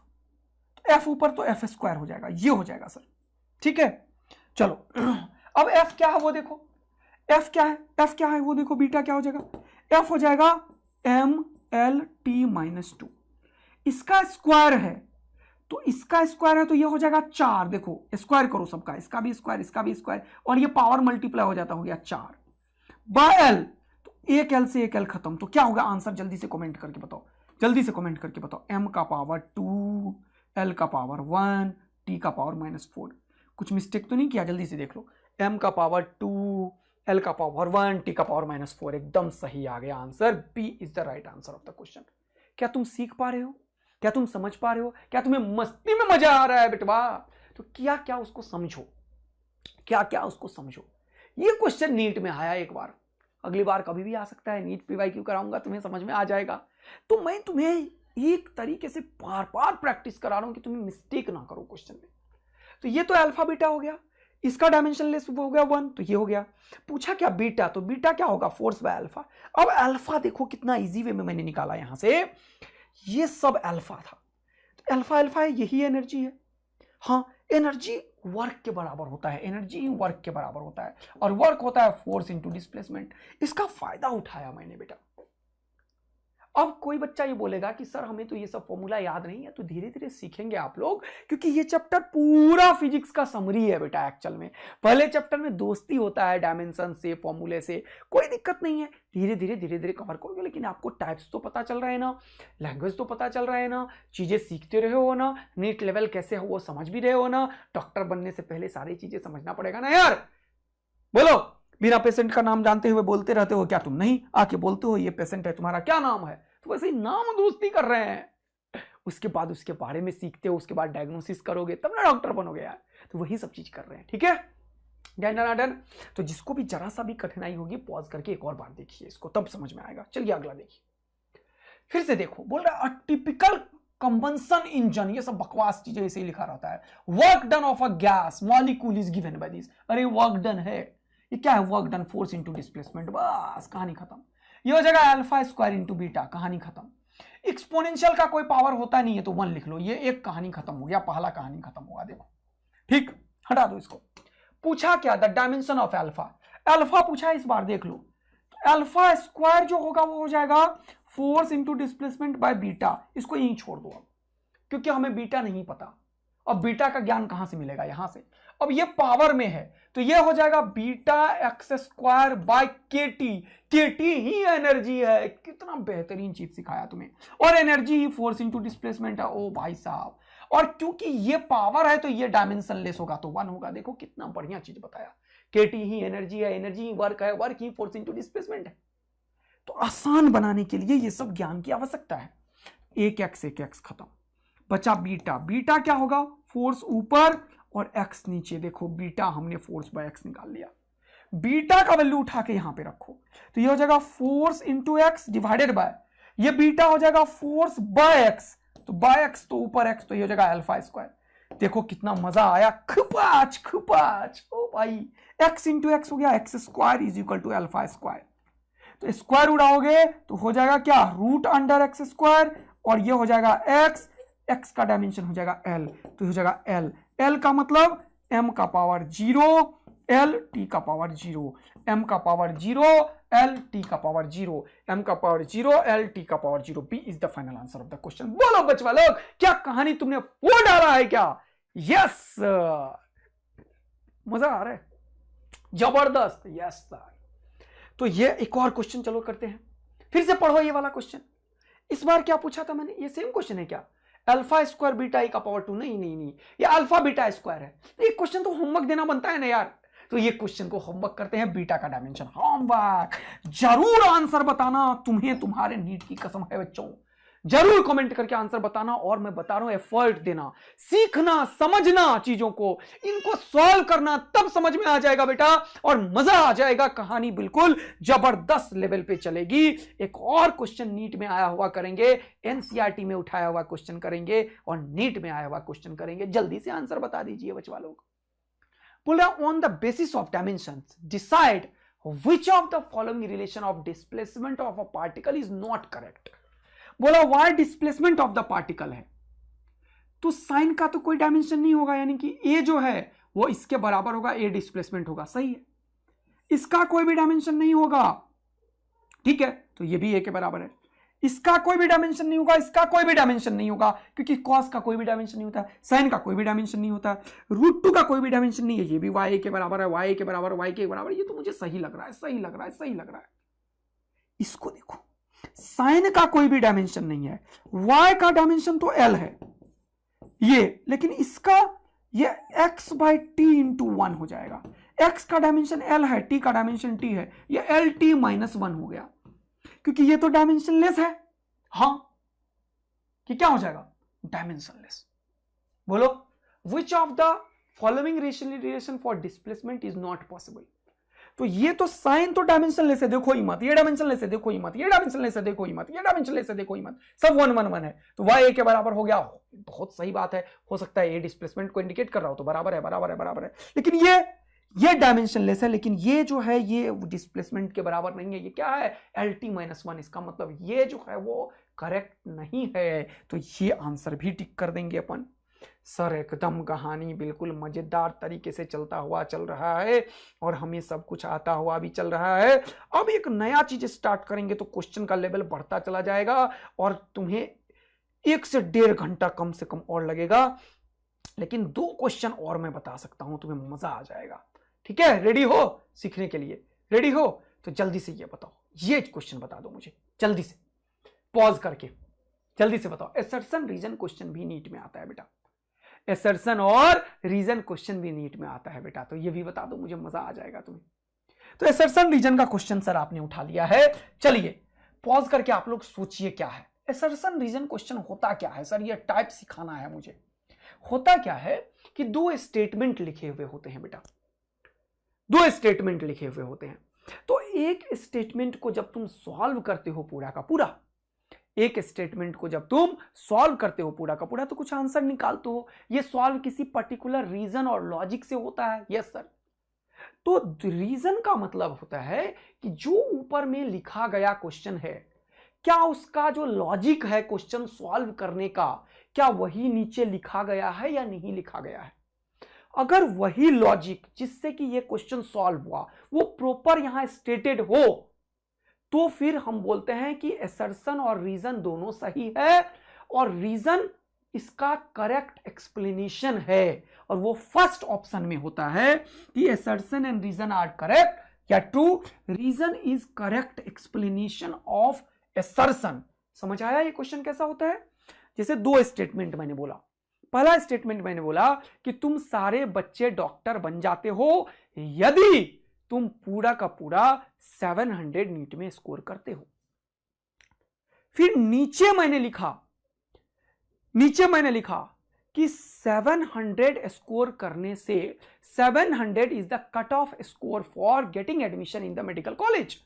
एफ ऊपर तो एफ स्क्वायर हो जाएगा, ये हो जाएगा सर। ठीक है चलो अब f क्या है वो देखो, f क्या है, f क्या है वो देखो, बीटा क्या हो जाएगा, f हो जाएगा MLT-2। इसका स्क्वायर है तो इसका स्क्वायर है तो ये हो जाएगा 4। देखो स्क्वायर करो सबका, इसका भी स्क्वायर, इसका भी स्क्वायर, और ये पावर मल्टीप्लाई हो जाता हो गया 4 बाय एल, तो एक एल से एक एल खत्म। तो क्या होगा आंसर, जल्दी से कमेंट करके बताओ, जल्दी से कमेंट करके बताओ। m का पावर 2, l का पावर 1, t का पावर -4। कुछ मिस्टेक तो नहीं किया, जल्दी से देख लो। m का पावर 2, l का पावर 1, t का पावर -4, एकदम सही आ गया answer. b is the right answer of the question. क्या तुम सीख पा रहे हो, क्या तुम समझ पा रहे हो, क्या तुम्हें मस्ती में मजा आ रहा है बेटवा, तो क्या क्या उसको समझो, क्या क्या उसको समझो। ये क्वेश्चन नीट में आया एक बार, अगली बार कभी भी आ सकता है, नीट पीवाईक्यू कराऊंगा, तुम्हें समझ में आ जाएगा। तो मैं तुम्हें एक तरीके से बार बार प्रैक्टिस करा रहा हूं कि तुम्हें मिस्टेक ना करो क्वेश्चन में। तो ये तो अल्फा बीटा हो गया, इसका डायमेंशन लेस हो गया 1, तो ये हो गया। पूछा क्या बीटा, तो बीटा क्या होगा, फोर्स बाय अल्फा। अब अल्फा देखो कितना इजी वे में मैंने निकाला यहां से, ये सब अल्फा था, तो अल्फा अल्फा है, यही एनर्जी है। हाँ एनर्जी वर्क के बराबर होता है, एनर्जी वर्क के बराबर होता है, और वर्क होता है फोर्स इंटू डिस्प्लेसमेंट। इसका फायदा उठाया मैंने बेटा। अब कोई बच्चा ये बोलेगा कि सर हमें तो ये सब फॉर्मूला याद नहीं है, तो धीरे धीरे सीखेंगे आप लोग, क्योंकि ये चैप्टर पूरा फिजिक्स का समरी है बेटा। एक्चुअल में पहले चैप्टर में दोस्ती होता है डायमेंशन से, फॉर्मूले से, कोई दिक्कत नहीं है, धीरे धीरे कवर करोगे। लेकिन आपको टाइप्स तो पता चल रहा है ना, लैंग्वेज तो पता चल रहा है ना, चीजें सीखते रहे हो ना, नीट लेवल कैसे हो वो समझ भी रहे हो ना। डॉक्टर बनने से पहले सारी चीजें समझना पड़ेगा ना यार। बोलो, बिना पेशेंट का नाम जानते हुए बोलते रहते हो क्या तुम, नहीं आके बोलते हो ये पेशेंट है, तुम्हारा क्या नाम है, तो वैसे ही नाम दोस्ती कर रहे हैं। उसके बाद उसके बारे में सीखते हो, उसके बाद डायग्नोसिस करोगे, तब ना डॉक्टर बनोगे यार। तो वही सब चीज कर रहे हैं, ठीक है, डन। तो जिसको भी जरा सा भी कठिनाई होगी पॉज करके एक और बार देखिए इसको, तब समझ में आएगा। चलिए अगला देखिए, फिर से देखो, बोल रहा है टिपिकल कंबंशन इंजन, ये सब बकवास चीजें ऐसे ही लिखा रहता है। Work done of a gas molecule is given by this. अरे वर्क डन है, ये क्या है, work done force into displacement, बस कहानी खत्म। ये हो जाएगा अल्फा स्क्वायर इंटू बीटा, कहानी खत्म। एक्सपोनेंशियल का कोई पावर होता नहीं है तो 1 लिख लो, ये एक कहानी खत्म हो गया, पहला कहानी खत्म होगा। देखो ठीक, हटा दो इसको। पूछा क्या, the dimension of alpha, alpha पूछा इस बार, देख लो। तो अल्फा स्क्वायर जो होगा वो हो जाएगा force into displacement by beta. इसको यहीं छोड़ दो अब, क्योंकि हमें बीटा नहीं पता। अब बीटा का ज्ञान कहां से मिलेगा, यहां से। अब ये पावर में है तो ये हो जाएगा बीटा एक्स स्क्वायर बाय के टी। के टी ही एनर्जी है, कितना बेहतरीन चीज सिखाया तुम्हें। और एनर्जी ही फोर्स इंटू डिस्प्लेसमेंट है, ओ भाई साहब। और क्योंकि ये पावर है तो ये डायमेंशन लेस होगा, तो 1 होगा। देखो कितना बढ़िया चीज बताया, के टी ही एनर्जी है, एनर्जी ही वर्क है, वर्क ही फोर्स इंटू डिस्प्लेसमेंट है। तो आसान बनाने के लिए ये सब ज्ञान की आवश्यकता है। एक एक्स खत्म, बचा बीटा। बीटा क्या होगा, फोर्स ऊपर और एक्स नीचे। देखो बीटा हमने फोर्स बाय एक्स निकाल लिया। बीटा का वैल्यू उठा के यहां पे रखो, तो ये हो जाएगा force into x divided by, ये बीटा हो जाएगा फोर्स बाय एक्स, तो बाय एक्स तो ऊपर एक्स, तो ये हो जाएगा अल्फा स्क्वायर। देखो कितना मजा आया, खपाच खपाच, ओ भाई एक्स इंटू एक्स हो गया x square is equal to alpha square, तो स्क्वायर उड़ाओगे तो हो जाएगा क्या, रूट अंडर एक्स स्क्वायर, और ये हो जाएगा एक्स, एक्स का डायमेंशन हो जाएगा एल, तो हो जाएगा एल, एल का मतलब m का पावर 0 l t का पावर 0, m का पावर 0 l t का पावर 0, m का पावर 0 l t का power 0, b is the final answer of the question. बोलो बचवा लोग, क्या कहानी तुमने वो डाला है क्या? यस मजा आ रहा है, जबरदस्त, यस सर। तो ये एक और क्वेश्चन चलो करते हैं, फिर से पढ़ो ये वाला क्वेश्चन। इस बार क्या पूछा था मैंने, ये सेम क्वेश्चन है क्या, अल्फा स्क्वायर बीटा ई का पावर 2, नहीं नहीं नहीं, ये अल्फा बीटा स्क्वायर है। तो ये क्वेश्चन तो होमवर्क देना बनता है ना यार, तो ये क्वेश्चन को होमवर्क करते हैं, बीटा का डायमेंशन होमवर्क। जरूर आंसर बताना, तुम्हें तुम्हारे नीट की कसम है बच्चों, जरूर कमेंट करके आंसर बताना, और मैं बता रहा हूं एफर्ट देना, सीखना, समझना चीजों को, इनको सॉल्व करना, तब समझ में आ जाएगा बेटा, और मजा आ जाएगा, कहानी बिल्कुल जबरदस्त लेवल पे चलेगी। एक और क्वेश्चन नीट में आया हुआ करेंगे, एनसीईआरटी में उठाया हुआ क्वेश्चन करेंगे, और नीट में आया हुआ क्वेश्चन करेंगे। जल्दी से आंसर बता दीजिए बच्चा लोग। बोल रहा on the basis of dimensions decide which of the following relation of displacement of a particle is not correct. बोला Y displacement of the particle है, तो साइन का तो कोई डायमेंशन नहीं होगा, यानी कि ए जो है वो इसके बराबर होगा, ए डिस्प्लेसमेंट होगा, सही है। इसका कोई भी डायमेंशन नहीं होगा, ठीक है, तो ये भी ए के बराबर है। इसका कोई भी डायमेंशन नहीं होगा, इसका कोई भी डायमेंशन नहीं होगा, क्योंकि कॉस का कोई भी डायमेंशन नहीं होता, साइन का कोई भी डायमेंशन नहीं होता, √2 का कोई भी डायमेंशन नहीं है, ये भी वाई के बराबर है, वाई के बराबर, वाई के बराबर, ये तो मुझे सही लग रहा है, सही लग रहा है, सही लग रहा है। इसको देखो, साइन का कोई भी डायमेंशन नहीं है, y का डायमेंशन तो l है ये, लेकिन इसका ये x बाई टी इंटू 1 हो जाएगा, x का डायमेंशन l है, t का डायमेंशन t है, ये lt माइनस 1 हो गया, क्योंकि ये तो डायमेंशन लेस है। हाँ, कि क्या हो जाएगा, डायमेंशन लेस। बोलो विच of the following relation for displacement is not possible. तो ये तो साइन तो डायमेंशन लेस है, देखो ही मत, ये डायमेंशन लेस है, देखो ही मत, ये डायमेंशन लेस है, देखो ही मत, ये डायमेंशन लेस है, देखो ही मत, सब 1 1 1 है, तो y a के बराबर हो गया, बहुत सही बात है। हो सकता है ये डिस्प्लेसमेंट को इंडिकेट कर रहा हो, तो बराबर है, बराबर है, बराबर है, लेकिन ये डायमेंशन लेस है, लेकिन ये जो है ये डिस्प्लेसमेंट के बराबर नहीं है, ये क्या है, LT-1, इसका मतलब ये जो है वो करेक्ट नहीं है, तो ये आंसर भी टिक कर देंगे अपन। सर एकदम कहानी बिल्कुल मजेदार तरीके से चलता हुआ चल रहा है, और हमें सब कुछ आता हुआ भी चल रहा है। अब एक नया चीज स्टार्ट करेंगे तो क्वेश्चन का लेवल बढ़ता चला जाएगा, और तुम्हें 1 से 1.5 घंटा कम से कम और लगेगा, लेकिन 2 क्वेश्चन और मैं बता सकता हूं, तुम्हें मजा आ जाएगा। ठीक है, रेडी हो सीखने के लिए, रेडी हो तो जल्दी से ये बताओ, ये क्वेश्चन बता दो मुझे जल्दी से, पॉज करके जल्दी से बताओ। एसर्शन रीजन क्वेश्चन भी नीट में आता है बेटा, एसर्शन और रीजन क्वेश्चन भी नीट में आता है बेटा, तो ये भी बता दो मुझे, मजा आ जाएगा तुम्हें। तो एसर्शन रीजन का क्वेश्चन सर आपने उठा लिया है, चलिए पॉज करके आप लोग सोचिए क्या है एसर्शन रीजन क्वेश्चन। होता क्या है सर, ये टाइप सिखाना है मुझे। होता क्या है कि 2 स्टेटमेंट लिखे हुए होते हैं बेटा, 2 स्टेटमेंट लिखे हुए होते हैं, तो एक स्टेटमेंट को जब तुम सॉल्व करते हो पूरा का पूरा, एक स्टेटमेंट को जब तुम सॉल्व करते हो पूरा का पूरा, तो कुछ आंसर निकालते हो, ये सॉल्व किसी पर्टिकुलर रीजन और लॉजिक से होता है। यस सर, तो रीजन का मतलब होता है कि जो ऊपर में लिखा गया क्वेश्चन है, क्या उसका जो लॉजिक है क्वेश्चन सॉल्व करने का, क्या वही नीचे लिखा गया है या नहीं लिखा गया है। अगर वही लॉजिक जिससे कि ये क्वेश्चन सॉल्व हुआ वो प्रॉपर यहां स्टेटेड हो, तो फिर हम बोलते हैं कि एसर्शन और रीजन दोनों सही है, और रीजन इसका करेक्ट एक्सप्लेनेशन है, और वो फर्स्ट ऑप्शन में होता है कि assertion and reason are correct या true, reason is correct explanation of assertion. समझ आया ये क्वेश्चन कैसा होता है। जैसे 2 स्टेटमेंट मैंने बोला, पहला स्टेटमेंट मैंने बोला कि तुम सारे बच्चे डॉक्टर बन जाते हो यदि तुम पूरा का पूरा 700 नीट में स्कोर करते हो। फिर नीचे मैंने लिखा कि 700 स्कोर करने से 700 is the cut off score for getting admission in the medical college.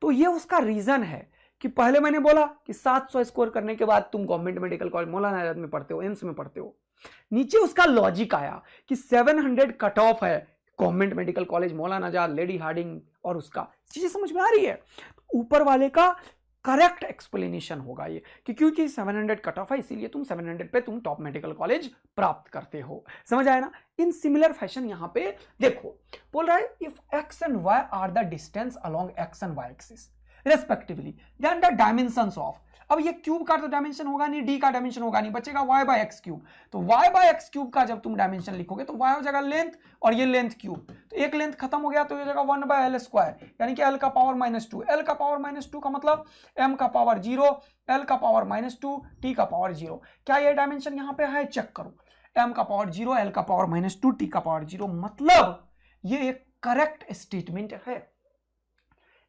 तो ये उसका रीजन है कि पहले मैंने बोला कि 700 स्कोर करने के बाद तुम government medical college Maulana Azad में पढ़ते हो, एम्स में पढ़ते हो। नीचे उसका लॉजिक आया कि 700 कट ऑफ है government medical college Maulana Azad, lady Hardinge, और उसका चीजें समझ में आ रही है। ऊपर वाले का करेक्ट एक्सप्लेनेशन होगा ये कि क्योंकि 700 कट ऑफ है इसीलिए तुम 700 पे तुम टॉप मेडिकल कॉलेज प्राप्त करते हो। समझ आया ना? इन सिमिलर फैशन यहां पे देखो बोल रहा है if x and y are the distance along x and y axis respectively then the dimensions of, अब ये क्यूब का तो डायमेंशन होगा नहीं, डी का डायमेंशन होगा नहीं, बचेगा y बाय एक्स क्यूब। तो y बाय एक्स क्यूब का जब तुम डायमेंशन लिखोगे तो y हो जाएगा लेंथ और ये लेंथ क्यूब, तो एक लेंथ खत्म हो गया तो ये जाएगा 1 बाय एल स्क्वायर, यानी कि l का पावर -2। l का पावर -2 का मतलब m का पावर 0, l का पावर -2, t का पावर 0। क्या ये डायमेंशन यहां पे है? चेक करो, m का पावर 0, l का पावर -2, t का पावर 0, मतलब ये एक करेक्ट स्टेटमेंट है।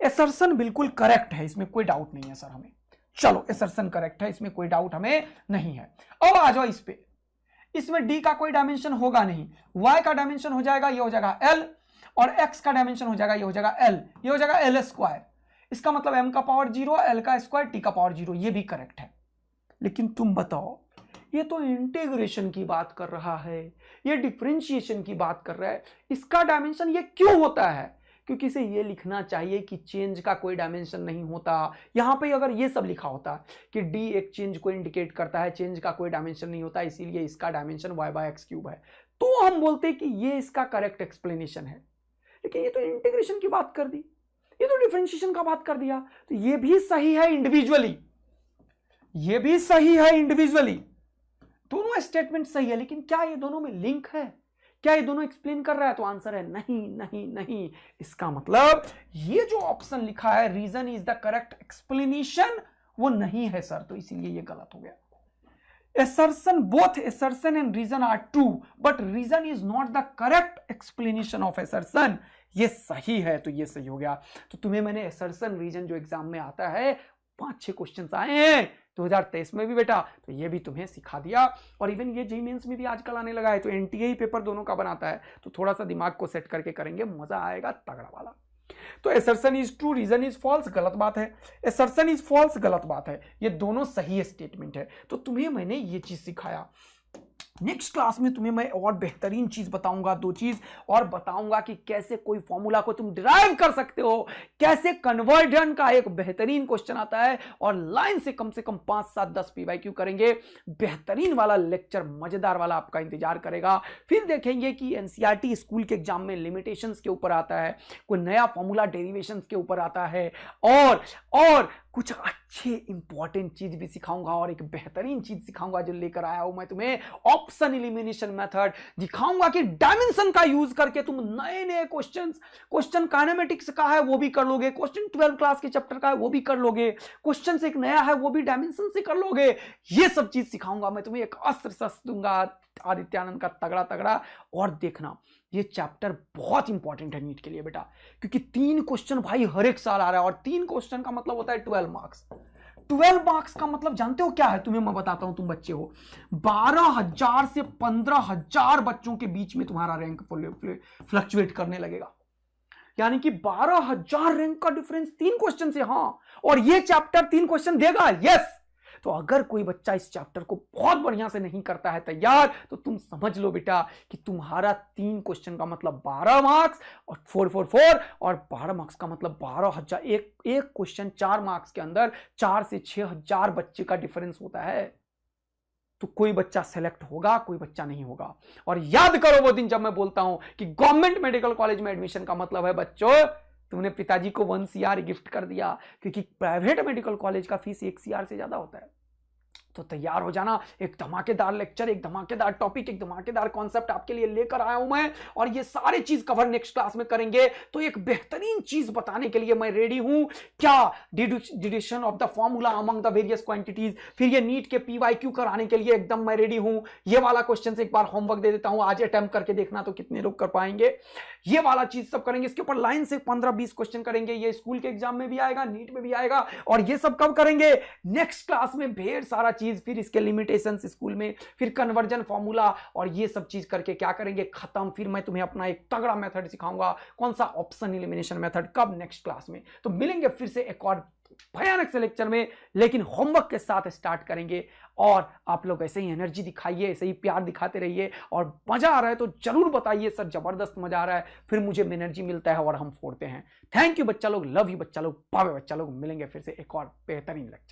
एसर्शन बिल्कुल करेक्ट है, इसमें कोई डाउट नहीं है सर हमें। चलो एसर्शन करेक्ट है, इसमें कोई डाउट हमें नहीं है। अब आ जाओ इस पे, इसमें डी का कोई डायमेंशन होगा नहीं, वाई का डायमेंशन हो जाएगा, ये हो जाएगा एल, और एक्स का डायमेंशन हो जाएगा, ये हो जाएगा एल, ये हो जाएगा एल स्क्वायर। इसका मतलब एम का पावर 0, एल का स्क्वायर, टी का पावर 0, ये भी करेक्ट है। लेकिन तुम बताओ, ये तो इंटीग्रेशन की बात कर रहा है, ये डिफरेंशिएशन की बात कर रहा है, इसका डायमेंशन ये क्यों होता है? क्योंकि इसे ये लिखना चाहिए कि चेंज का कोई डायमेंशन नहीं होता। यहां पे अगर ये सब लिखा होता कि डी एक चेंज को इंडिकेट करता है, चेंज का कोई डायमेंशन नहीं होता, इसीलिए इसका dimension y by x cube है, तो हम बोलते कि ये इसका करेक्ट एक्सप्लेनेशन है। लेकिन ये तो इंटीग्रेशन की बात कर दी, ये तो डिफरेंशिएशन का बात कर दिया, तो ये भी सही है इंडिविजुअली, ये भी सही है इंडिविजुअली, दोनों स्टेटमेंट सही है। लेकिन क्या ये दोनों में लिंक है? क्या ये दोनों एक्सप्लेन कर रहा है? तो आंसर है नहीं नहीं नहीं। इसका मतलब ये जो ऑप्शन लिखा है reason is the correct explanation, वो नहीं है सर, तो इसीलिए ये गलत हो गया। assertion, both assertion and reason are true, but reason is not the correct explanation of assertion। ये सही है तो ये सही हो गया। तो तुम्हें मैंने assertion रीजन जो एग्जाम में आता है 5-6 क्वेश्चन आए हैं 2023 में भी बेटा, तो ये भी तुम्हें सिखा दिया। और इवन ये जेईई मेंस में भी आजकल आने लगा है, तो एनटीए पेपर दोनों का बनाता है, तो थोड़ा सा दिमाग को सेट करके करेंगे, मजा आएगा तगड़ा वाला। तो assertion is true, reason is false, गलत बात है। assertion इज फॉल्स, गलत बात है। ये दोनों सही स्टेटमेंट है। तो तुम्हें मैंने ये चीज सिखाया। नेक्स्ट क्लास में तुम्हें मैं और बेहतरीन चीज बताऊंगा, 2 चीज और बताऊंगा कि कैसे कोई फॉर्मूला को तुम डिराइव कर सकते हो, कैसे कन्वर्जन का एक बेहतरीन क्वेश्चन आता है, और लाइन से कम 5, 7, 10 पीवाईक्यू करेंगे। बेहतरीन वाला लेक्चर, मजेदार वाला आपका इंतजार करेगा। फिर देखेंगे कि एनसीईआरटी स्कूल के एग्जाम में लिमिटेशंस के ऊपर आता है, कोई नया फॉर्मूला डेरिवेशंस के ऊपर आता है, और कुछ अच्छे इंपॉर्टेंट चीज भी सिखाऊंगा, और एक बेहतरीन चीज सिखाऊंगा जो लेकर आया हूं मैं तुम्हें, ऑप्शन एलिमिनेशन मेथड। दिखाऊंगा कि डायमेंशन का यूज करके तुम नए क्वेश्चन काइनेमेटिक्स का है वो भी कर लोगे, क्वेश्चन 12 क्लास के चैप्टर का है वो भी कर लोगे, क्वेश्चन एक नया है वो भी डायमेंशन से कर लोगे। ये सब चीज सिखाऊंगा मैं तुम्हें, एक अस्त्र शस्त्र दूंगा आदित्य आनंद का तगड़ा। और देखना ये चैप्टर बहुत इंपॉर्टेंट है नीट के लिए बेटा, क्योंकि 3 क्वेश्चन भाई हर एक साल आ रहा है, और 3 क्वेश्चन का मतलब होता है 12 मार्क्स। 12 मार्क्स का मतलब जानते हो क्या है? तुम्हें मैं बताता हूं, तुम बच्चे हो, 12,000 से 15,000 बच्चों के बीच में तुम्हारा रैंक फ्लक्चुएट करने लगेगा, यानी कि 12,000 रैंक का डिफरेंस 3 क्वेश्चन से। हाँ, और ये चैप्टर 3 क्वेश्चन देगा, यस। तो अगर कोई बच्चा इस चैप्टर को बहुत बढ़िया से नहीं करता है तैयार, तो तुम समझ लो बेटा कि तुम्हारा 3 क्वेश्चन का मतलब 12 मार्क्स, और 4 और 12 मार्क्स का मतलब 12,000। एक क्वेश्चन 4 मार्क्स के अंदर 4 से 6,000 बच्चे का डिफरेंस होता है। तो कोई बच्चा सेलेक्ट होगा, कोई बच्चा नहीं होगा। और याद करो वो दिन जब मैं बोलता हूं कि गवर्नमेंट मेडिकल कॉलेज में एडमिशन का मतलब है बच्चों तुमने पिताजी को 1 CR गिफ्ट कर दिया, क्योंकि प्राइवेट मेडिकल कॉलेज का फीस 1 CR से ज्यादा होता है। तो तैयार हो जाना, एक धमाकेदार लेक्चर, एक धमाकेदार टॉपिक, एक धमाकेदार कॉन्सेप्ट आपके लिए लेकर आया हूं मैं, और ये सारे चीज कवर नेक्स्ट क्लास में करेंगे। तो एक बेहतरीन चीज बताने के लिए मैं रेडी हूं। क्या? Deduction of the formula among the various quantities. फिर ये नीट के पीवाईक्यू कराने के लिए एकदम मैं रेडी हूं। ये वाला क्वेश्चन से एक बार होमवर्क दे देता हूं, आज अटेम्प्ट करके देखना तो कितने लोग कर पाएंगे। ये वाला चीज सब करेंगे, इसके ऊपर लाइन से 15-20 क्वेश्चन करेंगे। ये स्कूल के एग्जाम में भी आएगा, नीट में भी आएगा, और ये सब कब करेंगे? नेक्स्ट क्लास में ढेर सारा चीज चीज, फिर इसके लिमिटेशंस स्कूल में, फिर कन्वर्जन फॉर्मूला और ये सब चीज करके क्या करेंगे खत्म। फिर मैं तुम्हें अपना एक तगड़ा मेथड सिखाऊंगा, कौन सा ऑप्शन एलिमिनेशन मेथड, कब नेक्स्ट क्लास में। तो मिलेंगे फिर से एक और भयानक से लेक्चर में, लेकिन होमवर्क के साथ स्टार्ट करेंगे। और आप लोग ऐसे ही एनर्जी दिखाइए, ऐसे ही प्यार दिखाते रहिए, और मजा आ रहा है तो जरूर बताइए सर जबरदस्त मजा आ रहा है, फिर मुझे एनर्जी मिलता है और हम फोड़ते हैं। थैंक यू बच्चा लोग, लव यू बच्चा लोग, बाय बच्चा लोग, मिलेंगे फिर से एक और बेहतरीन लेक्चर।